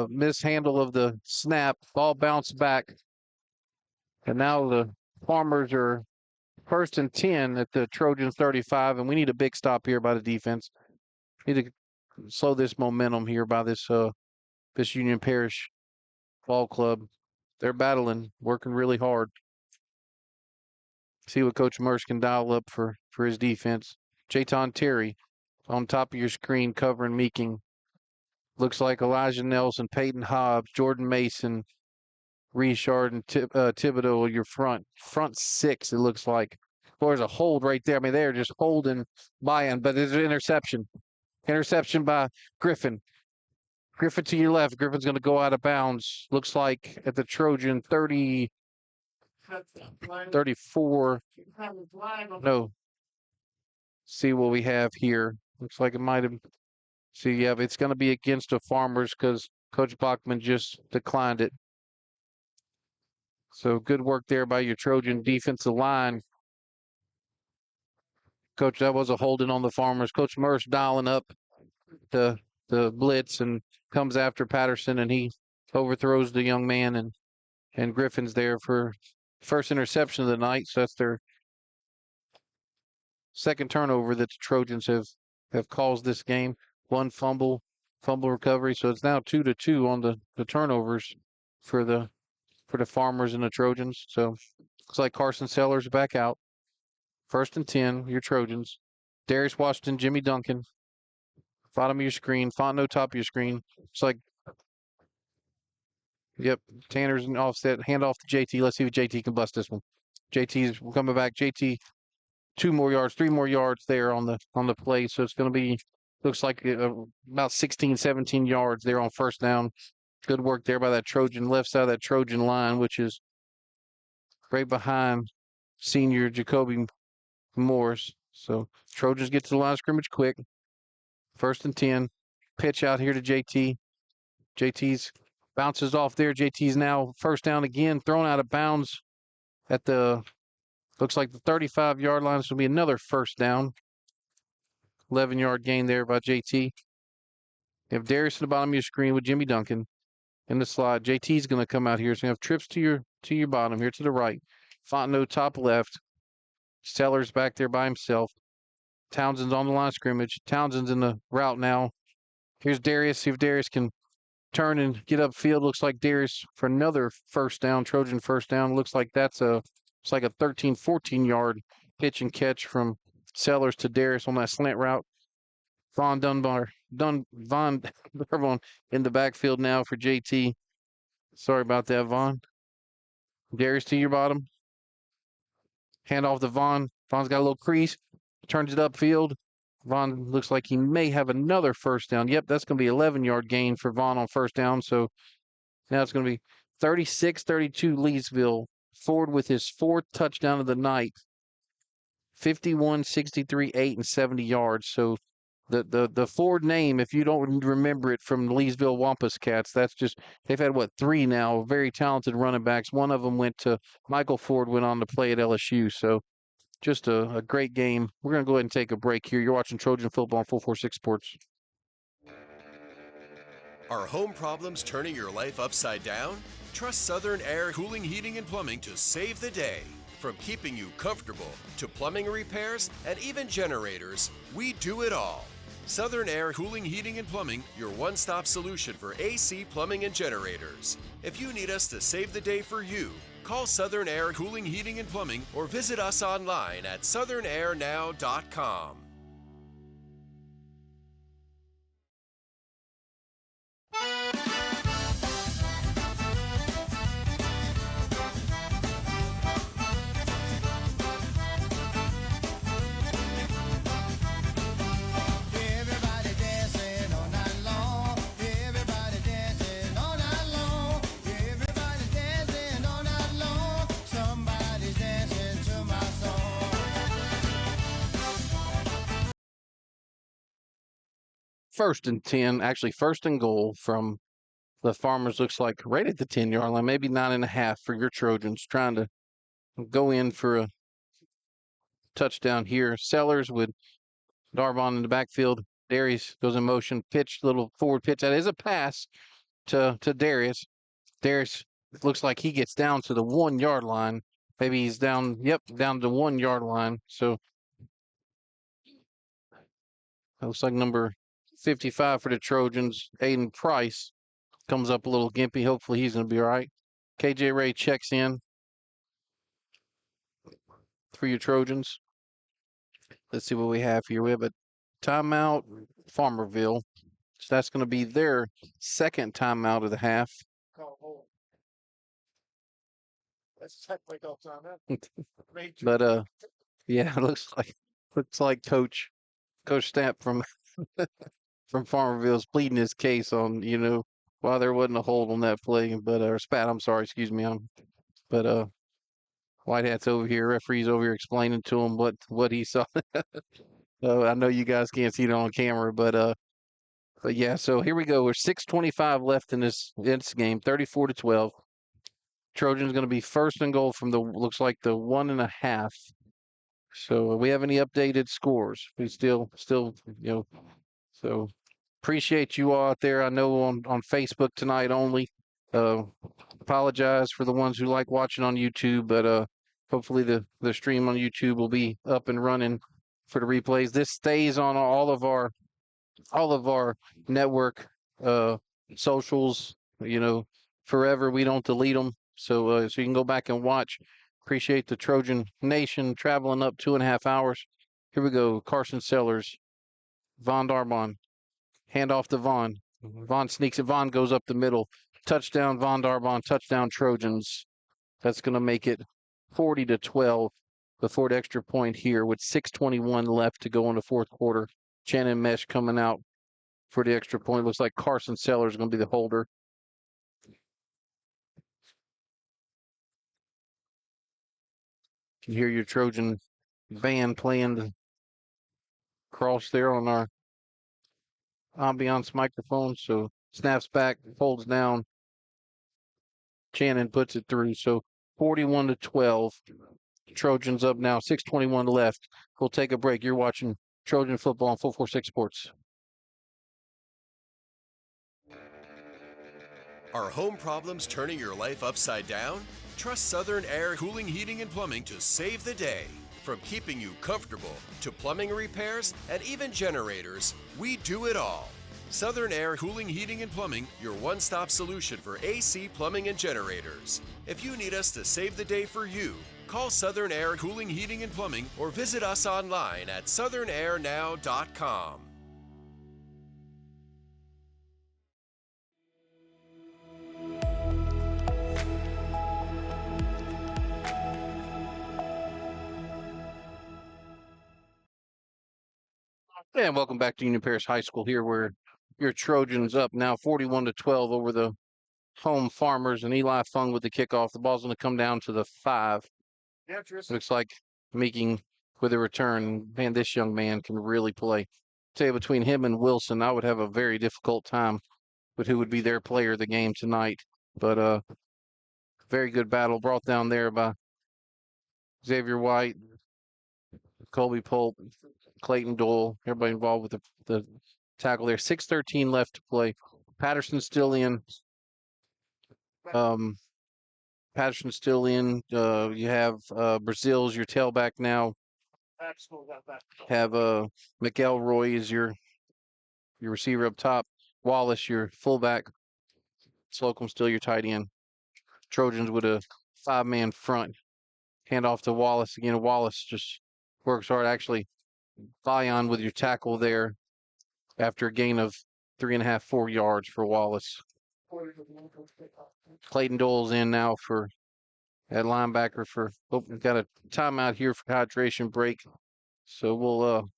mishandle of the snap. Ball bounced back. And now the Farmers are 1st and 10 at the Trojans 35, and we need a big stop here by the defense. Need to slow this momentum here by this Union Parish ball club. They're battling, working really hard. See what Coach Merce can dial up for his defense. Jayton Terry on top of your screen covering Meeking. Looks like Elijah Nelson, Peyton Hobbs, Jordan Mason, Richard, and Thibodeau are your front 6, it looks like. Well, there's a hold right there. I mean, they're just holding by, but there's an interception. Interception by Griffin. Griffin to your left. Griffin's going to go out of bounds. Looks like at the Trojan 34. No. See what we have here. Looks like it might have. See, yeah, it's going to be against the Farmers because Coach Bachman just declined it. So good work there by your Trojan defensive line. Coach, that was a holding on the Farmers. Coach Merce dialing up the blitz and comes after Patterson, and he overthrows the young man, and Griffin's there for first interception of the night. So that's their second turnover that the Trojans have caused this game. One fumble recovery. So it's now 2-2 on the turnovers for the Farmers and the Trojans. So looks like Carson Sellers back out. 1st and 10, your Trojans. Darius Washington, Jimmy Duncan. Bottom of your screen. Fontenot, top of your screen. It's like, yep, Tanner's an offset. Hand off to JT. Let's see if JT can bust this one. JT's coming back. JT, 2 more yards, 3 more yards there on the play. So it's going to be, looks like about 16, 17 yards there on 1st down. Good work there by that Trojan, left side of that Trojan line, which is right behind senior Jacoby Morris. So Trojans get to the line of scrimmage quick. 1st and 10. Pitch out here to JT. JT's bounces off there. JT's now 1st down again, thrown out of bounds at the, looks like the 35-yard line. This will be another 1st down. 11-yard gain there by JT. You have Darius at the bottom of your screen with Jimmy Duncan in the slot. JT's going to come out here. So you have trips to your bottom here to the right. Fontenot top left. Sellers back there by himself. Townsend's on the line of scrimmage. Townsend's in the route now. Here's Darius. See if Darius can turn and get upfield. Looks like Darius for another 1st down, Trojan 1st down. Looks like it's like a 13, 14-yard pitch and catch from Sellers to Darius on that slant route. Von Dunbar in the backfield now for JT. Sorry about that, Vaughn. Darius to your bottom. Hand off to Vaughn. Vaughn's got a little crease. Turns it upfield. Vaughn looks like he may have another 1st down. Yep, that's going to be 11-yard gain for Vaughn on 1st down. So now it's going to be 36-32 Leesville. Ford with his 4th touchdown of the night. 51, 63, 8, and 70 yards. So the Ford name, if you don't remember it from Leesville Wampus Cats, that's just, they've had, 3 now, very talented running backs. One of them Michael Ford went on to play at LSU. So just a great game. We're going to go ahead and take a break here. You're watching Trojan Football on 446 Sports. Are home problems turning your life upside down? Trust Southern Air Cooling, Heating, and Plumbing to save the day. From keeping you comfortable to plumbing repairs and even generators, we do it all. Southern Air Cooling, Heating, and Plumbing, your one-stop solution for AC, plumbing, and generators. If you need us to save the day for you, call Southern Air Cooling, Heating, and Plumbing or visit us online at southernairnow.com. 1st and 10, actually 1st and goal from the Farmers, looks like right at the 10-yard line, maybe 9.5 for your Trojans, trying to go in for a touchdown here. Sellers with Darbon in the backfield. Darius goes in motion, pitch, little forward pitch. That is a pass to Darius. Darius looks like he gets down to the 1-yard line. Maybe he's down, down to the 1-yard line. So it looks like number 55 for the Trojans, Aiden Price, comes up a little gimpy. Hopefully he's going to be all right. KJ Ray checks in for your Trojans. Let's see what we have here. We have a timeout, Farmerville. So that's going to be their 2nd timeout of the half. But yeah, it looks like Coach Stamp from from Farmerville is pleading his case on, why there wasn't a hold on that play. But or spat, I'm sorry, excuse me. But White Hat's over here, referee's over here explaining to him what he saw. I know you guys can't see it on camera, but yeah, so here we go. We're 6:25 left in this game, 34-12. Trojans going to be 1st and goal from looks like the 1.5. So we have any updated scores? We still, so appreciate you all out there. I know on Facebook tonight only. Apologize for the ones who like watching on YouTube, but hopefully the stream on YouTube will be up and running for the replays. This stays on all of our network socials, forever. We don't delete them, so you can go back and watch. Appreciate the Trojan Nation traveling up 2.5 hours. Here we go. Carson Sellers, Von Darbon, hand off to Vaughn. Vaughn sneaks it. Vaughn goes up the middle. Touchdown, Von Darbon. Touchdown, Trojans. That's going to make it 40-12 before the extra point here with 6:21 left to go in the 4th quarter. Shannon Mesh coming out for the extra point. Looks like Carson Sellers is going to be the holder. You can hear your Trojan band playing the cross there on our ambiance microphone. So snaps back, folds down. Shannon puts it through. So 41-12. Trojans up now. 6:21 left. We'll take a break. You're watching Trojan football on 446 Sports. Are home problems turning your life upside down? Trust Southern Air Cooling, Heating, and Plumbing to save the day. From keeping you comfortable to plumbing repairs and even generators, we do it all. Southern Air Cooling, Heating, and Plumbing, your one-stop solution for AC, plumbing, and generators. If you need us to save the day for you, call Southern Air Cooling, Heating, and Plumbing or visit us online at southernairnow.com. And welcome back to Union Parish High School here, where your Trojans up now 41-12 over the home Farmers, and Eli Fung with the kickoff. The ball's going to come down to the 5. Looks like Meeking with a return. Man, this young man can really play. Tell you, between him and Wilson, I would have a very difficult time with who would be their player of the game tonight. But very good battle brought down there by Xavier White, Colby Pope, Clayton Doyle, everybody involved with the tackle there. 6:13 left to play. Patterson's still in. Patterson's still in. You have Brazil's your tailback now. Have McElroy is your receiver up top. Wallace, your fullback. Slocum still your tight end. Trojans with a 5-man front. Hand off to Wallace again. Wallace just works hard. Actually, Bion with your tackle there after a gain of 3.5, 4 yards for Wallace. Clayton Dole's in now for at linebacker we've got a timeout here for hydration break. So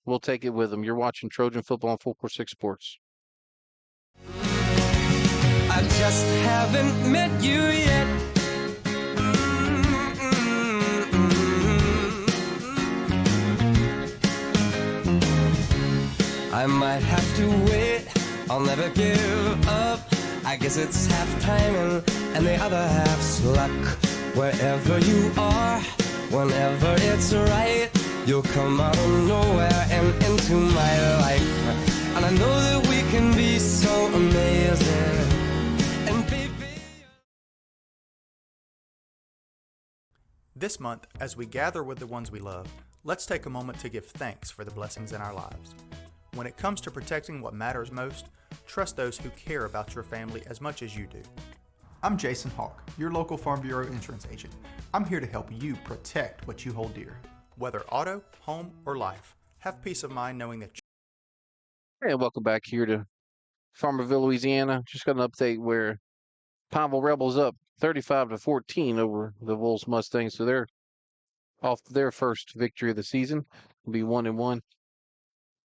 we'll take it with him. You're watching Trojan football on 446 Sports. I just haven't met you yet. I might have to wait, I'll never give up. I guess it's half timing and the other half's luck. Wherever you are, whenever it's right, you'll come out of nowhere and into my life. And I know that we can be so amazing. And baby, This month, as we gather with the ones we love, let's take a moment to give thanks for the blessings in our lives. When it comes to protecting what matters most, trust those who care about your family as much as you do. I'm Jason Hawk, your local Farm Bureau insurance agent. I'm here to help you protect what you hold dear. Whether auto, home, or life, have peace of mind knowing that Hey, welcome back here to Farmerville, Louisiana. Just got an update where Pineville Rebels up 35-14 over the Wolves Mustangs. So they're off their first victory of the season. Will be 1-1.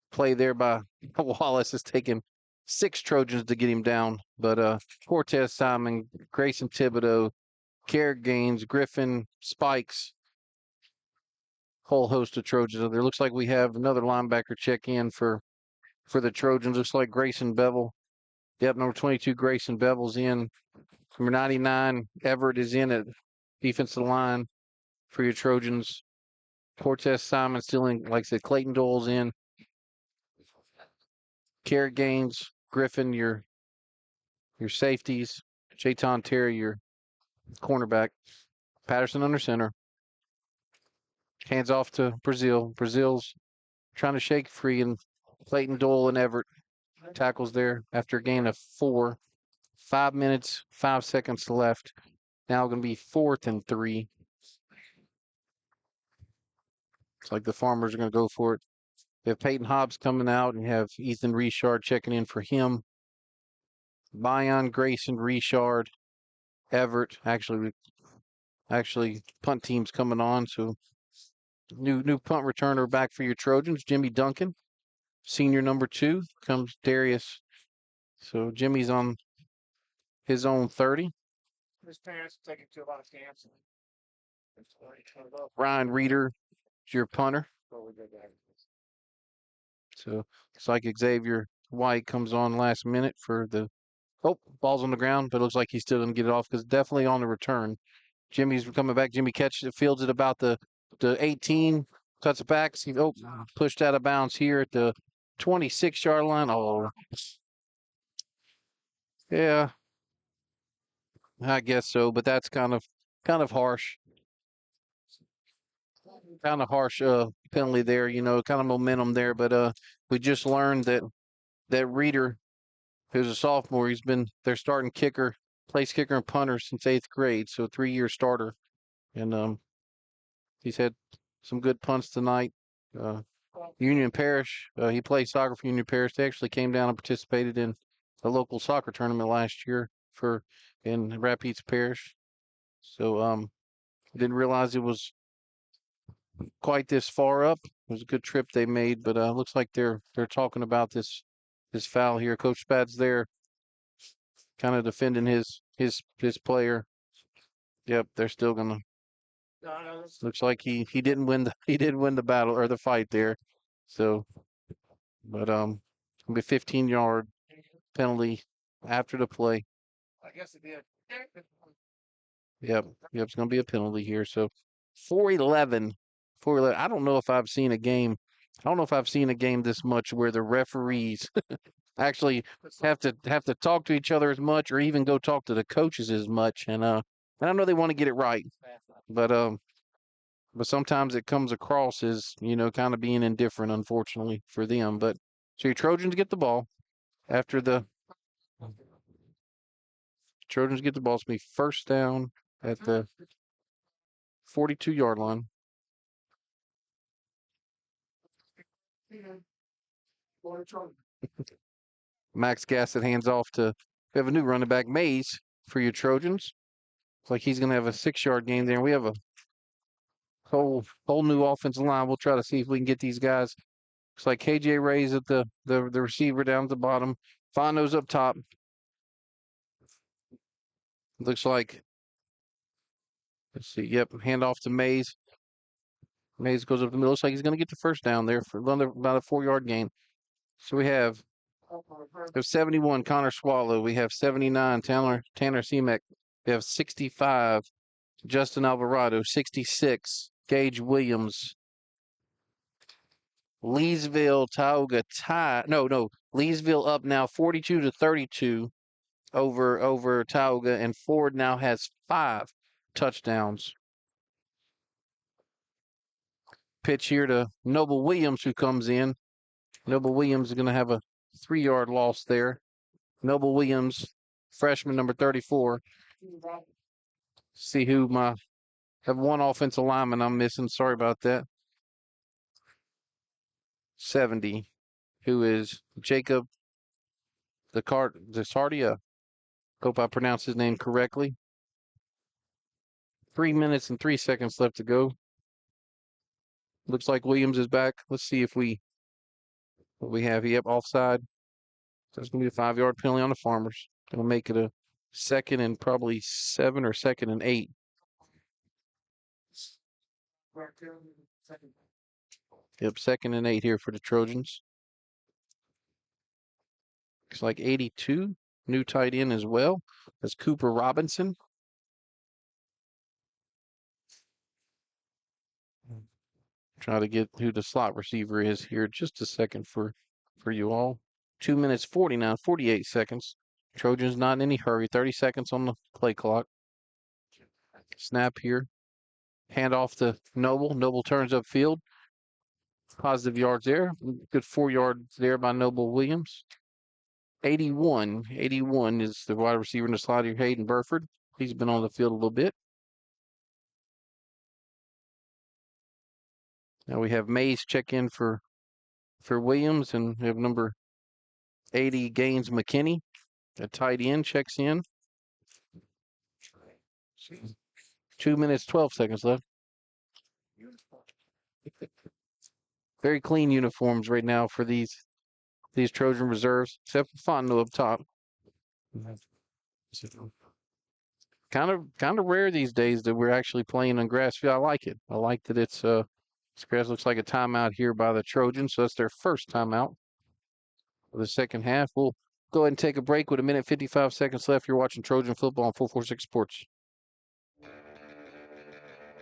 Play there by Wallace has taken 6 Trojans to get him down. But Cortez Simon, Grayson Thibodeau, Carrick Gaines, Griffin, Spikes, whole host of Trojans. There looks like we have another linebacker check in for the Trojans. Looks like Grayson Bevel. Yep, number 22, Grayson Bevel's in. Number 99, Everett is in at defensive line for your Trojans. Cortez Simon still in, like I said, Clayton Dole's in. Carrick Gaines, Griffin, your safeties. Jayton Terry, your cornerback. Patterson under center. Hands off to Brazil. Brazil's trying to shake free, and Clayton Dole and Everett tackles there after a gain of 4. 5 minutes, 5 seconds left. Now going to be 4th and 3. It's like the Farmers are going to go for it. They have Peyton Hobbs coming out, and you have Ethan Richard checking in for him. Bion, Grayson, Richard, Everett. Actually, punt team's coming on, so new punt returner back for your Trojans. Jimmy Duncan, senior number 2, comes Darius. So Jimmy's on his own 30. His parents take it to a lot of camps. Ryan Reeder is your punter. So it's like Xavier White comes on last minute for the ball's on the ground, but it looks like he's still going to get it off because definitely on the return. Jimmy's coming back. Jimmy catches it, fields it about the 18, cuts it back. Pushed out of bounds here at the 26-yard line. Oh, yeah, I guess so, but that's kind of harsh. Kind of harsh penalty there, kind of momentum there. But we just learned that Reeder, who's a sophomore, he's been their starting kicker, place kicker and punter since 8th grade, so 3-year starter. And he's had some good punts tonight. Union Parish, he played soccer for Union Parish. They actually came down and participated in a local soccer tournament last year in Rapides Parish. So didn't realize it was quite this far up. It was a good trip they made, but looks like they're talking about this foul here. Coach Spad's there, kind of defending his player. Yep, they're still gonna. Looks like he didn't win the battle or the fight there. So, but it'll be a 15-yard penalty after the play. I guess it did. Yep, it's gonna be a penalty here. So 4-11. I don't know if I've seen a game. I don't know if I've seen a game this much where the referees actually have to talk to each other as much, or even go talk to the coaches as much. And I know they want to get it right, but sometimes it comes across as kind of being indifferent, unfortunately for them. But so your Trojans get the ball after the Trojans get the ball. It's gonna be first down at the 42-yard line. Max Gassett hands off to. We have a new running back, Mays, for your Trojans. It's like he's going to have a 6-yard gain there. And we have a whole new offensive line. We'll try to see if we can get these guys. Looks like KJ Ray's at the receiver down at the bottom. Fano's up top. Looks like. Let's see. Yep, handoff to Mays. Mays goes up the middle. Looks like he's going to get the first down there for about a 4-yard gain. So we have 71 Connor Swallow. We have 79 Tanner Seameck. We have 65 Justin Alvarado. 66 Gage Williams. Leesville, Tioga tie. No. Leesville up now 42-32 over Tioga, and Ford now has 5 touchdowns. Pitch here to Noble Williams, who comes in. Noble Williams is going to have a 3-yard loss there. Noble Williams, freshman number 34. See who have one offensive lineman I'm missing. Sorry about that. 70, who is Jacob Desardia. Hope I pronounced his name correctly. 3 minutes and 3 seconds left to go. Looks like Williams is back. Let's see what we have. Yep, offside. So it's going to be a 5-yard penalty on the Farmers. Going to make it a 2nd and probably 7 or 2nd and 8. Yep, 2nd and 8 here for the Trojans. Looks like 82, new tight end as well. That's Cooper Robinson. Try to get who the slot receiver is here. Just a second for you all. 2 minutes 48 seconds. Trojans not in any hurry. 30 seconds on the play clock. Snap here. Hand off to Noble. Noble turns upfield. Positive yards there. Good 4 yards there by Noble Williams. 81 is the wide receiver in the slot here, Hayden Burford. He's been on the field a little bit. Now we have Mays check in for Williams, and we have number 80, Gaines McKinney. A tight end checks in. 2 minutes, 12 seconds left. Very clean uniforms right now for these Trojan reserves, except for Fontenot up top. Kind of rare these days that we're actually playing on grass field. I like it. I like that it's this grass looks like a timeout here by the Trojans, so that's their first timeout for the second half. We'll go ahead and take a break with 1 minute 55 seconds left. You're watching Trojan football on 446 Sports.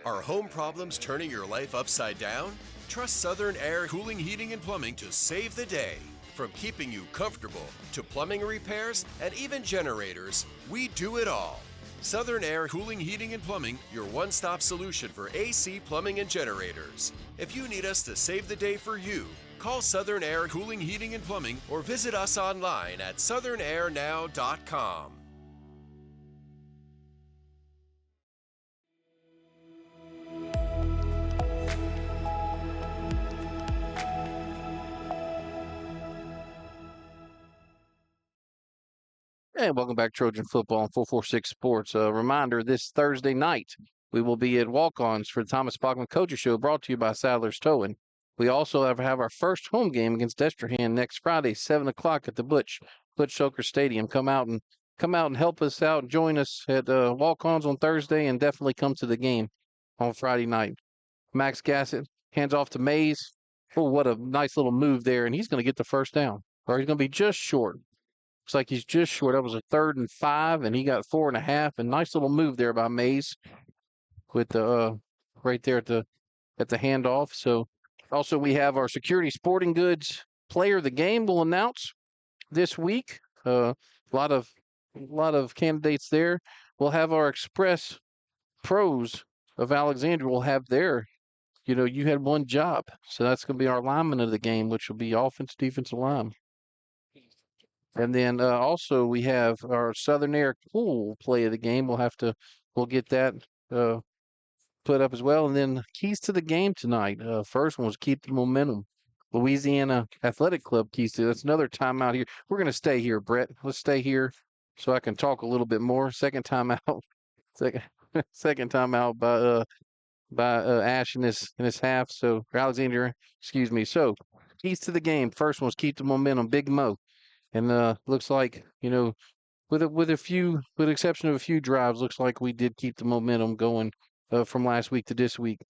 Are home problems turning your life upside down? Trust Southern Air Cooling, Heating, and Plumbing to save the day. From keeping you comfortable to plumbing repairs and even generators, we do it all. Southern Air Cooling, Heating, and Plumbing, your one-stop solution for AC, plumbing, and generators. If you need us to save the day for you, call Southern Air Cooling, Heating, and Plumbing or visit us online at southernairnow.com. And welcome back, Trojan Football on 446 Sports. A reminder, this Thursday night, we will be at Walk-Ons for the Thomas Bachman Coaches Show, brought to you by Sadler's Towing. We also have our first home game against Destrehan next Friday, 7 o'clock at the Butch Shoker Stadium. Come out and help us out and join us at Walk-Ons on Thursday, and definitely come to the game on Friday night. Max Gassett hands off to Mays. Oh, what a nice little move there, and he's going to get the first down. Or he's going to be just short. Looks like he's just short. That was a 3rd and 5, and he got 4.5. And nice little move there by Mays with the right there at the handoff. So also we have our Security Sporting Goods Player of the Game will announce this week. A lot of candidates there. We'll have our Express Pros of Alexandria will have their. You had one job, so that's going to be our lineman of the game, which will be offense, defensive line. And then also we have our Southern Air Pool play of the game. We'll get that put up as well. And then keys to the game tonight. First one was keep the momentum. Louisiana Athletic Club keys to. That's another timeout here. We're going to stay here, Brett. Let's stay here so I can talk a little bit more. Second timeout. Second timeout by Ash in this half. So Alexandria, excuse me. So keys to the game. First one was keep the momentum. Big Mo. And looks like, with the exception of a few drives, looks like we did keep the momentum going from last week to this week.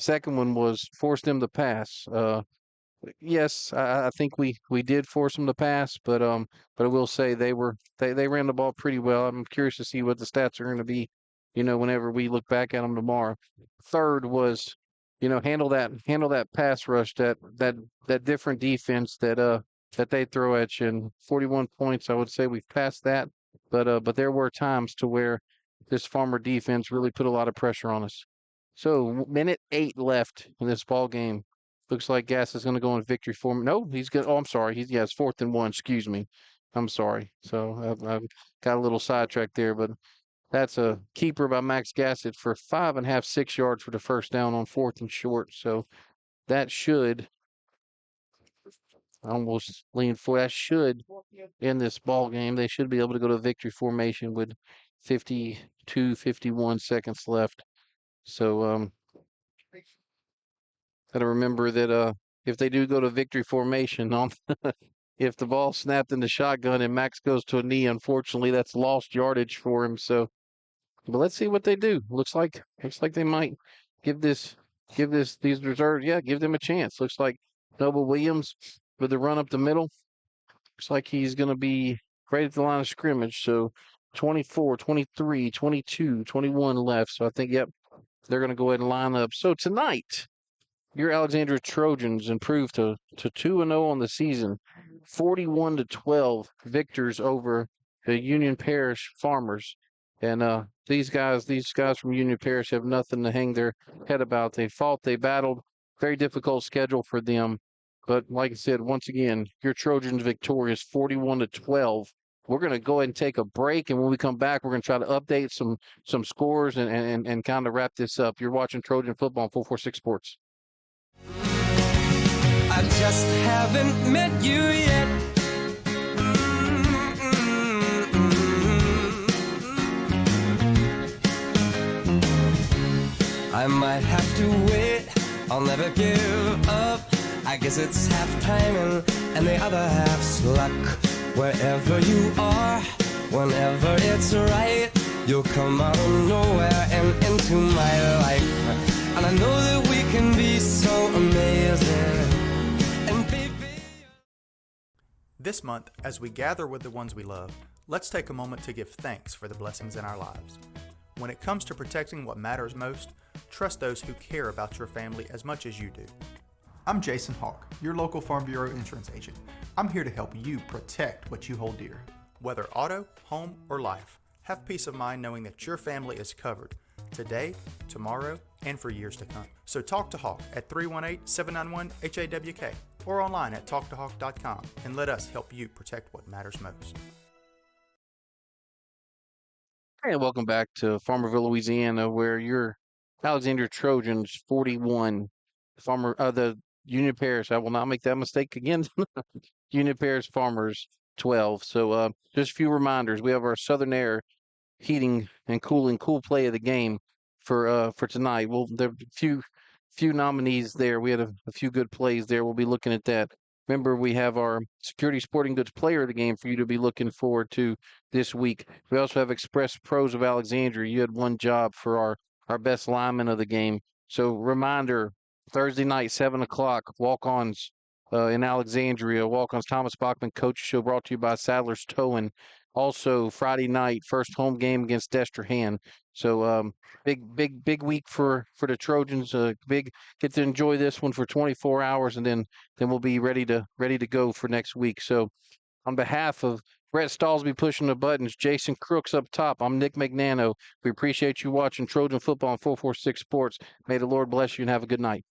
Second one was force them to pass. Yes, I think we did force them to pass, but I will say they ran the ball pretty well. I'm curious to see what the stats are going to be, whenever we look back at them tomorrow. Third was, handle that pass rush, that different defense that they throw at you. And 41 points, I would say we've passed that, but there were times to where this Farmer defense really put a lot of pressure on us. So minute 8 left in this ball game. Looks like Gas is going to go in victory form. No, he's good. Oh, I'm sorry. It's 4th and 1. Excuse me. I'm sorry. So I've got a little sidetracked there, but that's a keeper by Max Gassett for 5.5, 6 yards for the first down on 4th and short. So that should I almost lean for that should end this ball game. They should be able to go to victory formation with 52, 51 seconds left. So gotta remember that if they do go to victory formation on if the ball snapped in the shotgun and Max goes to a knee, unfortunately that's lost yardage for him. So but let's see what they do. Looks like they might give these reserves, give them a chance. Looks like Noble Williams with the run up the middle. Looks like he's gonna be right at the line of scrimmage. So 24, 23, 22, 21 left. So I think they're gonna go ahead and line up. So tonight your Alexandria Trojans improved to 2-0 on the season, 41-12 victors over the Union Parish Farmers. And these guys from Union Parish have nothing to hang their head about. They fought, they battled, very difficult schedule for them. But like I said, once again, your Trojans victorious 41-12. We're going to go ahead and take a break, and when we come back, we're going to try to update some scores and kind of wrap this up. You're watching Trojan Football on 446 Sports. I just haven't met you yet. I might have to wait, I'll never give up. I guess it's half timing and the other half's luck. Wherever you are, whenever it's right, you'll come out of nowhere and into my life. And I know that we can be so amazing. This month, as we gather with the ones we love, let's take a moment to give thanks for the blessings in our lives. When it comes to protecting what matters most, trust those who care about your family as much as you do. I'm Jason Hawk, your local Farm Bureau insurance agent. I'm here to help you protect what you hold dear. Whether auto, home, or life, have peace of mind knowing that your family is covered today, tomorrow, and for years to come. So talk to Hawk at 318-791-HAWK or online at talktohawk.com and let us help you protect what matters most. And welcome back to Farmerville, Louisiana, where your Alexandria Trojans 41, the Union Parish. I will not make that mistake again. Union Parish Farmers 12. So just a few reminders. We have our Southern Air heating and cooling cool play of the game for tonight. Well, there are a few nominees there. We had a few good plays there. We'll be looking at that. Remember, we have our Security Sporting Goods player of the game for you to be looking forward to this week. We also have Express Pros of Alexandria. You had one job for our best lineman of the game. So reminder, Thursday night, 7 o'clock, walk-ons in Alexandria. Walk-ons Thomas Bachman Coach Show brought to you by Sadler's Towing. Also, Friday night, first home game against Destrehan. So big week for the Trojans. Get to enjoy this one for 24 hours, and then we'll be ready to go for next week. So on behalf of Brett Stallsby pushing the buttons, Jason Crooks up top, I'm Nick Magnano. We appreciate you watching Trojan Football on 446 Sports. May the Lord bless you and have a good night.